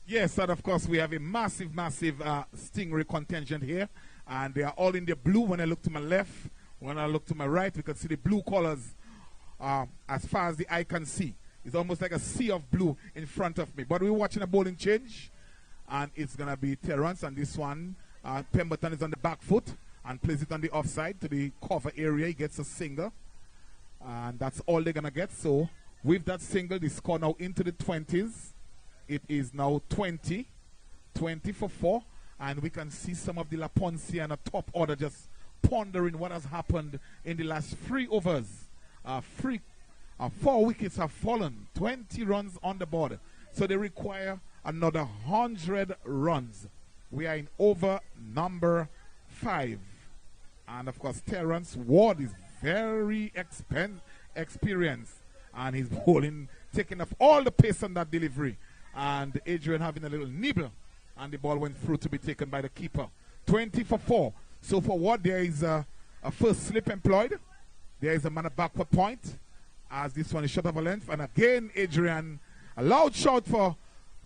Yes, and of course we have a massive Stingray contingent here, and they are all in the blue. When I look to my left, when I look to my right, we can see the blue colors as far as the eye can see. It's almost like a sea of blue in front of me. But we're watching a bowling change, and it's going to be Terrence, and this one, Pemberton is on the back foot and plays it on the offside to the cover area. He gets a single, and that's all they're going to get. So with that single, the score now into the 20s. It is now 20 for 4, and we can see some of the La Poinciana top order just pondering what has happened in the last 3 overs. 4 wickets have fallen, 20 runs on the board, so they require another 100 runs. We are in over number 5, and of course Terrence Ward is very experienced, and he's bowling, taking off all the pace on that delivery. And Adrian having a little nibble, and the ball went through to be taken by the keeper. 20 for 4. So for what, there is a first slip employed. There is a man at backward point, as this one is short of a length. And again, Adrian, a loud shout for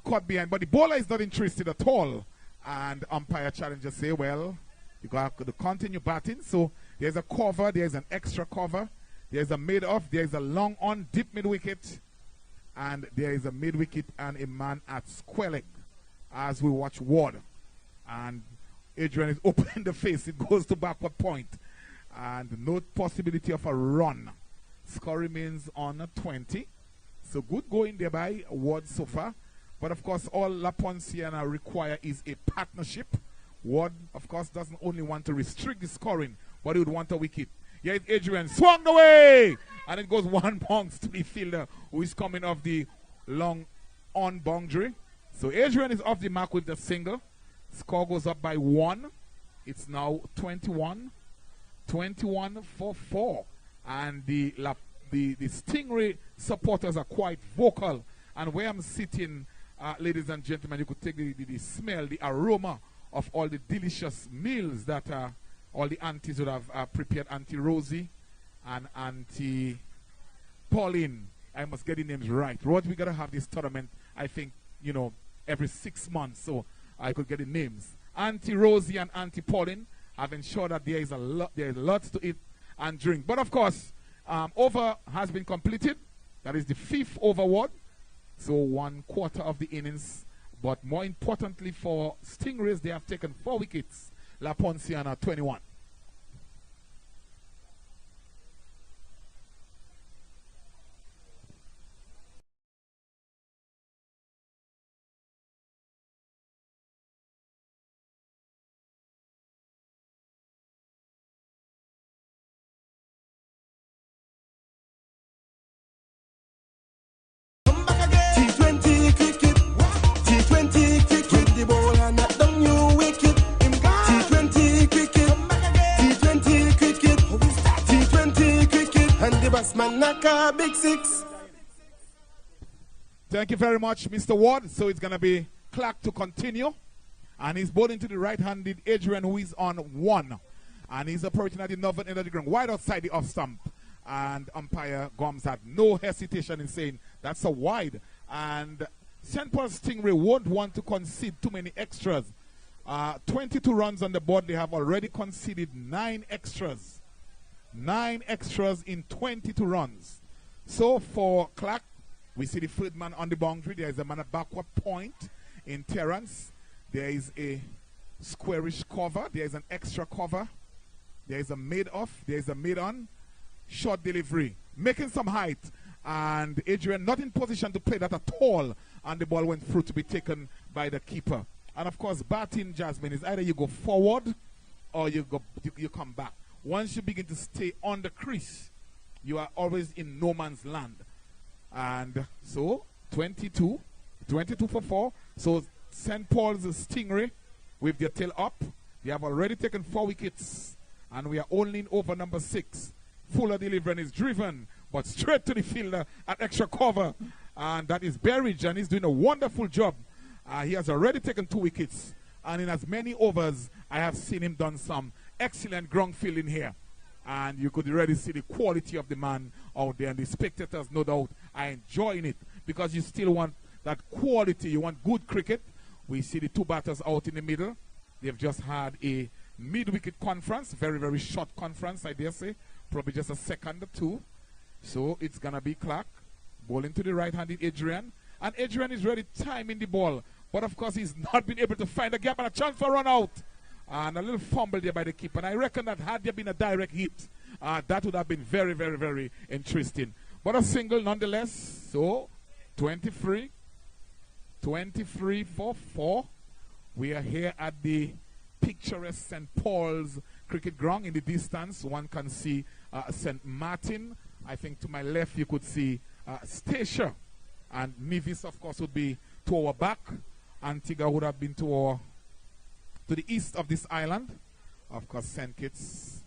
caught behind, but the bowler is not interested at all. And umpire challenger say, well, you got to continue batting. So there's a cover, there's an extra cover, there's a mid-off, there's a long on, deep mid-wicket, and there is a mid-wicket and a man at square leg as we watch Ward. And Adrian is opening the face. It goes to backward point. And no possibility of a run. Score remains on 20. So good going there by Ward so far. But of course, all La Poinciana require is a partnership. Ward, of course, doesn't only want to restrict the scoring, but he would want a wicket. Here is Adrian, swung away! And it goes 1 bounce to the fielder who is coming off the long on boundary. So Adrian is off the mark with the single. Score goes up by 1. It's now 21 for 4. And the Stingray supporters are quite vocal. And where I'm sitting, ladies and gentlemen, you could take the smell, the aroma of all the delicious meals that all the aunties would have prepared. Auntie Rosie and Auntie Pauline. I must get the names right. Rod, we got to have this tournament, I think, you know, every 6 months, so I could get the names. Auntie Rosie and Auntie Pauline have ensured that there is lots to eat and drink. But of course, over has been completed. That is the 5th over Ward. So 1/4 of the innings. But more importantly for Stingrays, they have taken 4 wickets. La Poinciana 21. T20 cricket, T20 cricket, the ball and knock down you wicket. T20 cricket, T20 cricket, T20 cricket, and the batsman knock a big 6. Thank you very much, Mr. Ward. So it's going to be Clarke to continue. And he's bowling to the right-handed Adrian, who is on 1. And he's approaching at the northern end of the ground, wide outside the off stump. And umpire Gomes had no hesitation in saying that's a wide. And St. Paul Stingray won't want to concede too many extras. 22 runs on the board. They have already conceded 9 extras. 9 extras in 22 runs. So for Clarke, we see the third man on the boundary. There is a man at backward point in Terrence. There is a squarish cover. There is an extra cover. There is a mid-off. There is a mid-on. Short delivery. Making some height. And Adrian not in position to play that at all. And the ball went through to be taken by the keeper. And of course, batting, Jasmine, is either you go forward or you come back. Once you begin to stay on the crease, you are always in no man's land. And so, 22 for 4. So, St. Paul's Stingray with their tail up. They have already taken 4 wickets. And we are only in over number 6. Fuller delivery is driven, but straight to the fielder at extra cover. And that is Berridge, and he's doing a wonderful job. He has already taken 2 wickets. And in as many overs, I have seen him done some excellent ground fielding here. And you could already see the quality of the man out there. And the spectators, no doubt, are enjoying it. Because you still want that quality. You want good cricket. We see the 2 batters out in the middle. They've just had a mid-wicket conference. Very, very short conference, I dare say. Probably just a second or 2. So it's going to be Clarke. Bowling to the right-handed Adrian. And Adrian is ready timing the ball. But of course, he's not been able to find a gap and a chance for a run out. And a little fumble there by the keeper. And I reckon that had there been a direct hit, that would have been very, very, very interesting. But a single nonetheless. So, 23 for 4. We are here at the picturesque St. Paul's cricket ground. In the distance, one can see St. Martin. I think to my left, you could see Stacia. And Nevis, of course, would be to our back. Antigua would have been to the east of this island. Of course, St. Kitts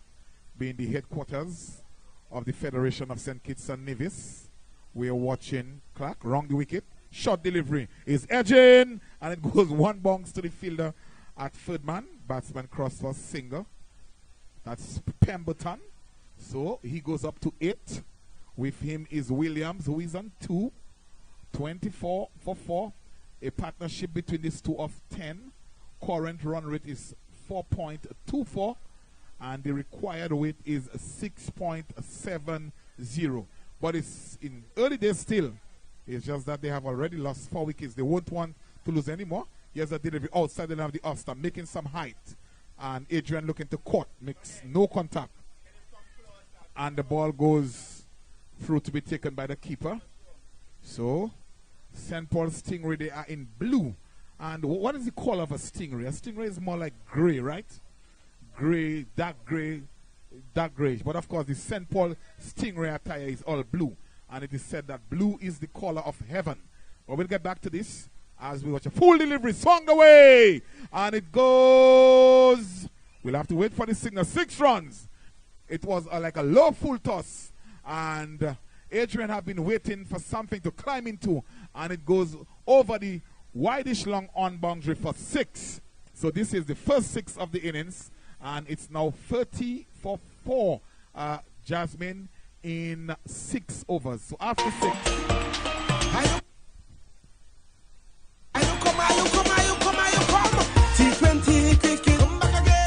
being the headquarters of the Federation of St. Kitts and Nevis. We are watching Clarke, wrong the wicket. Short delivery is edging, and it goes 1 bounce to the fielder at third man. Batsman cross for single. That's Pemberton. So he goes up to 8. With him is Williams, who is on 2. 24 for 4. A partnership between these two of 10. Current run rate is 4.24. And the required weight is 6.70. But it's in early days still. It's just that they have already lost 4 wickets. They won't want to lose anymore. Here's a delivery outside the line of the off-stump, making some height. And Adrian looking to cut, makes no contact. And the ball goes through to be taken by the keeper. So, St. Paul's Stingray, they are in blue. And what is the color of a stingray? A stingray is more like gray, right? Gray, dark gray, dark grayish. But of course, the St. Paul Stingray attire is all blue. And it is said that blue is the color of heaven. But we'll get back to this as we watch a full delivery. Swung away. And it goes. We'll have to wait for the signal. 6 runs. It was like a low full toss. And Adrian have been waiting for something to climb into. And it goes over the wideish long on boundary for 6. So this is the first 6 of the innings. And it's now 30 for 4. Jasmine in 6 overs. So after 6. T20 cricket.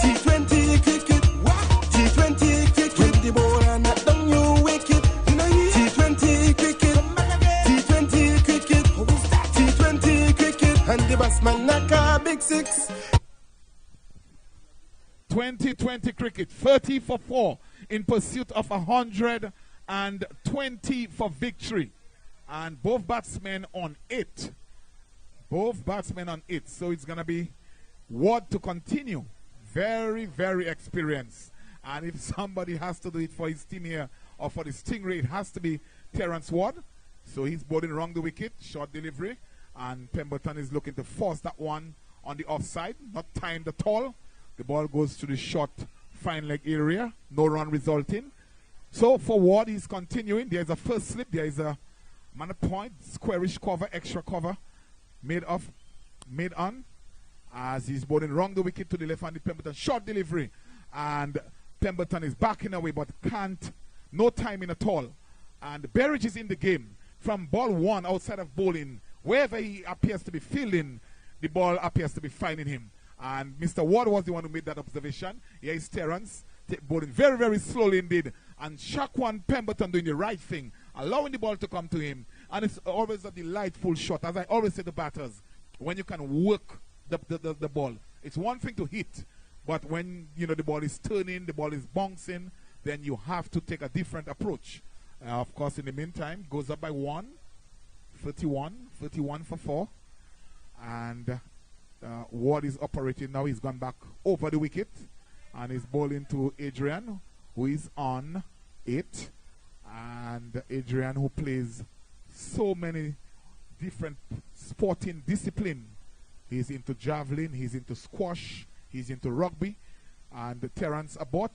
T20 cricket. What? T20 cricket. When the ball and not down you wicket. T20 cricket. T20 cricket. T20 cricket. And the batsman knock a big 6. 2020 cricket. 30 for 4 in pursuit of 120 for victory. And both batsmen on 8. Both batsmen on 8. So it's going to be Ward to continue. Very, very experienced. And if somebody has to do it for his team here or for the Stingray, it has to be Terrence Ward. So he's bowling wrong the wicket. Short delivery. And Pemberton is looking to force that one on the offside. Not timed at all. The ball goes to the short fine leg area. No run resulting. So for Ward, he's continuing. There's a first slip. There is a man at point. Squarish cover, extra cover. Mid on. As he's bowling wrong the wicket to the left-handed Pemberton. Short delivery. And Pemberton is backing away but can't. No timing at all. And Berridge is in the game. From ball 1 outside of bowling, wherever he appears to be fielding, the ball appears to be finding him. And Mr. Ward was the one who made that observation. Here is Terrence bowling very, very slowly indeed. And Shaquan Pemberton doing the right thing. allowing the ball to come to him. And it's always a delightful shot. As I always say to batters, when you can work the ball. It's one thing to hit, but when the ball is turning, the ball is bouncing, then you have to take a different approach. Of course, in the meantime, goes up by 1, 31 for 4. And Ward is operating now. He's gone back over the wicket and is bowling to Adrian, who is on 8. And Adrian, who plays so many different sporting disciplines. He's into javelin, he's into squash, he's into rugby, and Terence Abbott.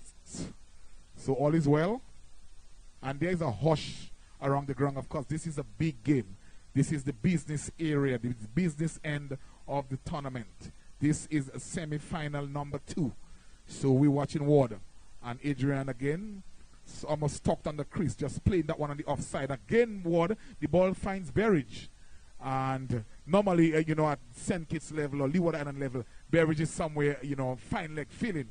So all is well. And there is a hush around the ground. Of course, this is a big game. This is the business area, the business end of the tournament. This is a semi-final number 2. So we're watching Ward. And Adrian again, almost stopped on the crease, just playing that one on the offside. Again, Ward, the ball finds Berridge. And normally, at St. Kitts level or Leeward Island level, Berridge is somewhere, fine leg feeling.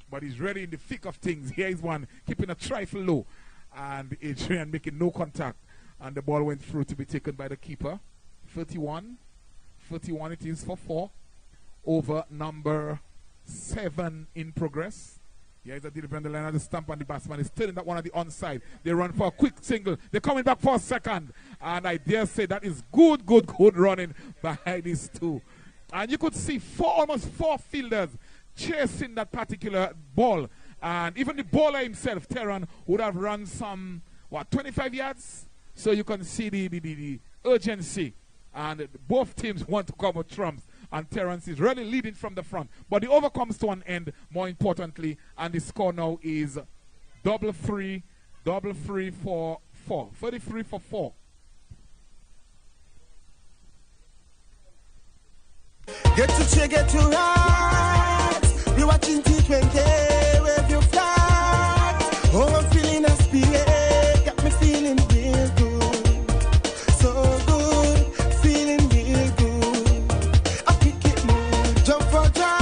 But he's really in the thick of things. Here is one, keeping a trifle low. And Adrian making no contact. And the ball went through to be taken by the keeper. 31 it is for 4. Over number 7 in progress. Here is a delivery on the line of the stump, and the batsman is turning that one at the onside. They run for a quick single. They're coming back for a second. And I dare say that is good running by these two. And you could see almost four fielders chasing that particular ball. And even the bowler himself, Terran, would have run some, 25 yards? So you can see the urgency. And both teams want to cover trumps. And Terrence is really leading from the front. But the over comes to an end, more importantly. And the score now is double free for 4. 33 for 4. Get to check, get to right. We're watching T-20, wave your flag. Oh, I'm feeling a spirit. Got me feeling real good. So good, feeling real good. I pick it move, jump for joy.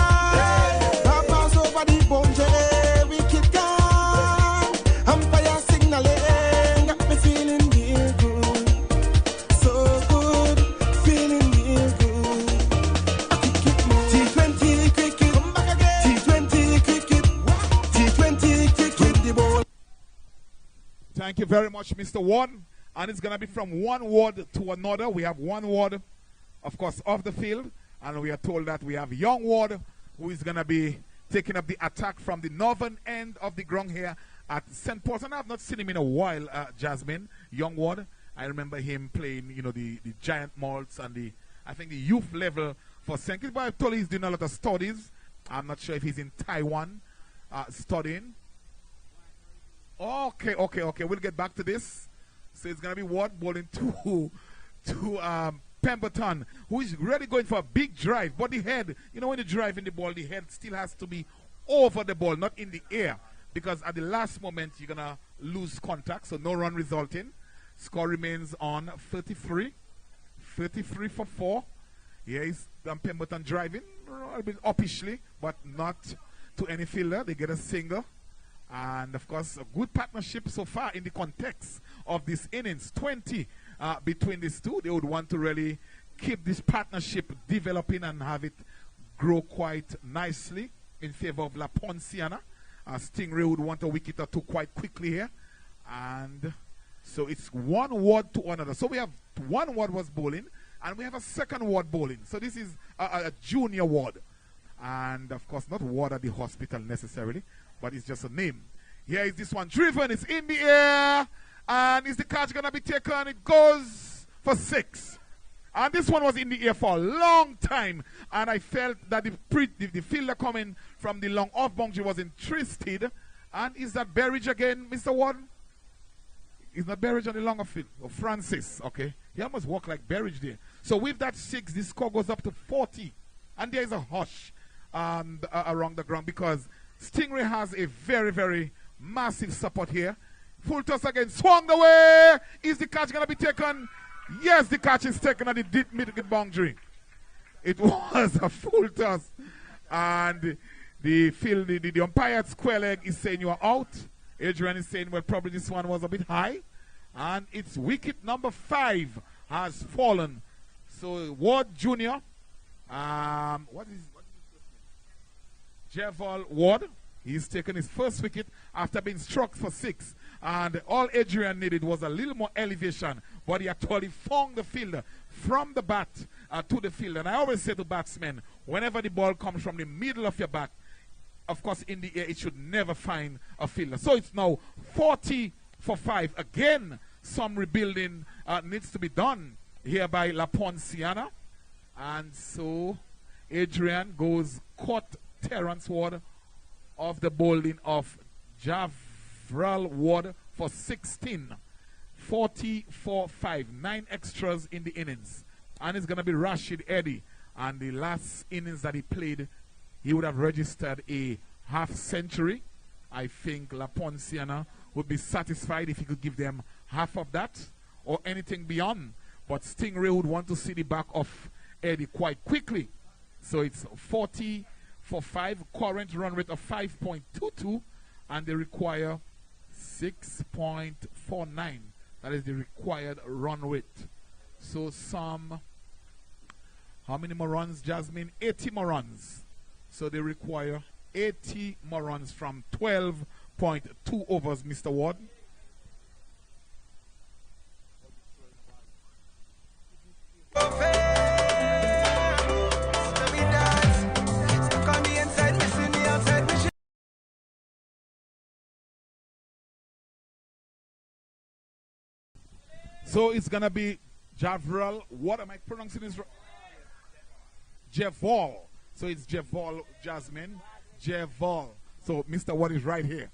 Pass over the boundary, wicket gone. Umpire signaling, got me feeling real good. So good, feeling real good. I pick it move. T20 cricket, come back again. T20 cricket, T20 cricket, the ball. Thank you very much, Mr. Ward. And it's going to be from one ward to another. We have one ward, of course, off the field. And we are told that we have young Ward, who is going to be taking up the attack from the northern end of the ground here at St. Paul. And I have not seen him in a while, Jasmine. Young Ward. I remember him playing, the giant malts and I think the youth level for St. Kitts. But I told you he's doing a lot of studies. I'm not sure if he's in Taiwan studying. Okay. We'll get back to this. So it's going to be Ward bowling to Pemberton, who is really going for a big drive. But the head, when you drive in the ball, the head still has to be over the ball, not in the air. Because at the last moment, you're going to lose contact, so no run resulting. Score remains on 33. 33 for 4. Here is Pemberton driving a bit uppishly, but not to any fielder. They get a single. And, of course, a good partnership so far in the context of this innings. 20 between these two. They would want to really keep this partnership developing and have it grow quite nicely in favor of La Poinciana. Stingray would want a wicket or two quite quickly here. And so it's one ward to another. So we have one ward was bowling, and we have a second ward bowling. So this is a junior ward. And, of course, not ward at the hospital necessarily, but it's just a name. Here is this one driven. It's in the air. And is the catch going to be taken? It goes for 6. And this one was in the air for a long time. And I felt that the fielder coming from the long off boundary was interested. And is that Berridge again, Mr. Warden? Is not Berridge on the longer field? Oh, Francis, okay. He almost walked like Berridge there. So with that 6, the score goes up to 40. And there is a hush around the ground because Stingray has a very, very massive support here. Full toss again, swung the way. Is the catch going to be taken? Yes, the catch is taken at the deep mid boundary. It was a full toss. And the umpire at square leg is saying you are out. Adrian is saying, well, probably this one was a bit high. And it's wicket number 5 has fallen. So Ward Jr., what is Jeval Ward, he's taken his first wicket after being struck for 6. And all Adrian needed was a little more elevation, but he actually found the fielder from the bat to the field. And I always say to batsmen, whenever the ball comes from the middle of your bat, of course in the air, it should never find a fielder. So it's now 40 for 5. Again, some rebuilding needs to be done here by Poinciana. And so Adrian goes caught Terrence Ward of the bowling of Javral Ward for 16. 40 for 5. 9 extras in the innings. And it's going to be Rashid Eddy. And the last innings that he played, he would have registered a half century. I think Poinciana would be satisfied if he could give them half of that or anything beyond. But Stingray would want to see the back of Eddy quite quickly. So it's 40 for 5, current run rate of 5.22, and they require 6.49. That is the required run rate. So how many more runs, Jasmine? 80 more runs. So they require 80 more runs from 12.2 overs, Mr. Ward. So it's going to be Javral. What am I pronouncing this? Jeval. So it's Jeval, Jasmine. Jeval. So Mr. Watt is right here.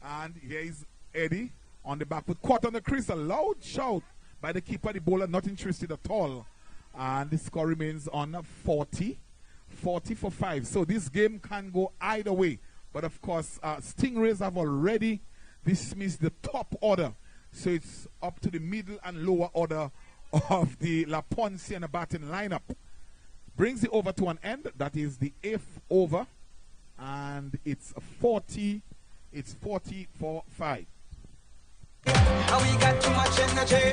And here is Eddie on the back foot. Caught on the crease. A loud shout by the keeper. The bowler not interested at all. And the score remains on 40. 40 for 5. So this game can go either way. But of course, Stingrays have already dismissed the top order. So it's up to the middle and lower order of the Poinciana batting lineup. Brings the over to an end. That is the 8th over. And it's 40. It's 40 for 5. And we got too much energy.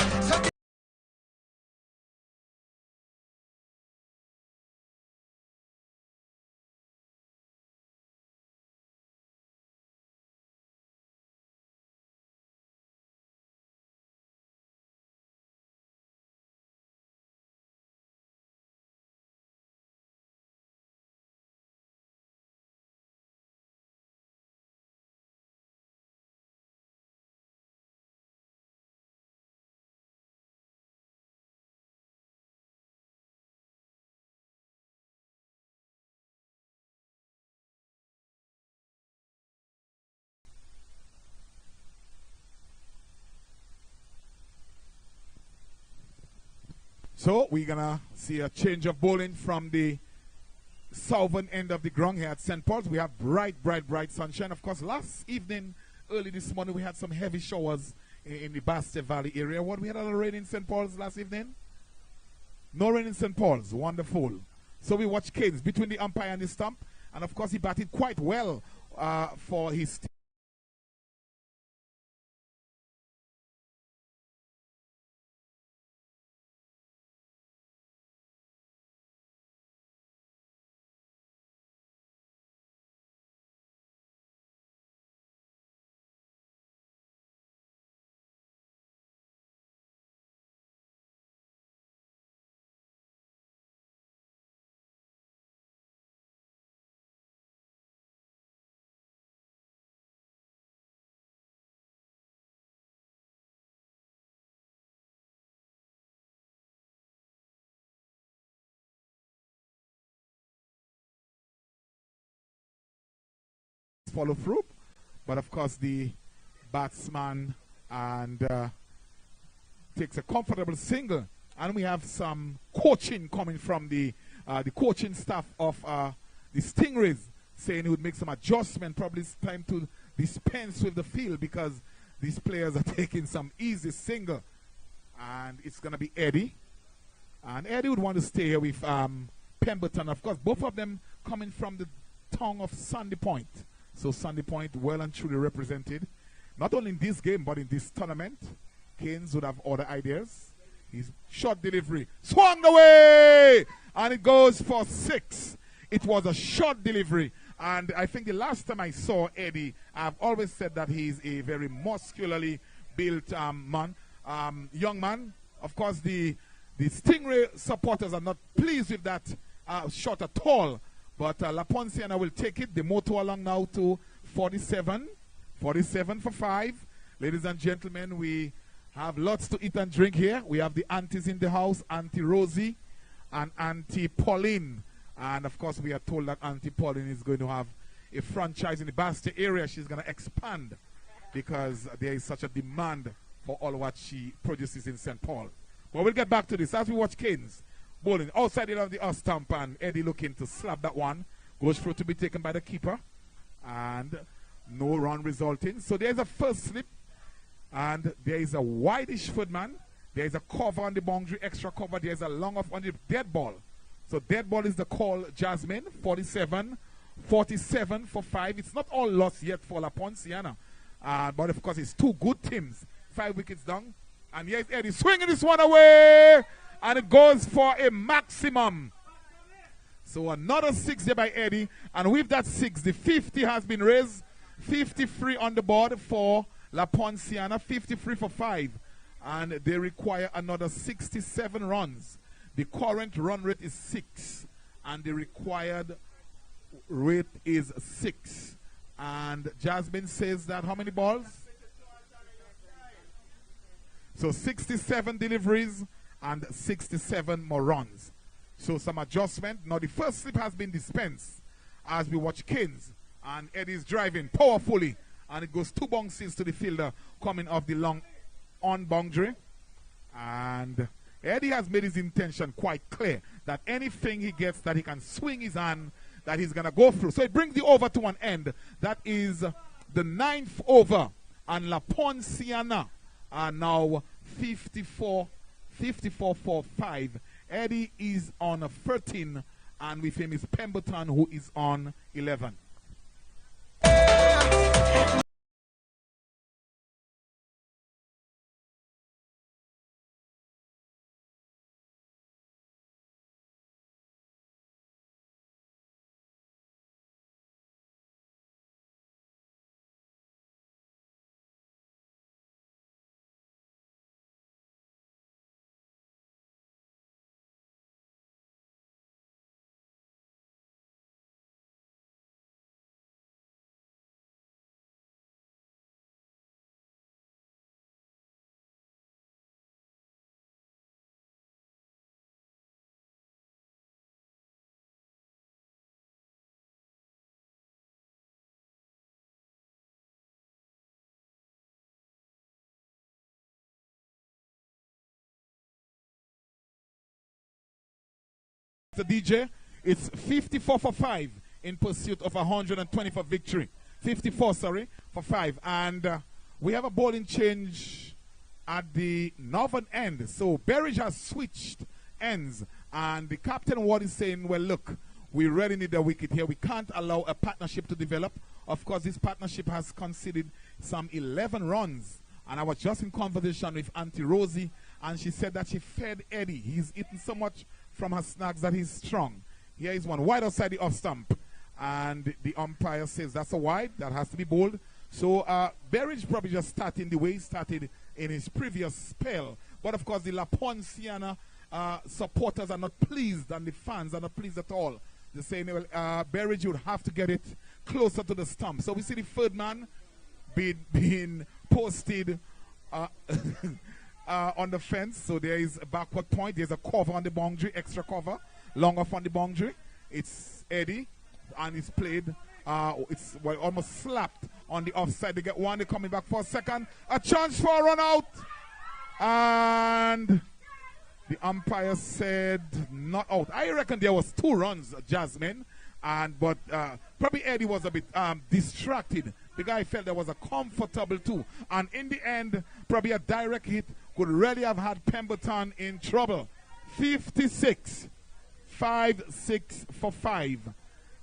So we're going to see a change of bowling from the southern end of the ground here at St. Paul's. We have bright, bright, bright sunshine. Of course, last evening, early this morning, we had some heavy showers in the Bastille Valley area. What, we had a lot of rain in St. Paul's last evening? No rain in St. Paul's. Wonderful. So we watched Keynes between the umpire and the stump. And of course, he batted quite well for his team. Follow through, but of course the batsman and takes a comfortable single, and we have some coaching coming from the coaching staff of the Stingrays, saying he would make some adjustment. Probably it's time to dispense with the field because these players are taking some easy single, and it's going to be Eddie, and Eddie would want to stay here with Pemberton. Of course, both of them coming from the town of Sandy Point. So Sandy Point well and truly represented, not only in this game, but in this tournament. Keynes would have other ideas. He's short delivery. Swung away! And it goes for 6. It was a short delivery. And I think the last time I saw Eddie, I've always said that he's a very muscularly built man, young man. Of course, the Stingray supporters are not pleased with that shot at all. But La Poinciana will take it. The motor along now to 47. 47 for 5. Ladies and gentlemen, we have lots to eat and drink here. We have the aunties in the house, Auntie Rosie and Auntie Pauline. And of course, we are told that Auntie Pauline is going to have a franchise in the Bastia area. She's going to expand because there is such a demand for all what she produces in St. Paul. But we'll get back to this as we watch Keynes bowling outside of the off stump, and Eddie looking to slap that one. Goes through to be taken by the keeper. And no run resulting. So there's a first slip. And there is a wideish footman. There is a cover on the boundary, extra cover. There's a long off on the dead ball. So dead ball is the call, Jasmine. 47 for 5. It's not all lost yet for La Poinciana. But of course, it's two good teams. 5 wickets down. And here's Eddie swinging this one away. And it goes for a maximum. So another 6 there by Eddie. And with that 6, the 50 has been raised. 53 on the board for La Poinciana. 53 for 5. And they require another 67 runs. The current run rate is 6. And the required rate is 6. And Jasmine says that how many balls? So 67 deliveries and 67 more runs. So some adjustment. Now the first slip has been dispensed as we watch Keynes. And Eddie's driving powerfully. And it goes 2 bounces to the fielder coming off the long on boundary. And Eddie has made his intention quite clear that anything he gets that he can swing his hand, that he's going to go through. So it brings the over to an end. That is the 9th over. And La Poinciana are now 54 for 5. Eddie is on 13. And with him is Pemberton, who is on 11. The DJ, it's 54 for 5 in pursuit of 120 for victory. 54, sorry, for 5. And we have a bowling change at the northern end. So Berridge has switched ends. And the captain Ward is saying, well, look, we really need a wicket here. We can't allow a partnership to develop. Of course, this partnership has conceded some 11 runs. And I was just in conversation with Auntie Rosie, and she said that she fed Eddie. He's eaten so much from her snacks that he's strong. Here is one wide outside the off stump. And the umpire says that's a wide. That has to be bowled. So Berridge probably just starting the way he started in his previous spell. But of course, the La Poinciana supporters are not pleased, and the fans are not pleased at all. They're saying, well, Berridge would have to get it closer to the stump. So we see the third man being posted on the fence. So there is a backward point. There's a cover on the boundary, extra cover, long off on the boundary. It's Eddie, and it's played. It's almost slapped on the offside. They get one. They're coming back for a second. A chance for a run out. And the umpire said not out. I reckon there was 2 runs, Jasmine. But probably Eddie was a bit distracted. The guy felt there was a comfortable 2. And in the end, probably a direct hit could really have had Pemberton in trouble. 56. 5-6 for 5.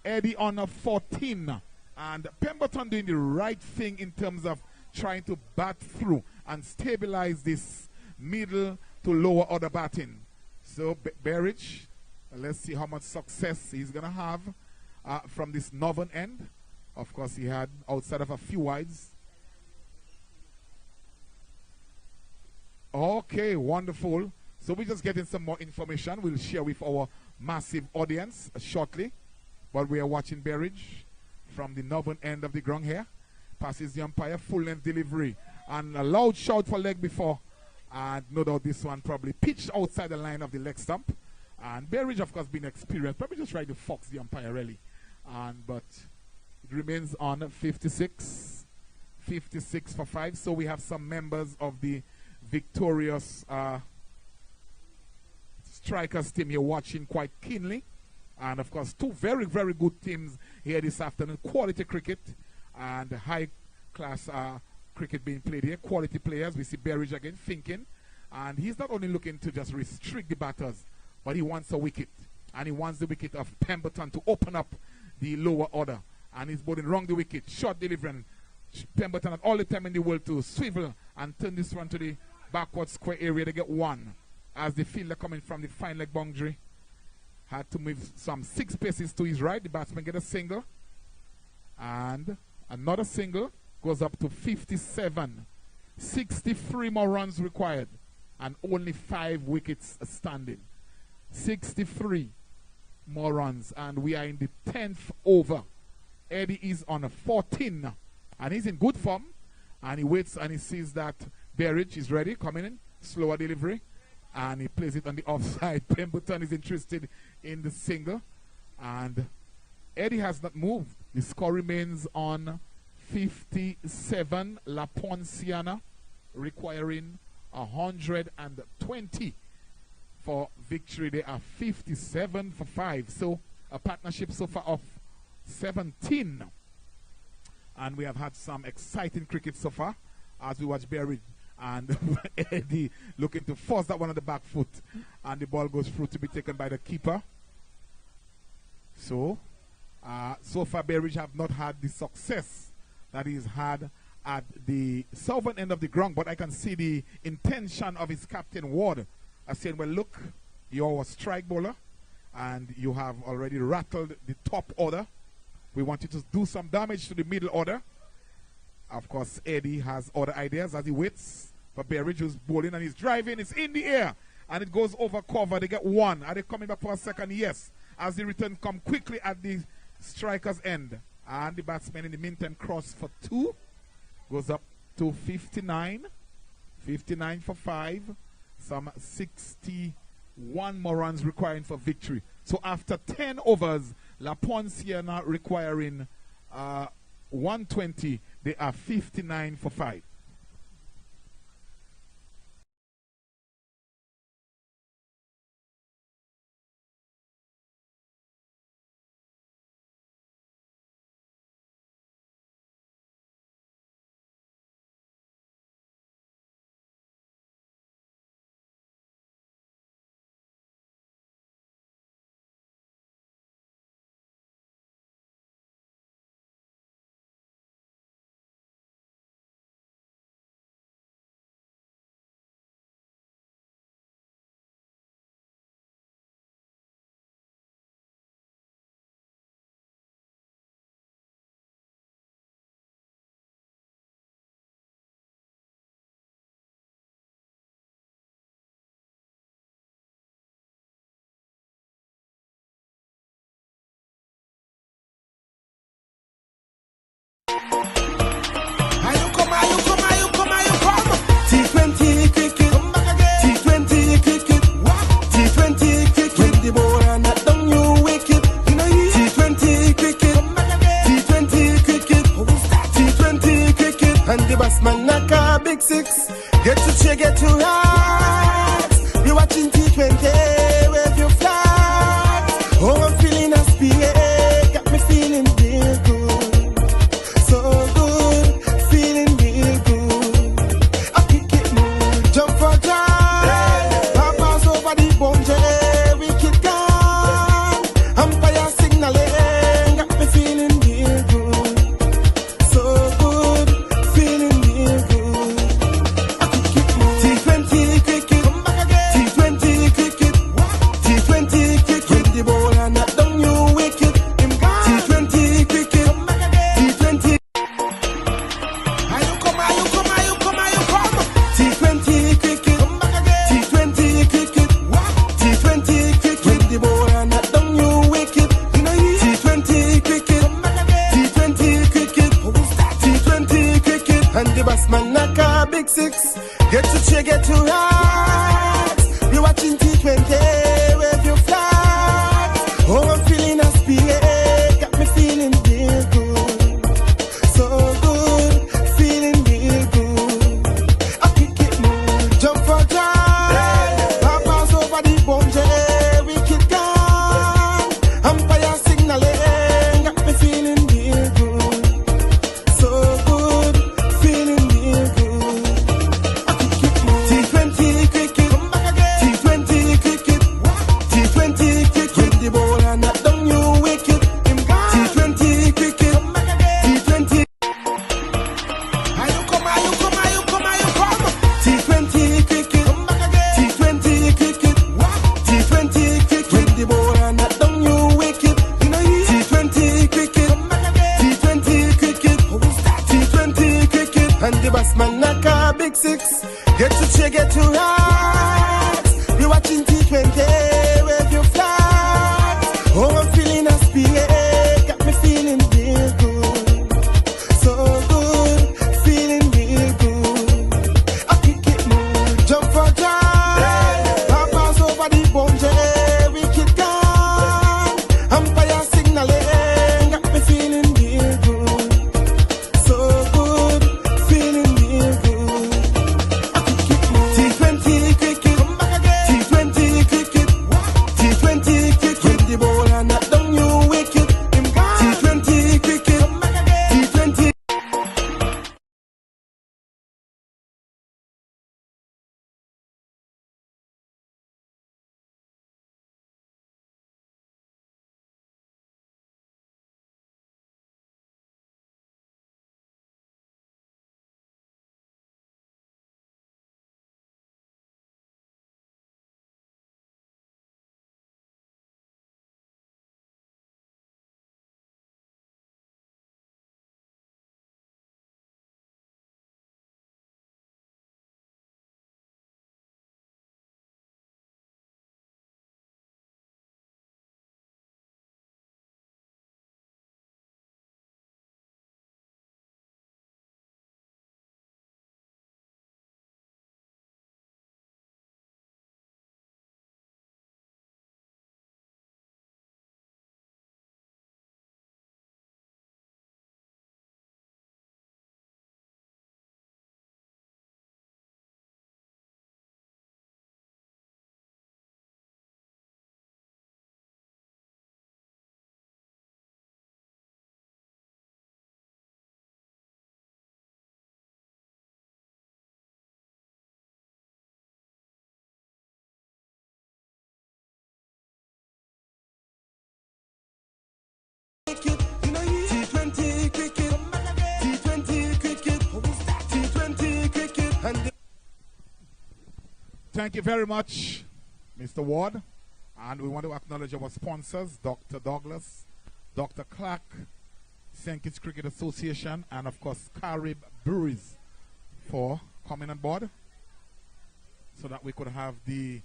Eddie on a 14. And Pemberton doing the right thing in terms of trying to bat through. and stabilize this middle to lower order batting. So Berridge, let's see how much success he's going to have from this northern end. Of course, he had outside of a few wides. Okay, wonderful. So we're just getting some more information. We'll share with our massive audience shortly. But we are watching Berridge from the northern end of the ground here. Passes the umpire, full-length delivery. And a loud shout for leg before. And no doubt this one probably pitched outside the line of the leg stump. And Berridge, of course, being experienced, probably just trying to fox the umpire, really. But it remains on 56. 56 for 5. So we have some members of the victorious strikers team here watching quite keenly. And, of course, two very, very good teams here this afternoon. Quality cricket and high-class cricket being played here. Quality players. We see Berridge again thinking. And he's not only looking to just restrict the batters, but he wants a wicket. And he wants the wicket of Pemberton to open up the lower order. And he's bowling wrong the wicket. Short delivery. And Pemberton had all the time in the world to swivel and turn this one to the backward square area. They get one. As the fielder coming from the fine leg boundary had to move some 6 paces to his right. The batsman get a single. And another single goes up to 57. 63 more runs required. And only 5 wickets standing. 63 more runs. And we are in the 10th over. Eddie is on a 14. And he's in good form. And he waits and he sees that Berridge is ready, coming in. Slower delivery. And he plays it on the offside. Pemberton is interested in the single. And Eddie has not moved. The score remains on 57. La Poinciana requiring 120 for victory. They are 57 for 5. So a partnership so far of 17. And we have had some exciting cricket so far as we watch Berridge and Eddie looking to force that one on the back foot. And the ball goes through to be taken by the keeper. So, so far Berridge have not had the success that he's had at the southern end of the ground. But I can see the intention of his captain Ward as saying, well, look, you're a strike bowler and you have already rattled the top order. We want you to do some damage to the middle order. Of course, Eddie has other ideas as he waits for Berridge, who's bowling and he's driving. It's in the air and it goes over cover. They get one. Are they coming back for a second? Yes. As the return come quickly at the striker's end. And the batsman in the meantime cross for 2. Goes up to 59. 59 for 5. Some 61 more runs requiring for victory. So after 10 overs, La Poinciana requiring 120. They are 59 for 5. T20 cricket, T20 cricket, T20 cricket. When the ball and not down you wicket, T20 cricket, T20 cricket, T20 cricket. And the batsman knock a big 6. Get to cheer, get to rise. You're watching T20, wave your flags. Oh, I'm feeling a speed, got me feeling real good, so good, feeling real good. I kick it more, jump for joy, pass over the boundary, we kick on. Umpire signaling, got me feeling real good, so good, feeling real good. T20, wave your flag. Oh, I'm feeling a spirit, got me feeling real good. So good, feeling real good. I kick it more, jump for joy. Papa's over the boundary, wicket gone. Umpire signaling, got me feeling real good. So good, feeling real good. I kick it more. T20 cricket, come back again. T20 cricket, T20 cricket. When the ball and knock down you wicket, him gone. T20 cricket, come back again. T20. Are you come, are you come, are you come, are you come? T20 cricket, come back again. T20 cricket, T20 cricket. When the ball and knock down you wicket, you know you. T20 cricket, come back again. T20 cricket, who is that? T20 cricket, and the batsman knock a big six. Get to cheer, get to rise. We watching T20, wave your flag. Oh, I'm feeling a spirit, got me feeling real good. So good, feeling real good. I kick it more, jump for joy. Papa's over the boundary, wicket gone. Umpire signaling, got me feeling real good. So good, feeling real good. I kick it more. T20 cricket, come back again. T20 cricket, T20 cricket. When the ball and knock down you wicket, him gone. T20 cricket, come back again. T20. T20 cricket, T20 cricket, who is that? T20 cricket, and the Thank you very much, Mr. Ward. And we want to acknowledge our sponsors, Dr. Douglas, Dr. Clarke, St. Kitts Cricket Association, and of course, Carib Breweries for coming on board so that we could have the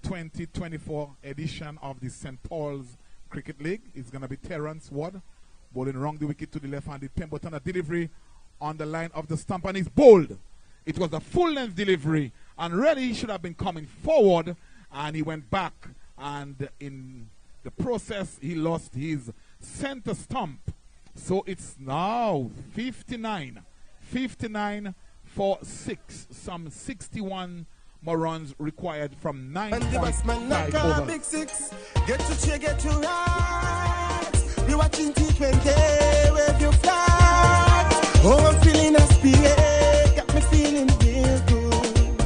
2024 edition of the St. Paul's Cricket League. It's going to be Terrence Ward bowling wrong the wicket to the left-handed Pemberton. A delivery on the line of the stump, and he's bowled. It was a full-length delivery, and really he should have been coming forward, and he went back, and in the process he lost his center stump. So it's now 59 for 6, some 61 more runs required from 9.5 overs. big six. Get to cheer, get to rise. We watching T20, wave your flag. Oh, I'm feeling a spirit, got me feeling real good.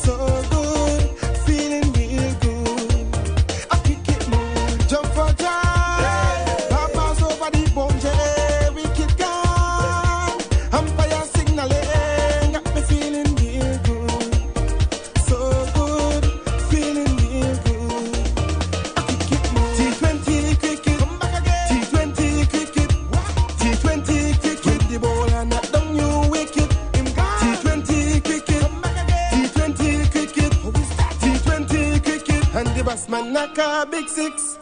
So good, feeling real good. I kick it more, jump for joy. Papa's over the boundary, wicket gone. Umpire signaling, got me feeling real good. So good, feeling real good. I kick it more. T20 cricket, come back again. T20 cricket, T20 cricket. When the ball and knock down you wicket, him gone. T20 cricket, come back again. T20 cricket, who is that? T20 cricket, and the batsman knock a big six.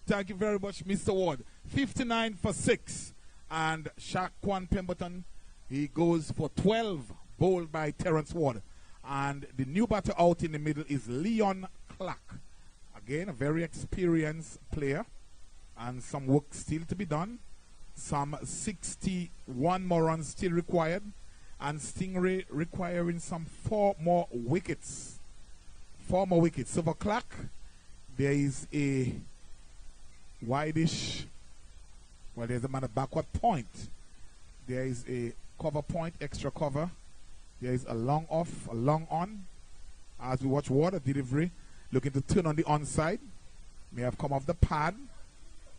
Thank you very much, Mr. Ward. 59 for 6. And Shaquan Pemberton, he goes for 12, bowled by Terrence Ward. And the new batter out in the middle is Leon Clarke. Again, a very experienced player. And some work still to be done. Some 61 more runs still required. And Stingray requiring some 4 more wickets. 4 more wickets. So for Clarke, there is a wideish, well, there's a man at backward point. There is a cover point, extra cover. There is a long off, a long on. As we watch Water delivery, looking to turn on the onside. May have come off the pad.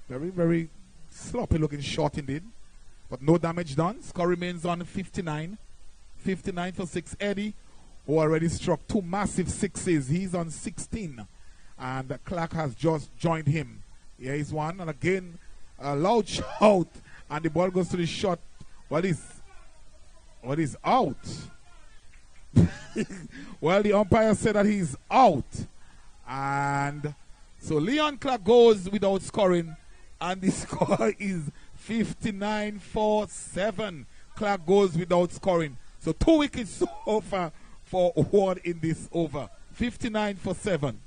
Very, very sloppy looking shot indeed. But no damage done. Score remains on 59. 59 for 6. Eddie, who already struck 2 massive sixes. He's on 16. And Clarke has just joined him. Here is one. And again, a loud shout. And the ball goes to the shot. What is out? Well, the umpire said that he's out. And so Leon Clarke goes without scoring. And the score is 59 for 7. Clarke goes without scoring. So 2 wickets so far for Ward in this over. 59 for 7.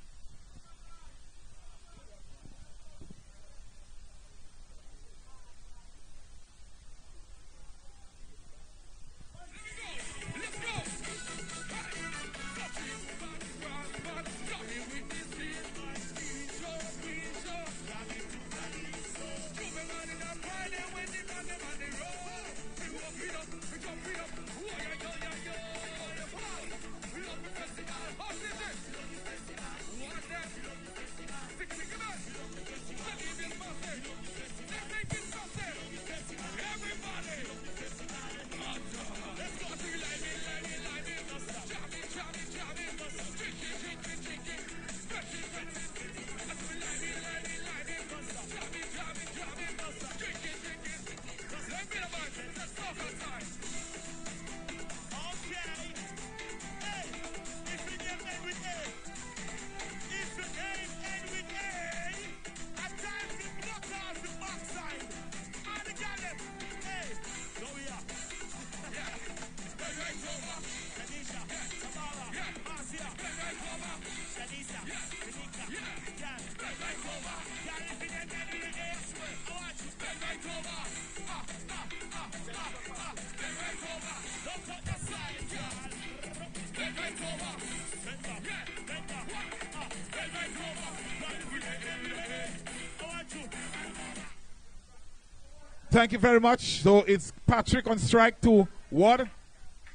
Thank you very much. So it's Patrick on strike to Ward.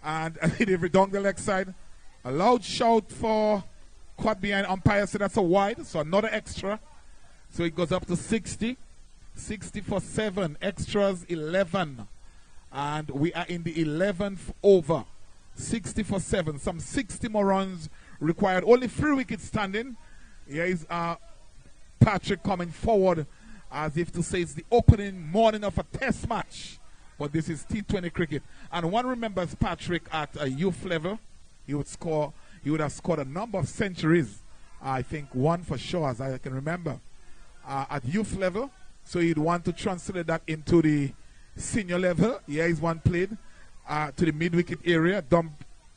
And they've down the leg side. A loud shout for caught behind umpire. So that's a wide. So another extra. So it goes up to 60. 60 for 7. Extras 11. And we are in the 11th over. 60 for 7. Some 60 more runs required. Only 3 wickets standing. Here is Patrick coming forward as if to say it's the opening morning of a test match. But this is T20 cricket. And one remembers Patrick at a youth level. He would have scored a number of centuries. I think 1 for sure, as I can remember. At youth level. So he'd want to translate that into the senior level. Here is one played to the mid-wicket area.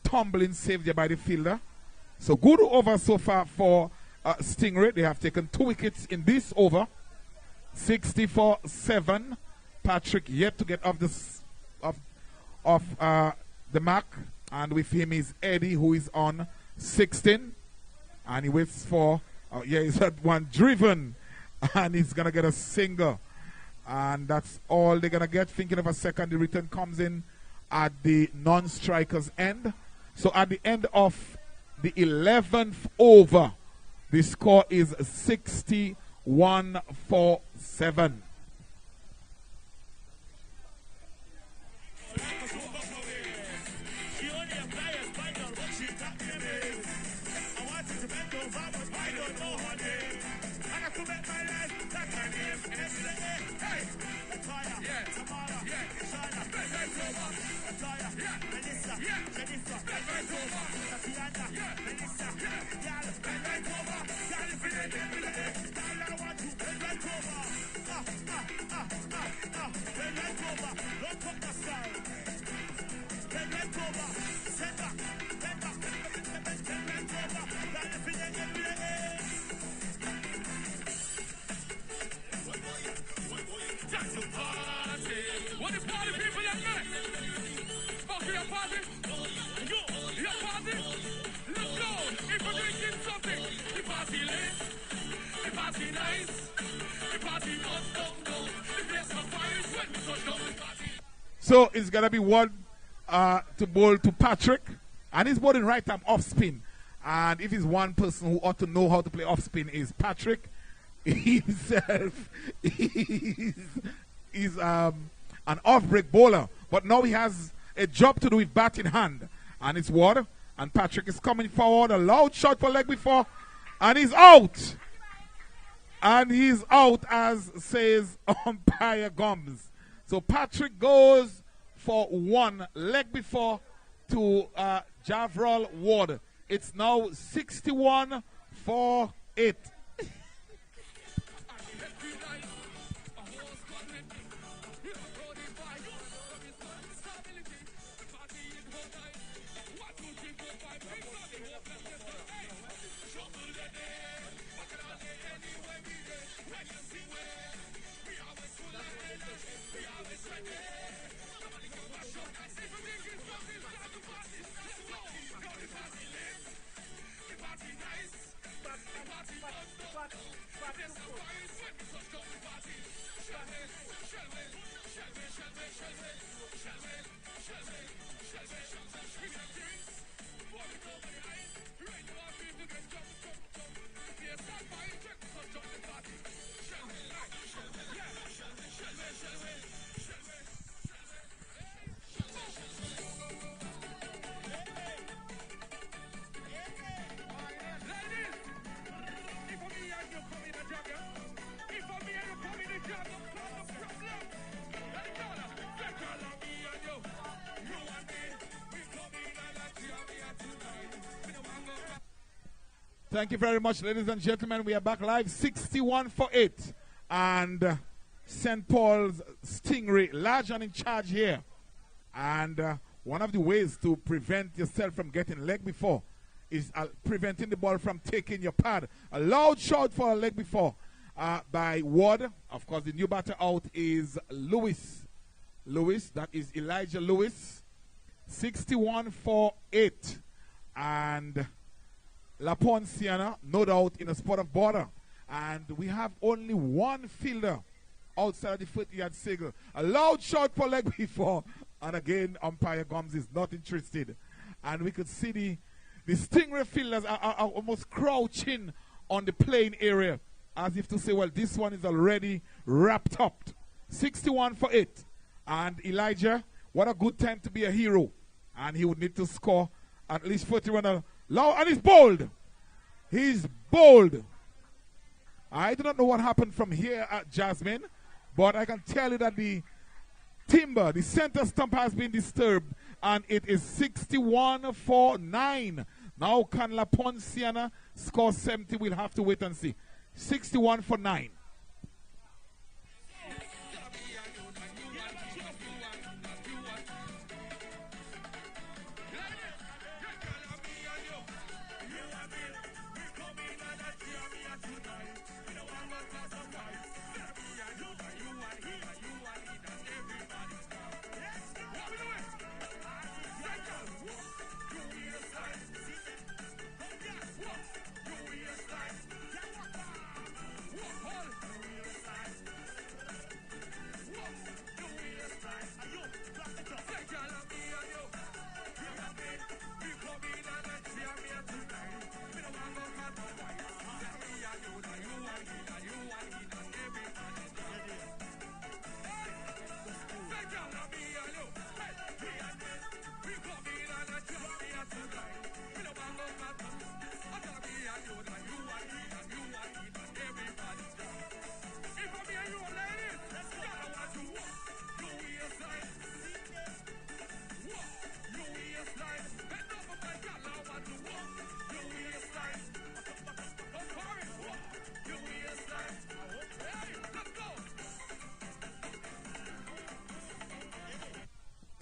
Tumbling saved there by the fielder. So good over so far for Stingray. They have taken 2 wickets in this over. 60 for 7. Patrick yet to get off the mark. And with him is Eddie, who is on 16. And he waits for, he's had one driven. And he's going to get a single. And that's all they're going to get. Thinking of a second, the return comes in at the non-striker's end. So at the end of the 11th over, the score is 61 for 7. What the party people that night? Smoke your party? Your party? Let's go! If you're drinking something, the party lit, the party nice, the party don't. The place on fire is when we touch down the party. So it's gonna be one to bowl to Patrick, and he's bowling right arm off spin. And if he's one person who ought to know how to play off spin is Patrick himself. He's an off break bowler, but now he has a job to do with bat in hand, and it's Ward. And Patrick is coming forward, a loud shot for leg before, and he's out. And he's out, as says umpire Gums. So Patrick goes for one leg before to Javrol Ward. It's now 61-8. Thank you very much, ladies and gentlemen. We are back live, 61-8. And St. Paul's Stingray, large and in charge here. And one of the ways to prevent yourself from getting leg before is preventing the ball from taking your pad. A loud shot for a leg before by Ward. Of course, the new batter out is Lewis. That is Elijah Lewis. 61-8. And La Poinciana, no doubt, in a spot of border. And we have only one fielder outside the 40-yard circle. A loud shot for leg before. And again, umpire Gums is not interested. And we could see the Stingray fielders are almost crouching on the playing area, as if to say, well, this one is already wrapped up. 61-8. And Elijah, what a good time to be a hero. And he would need to score at least 40 runners. And he's bold. He's bold. I do not know what happened from here at Jasmine, but I can tell you that the timber, the center stump has been disturbed, and it is 61-9. Now can La Poinciana score 70? We'll have to wait and see. 61-9.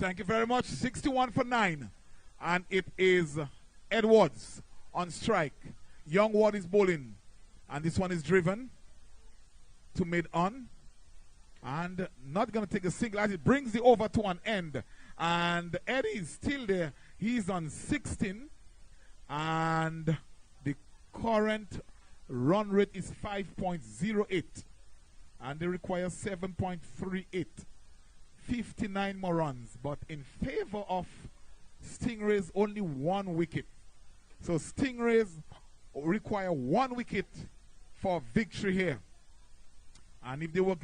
Thank you very much. 61 for 9. And it is Edwards on strike. Young Ward is bowling. And this one is driven to mid-on. And not going to take a single as it brings the over to an end. And Eddie is still there. He's on 16. And the current run rate is 5.08. And they require 7.38. 59 more runs. But in favor of Stingrays, only 1 wicket. So Stingrays require 1 wicket for victory here. And if they were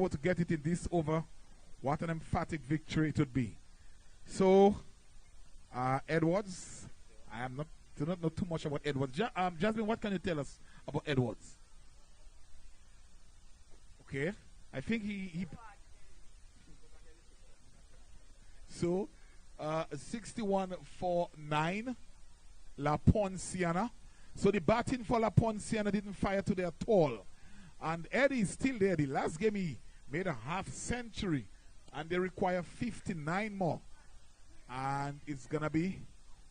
to get it in this over, what an emphatic victory it would be. So Edwards, do not know too much about Edwards. Jasmine, what can you tell us about Edwards? Okay, I think he so 61 for 9, La Poinciana. So the batting for La Poinciana didn't fire today at all. And Eddie is still there. The last game he made a half century. And they require 59 more. And it's going to be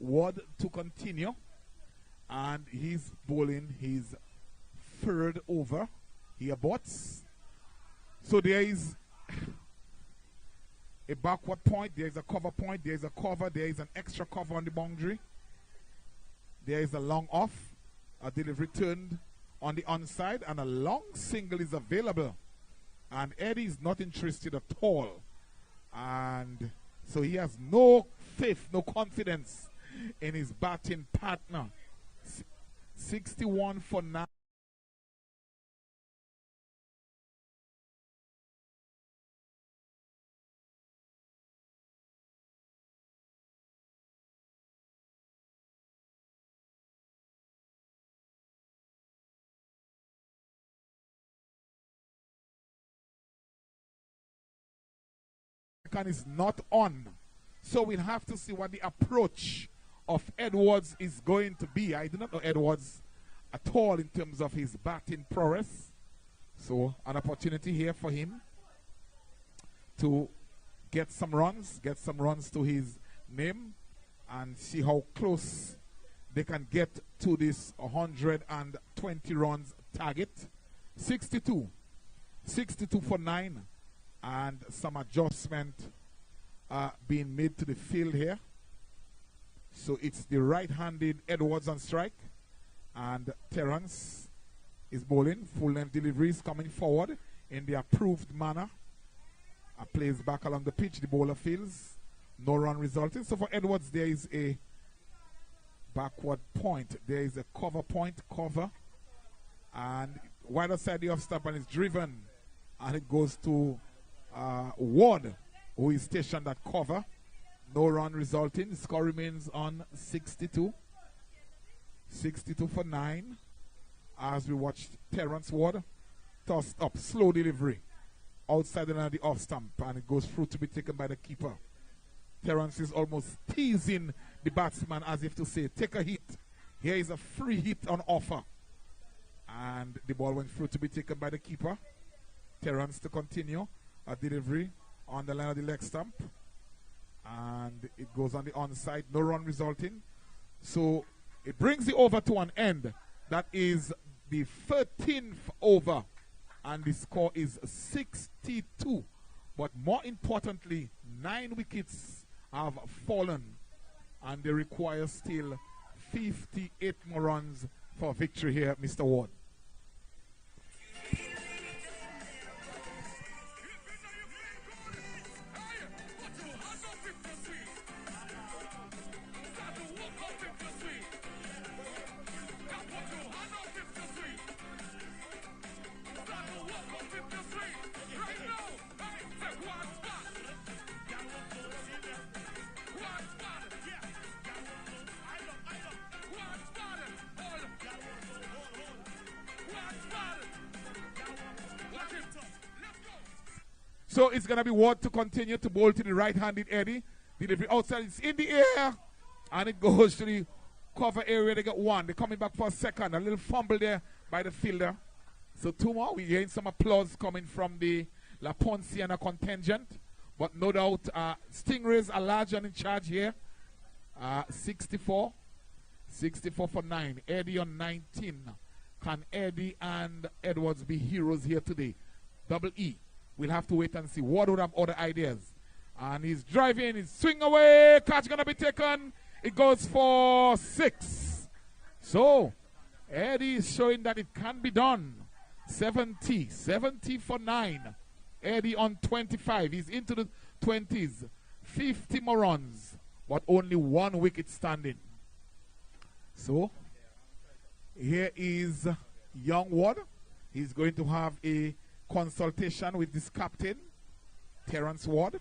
Ward to continue. And he's bowling his third over. He aborts. So there is a backward point. There is a cover point. There is a cover. There is an extra cover on the boundary. There is a long off. A delivery turned on the onside. And a long single is available. And Eddie is not interested at all. And so he has no faith, no confidence in his batting partner. 61 for 9. Is not on. So we'll have to see what the approach of Edwards is going to be. I do not know Edwards at all in terms of his batting prowess. So an opportunity here for him to get some runs to his name and see how close they can get to this 120 runs target. 62 for 9. And some adjustment being made to the field here. So it's the right-handed Edwards on strike. And Terrence is bowling. Full-length deliveries coming forward in the approved manner. Plays back along the pitch. The bowler fields. No run resulting. So for Edwards, there is a backward point. There is a cover point. Cover. And wider side the off-stump and is driven. And it goes to Ward, who is stationed at cover. No run resulting. Score remains on 62. 62 for 9. As we watched Terrence Ward tossed up. Slow delivery. Outside the off stump. And it goes through to be taken by the keeper. Terrence is almost teasing the batsman as if to say, take a hit. Here is a free hit on offer. And the ball went through to be taken by the keeper. Terrence to continue. A delivery on the line of the leg stump. And it goes on the onside. No run resulting. So it brings the over to an end. That is the 13th over. And the score is 62. But more importantly, 9 wickets have fallen. And they require still 58 more runs for victory here, Mr. Ward. So it's going to be Ward to continue to bowl to the right-handed Eddie. Delivery outside, it's in the air. And it goes to the cover area. They get 1. They're coming back for a second. A little fumble there by the fielder. So 2 more. We're getting some applause coming from the La Poinciana contingent. But no doubt, Stingrays are large and in charge here. 64. 64 for 9. Eddie on 19. Can Eddie and Edwards be heroes here today? Double E. We'll have to wait and see. Ward would have other ideas. And he's driving. He's swing away. Catch going to be taken. It goes for 6. So, Eddie is showing that it can be done. 70. 70 for 9. Eddie on 25. He's into the 20s. 50 more runs. But only 1 wicket standing. So, here is young Ward. He's going to have a consultation with this captain, Terence Ward,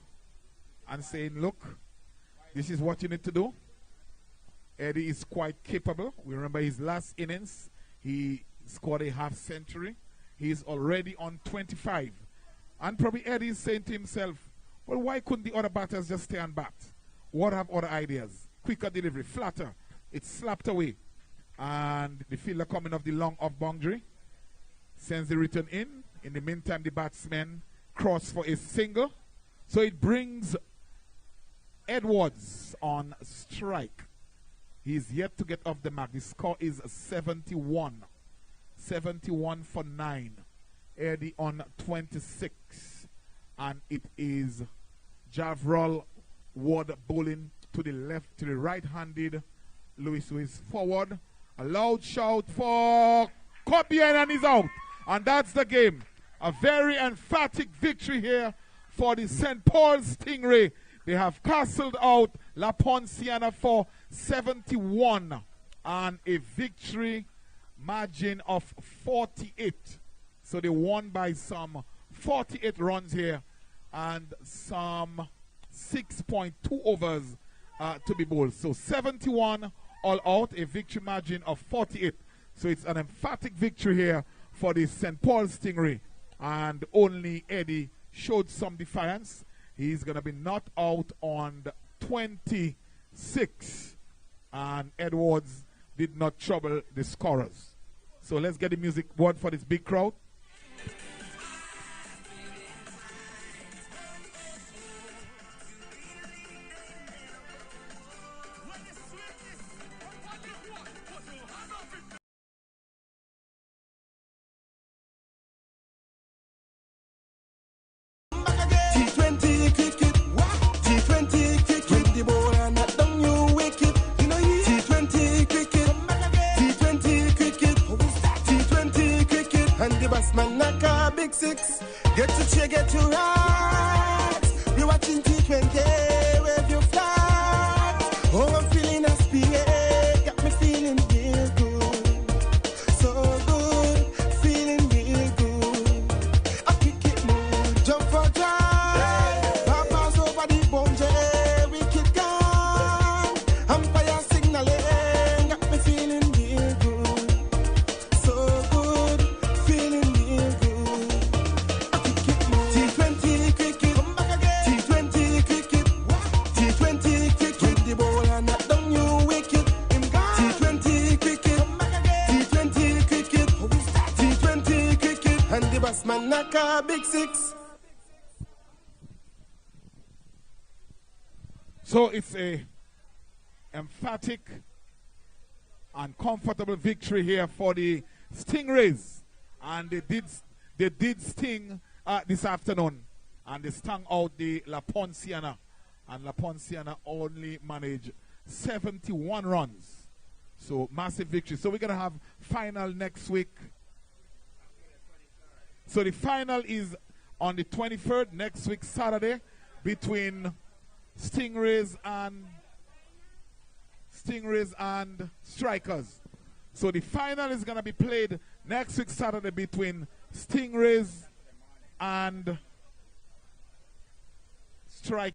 and saying, look, this is what you need to do. Eddie is quite capable. We remember his last innings. He scored a half century. He's already on 25. And probably Eddie is saying to himself, well, why couldn't the other batters just stay and bat? What have other ideas? Quicker delivery, flatter. It's slapped away. And the fielder coming off the long off boundary sends the return in. In the meantime, the batsman cross for a single. So it brings Edwards on strike. He's yet to get off the mark. The score is 71. 71 for 9. Eddie on 26. And it is Javrol Ward bowling to the left, to the right-handed Lewis, who is forward. A loud shout for Poinciana, and he's out. And that's the game. A very emphatic victory here for the St. Paul Stingray. They have castled out La Poinciana for 71 and a victory margin of 48. So they won by some 48 runs here and some 6.2 overs to be bowled. So 71 all out, a victory margin of 48. So it's an emphatic victory here for the St. Paul Stingray. And only Eddie showed some defiance. He's going to be not out on the 26. And Edwards did not trouble the scorers. So let's get the music board for this big crowd. T20 cricket, T20 cricket. When the ball and not down you wicket. You know T20 cricket, T20 cricket, T20 cricket. And the batsman knock a big 6. Get to cheer, get to right. We watching T20 wave your flag. Oh, I'm feeling a spirit. Got me feeling real good. So good, feeling real good. A cricket move, jump for joy. Papa's over the boundary, wicket gone. Umpire signaling, got me feeling real good. So good, feeling real good. A cricket move, T20 cricket, come back again. T20 cricket, T20 cricket. When the ball and not down you wicket, him gone. T20 cricket, come back again. T20 cricket, T20 cricket. And the batsman knock a big 6. So it's a emphatic and comfortable victory here for the Stingrays. And they did sting this afternoon. And they stung out the La Poinciana. And La Poinciana only managed 71 runs. So massive victory. So we're going to have final next week. So the final is on the 23rd, next week, Saturday, between Stingrays and Strikers. So the final is going to be played next week, Saturday, between Stingrays and Strikers.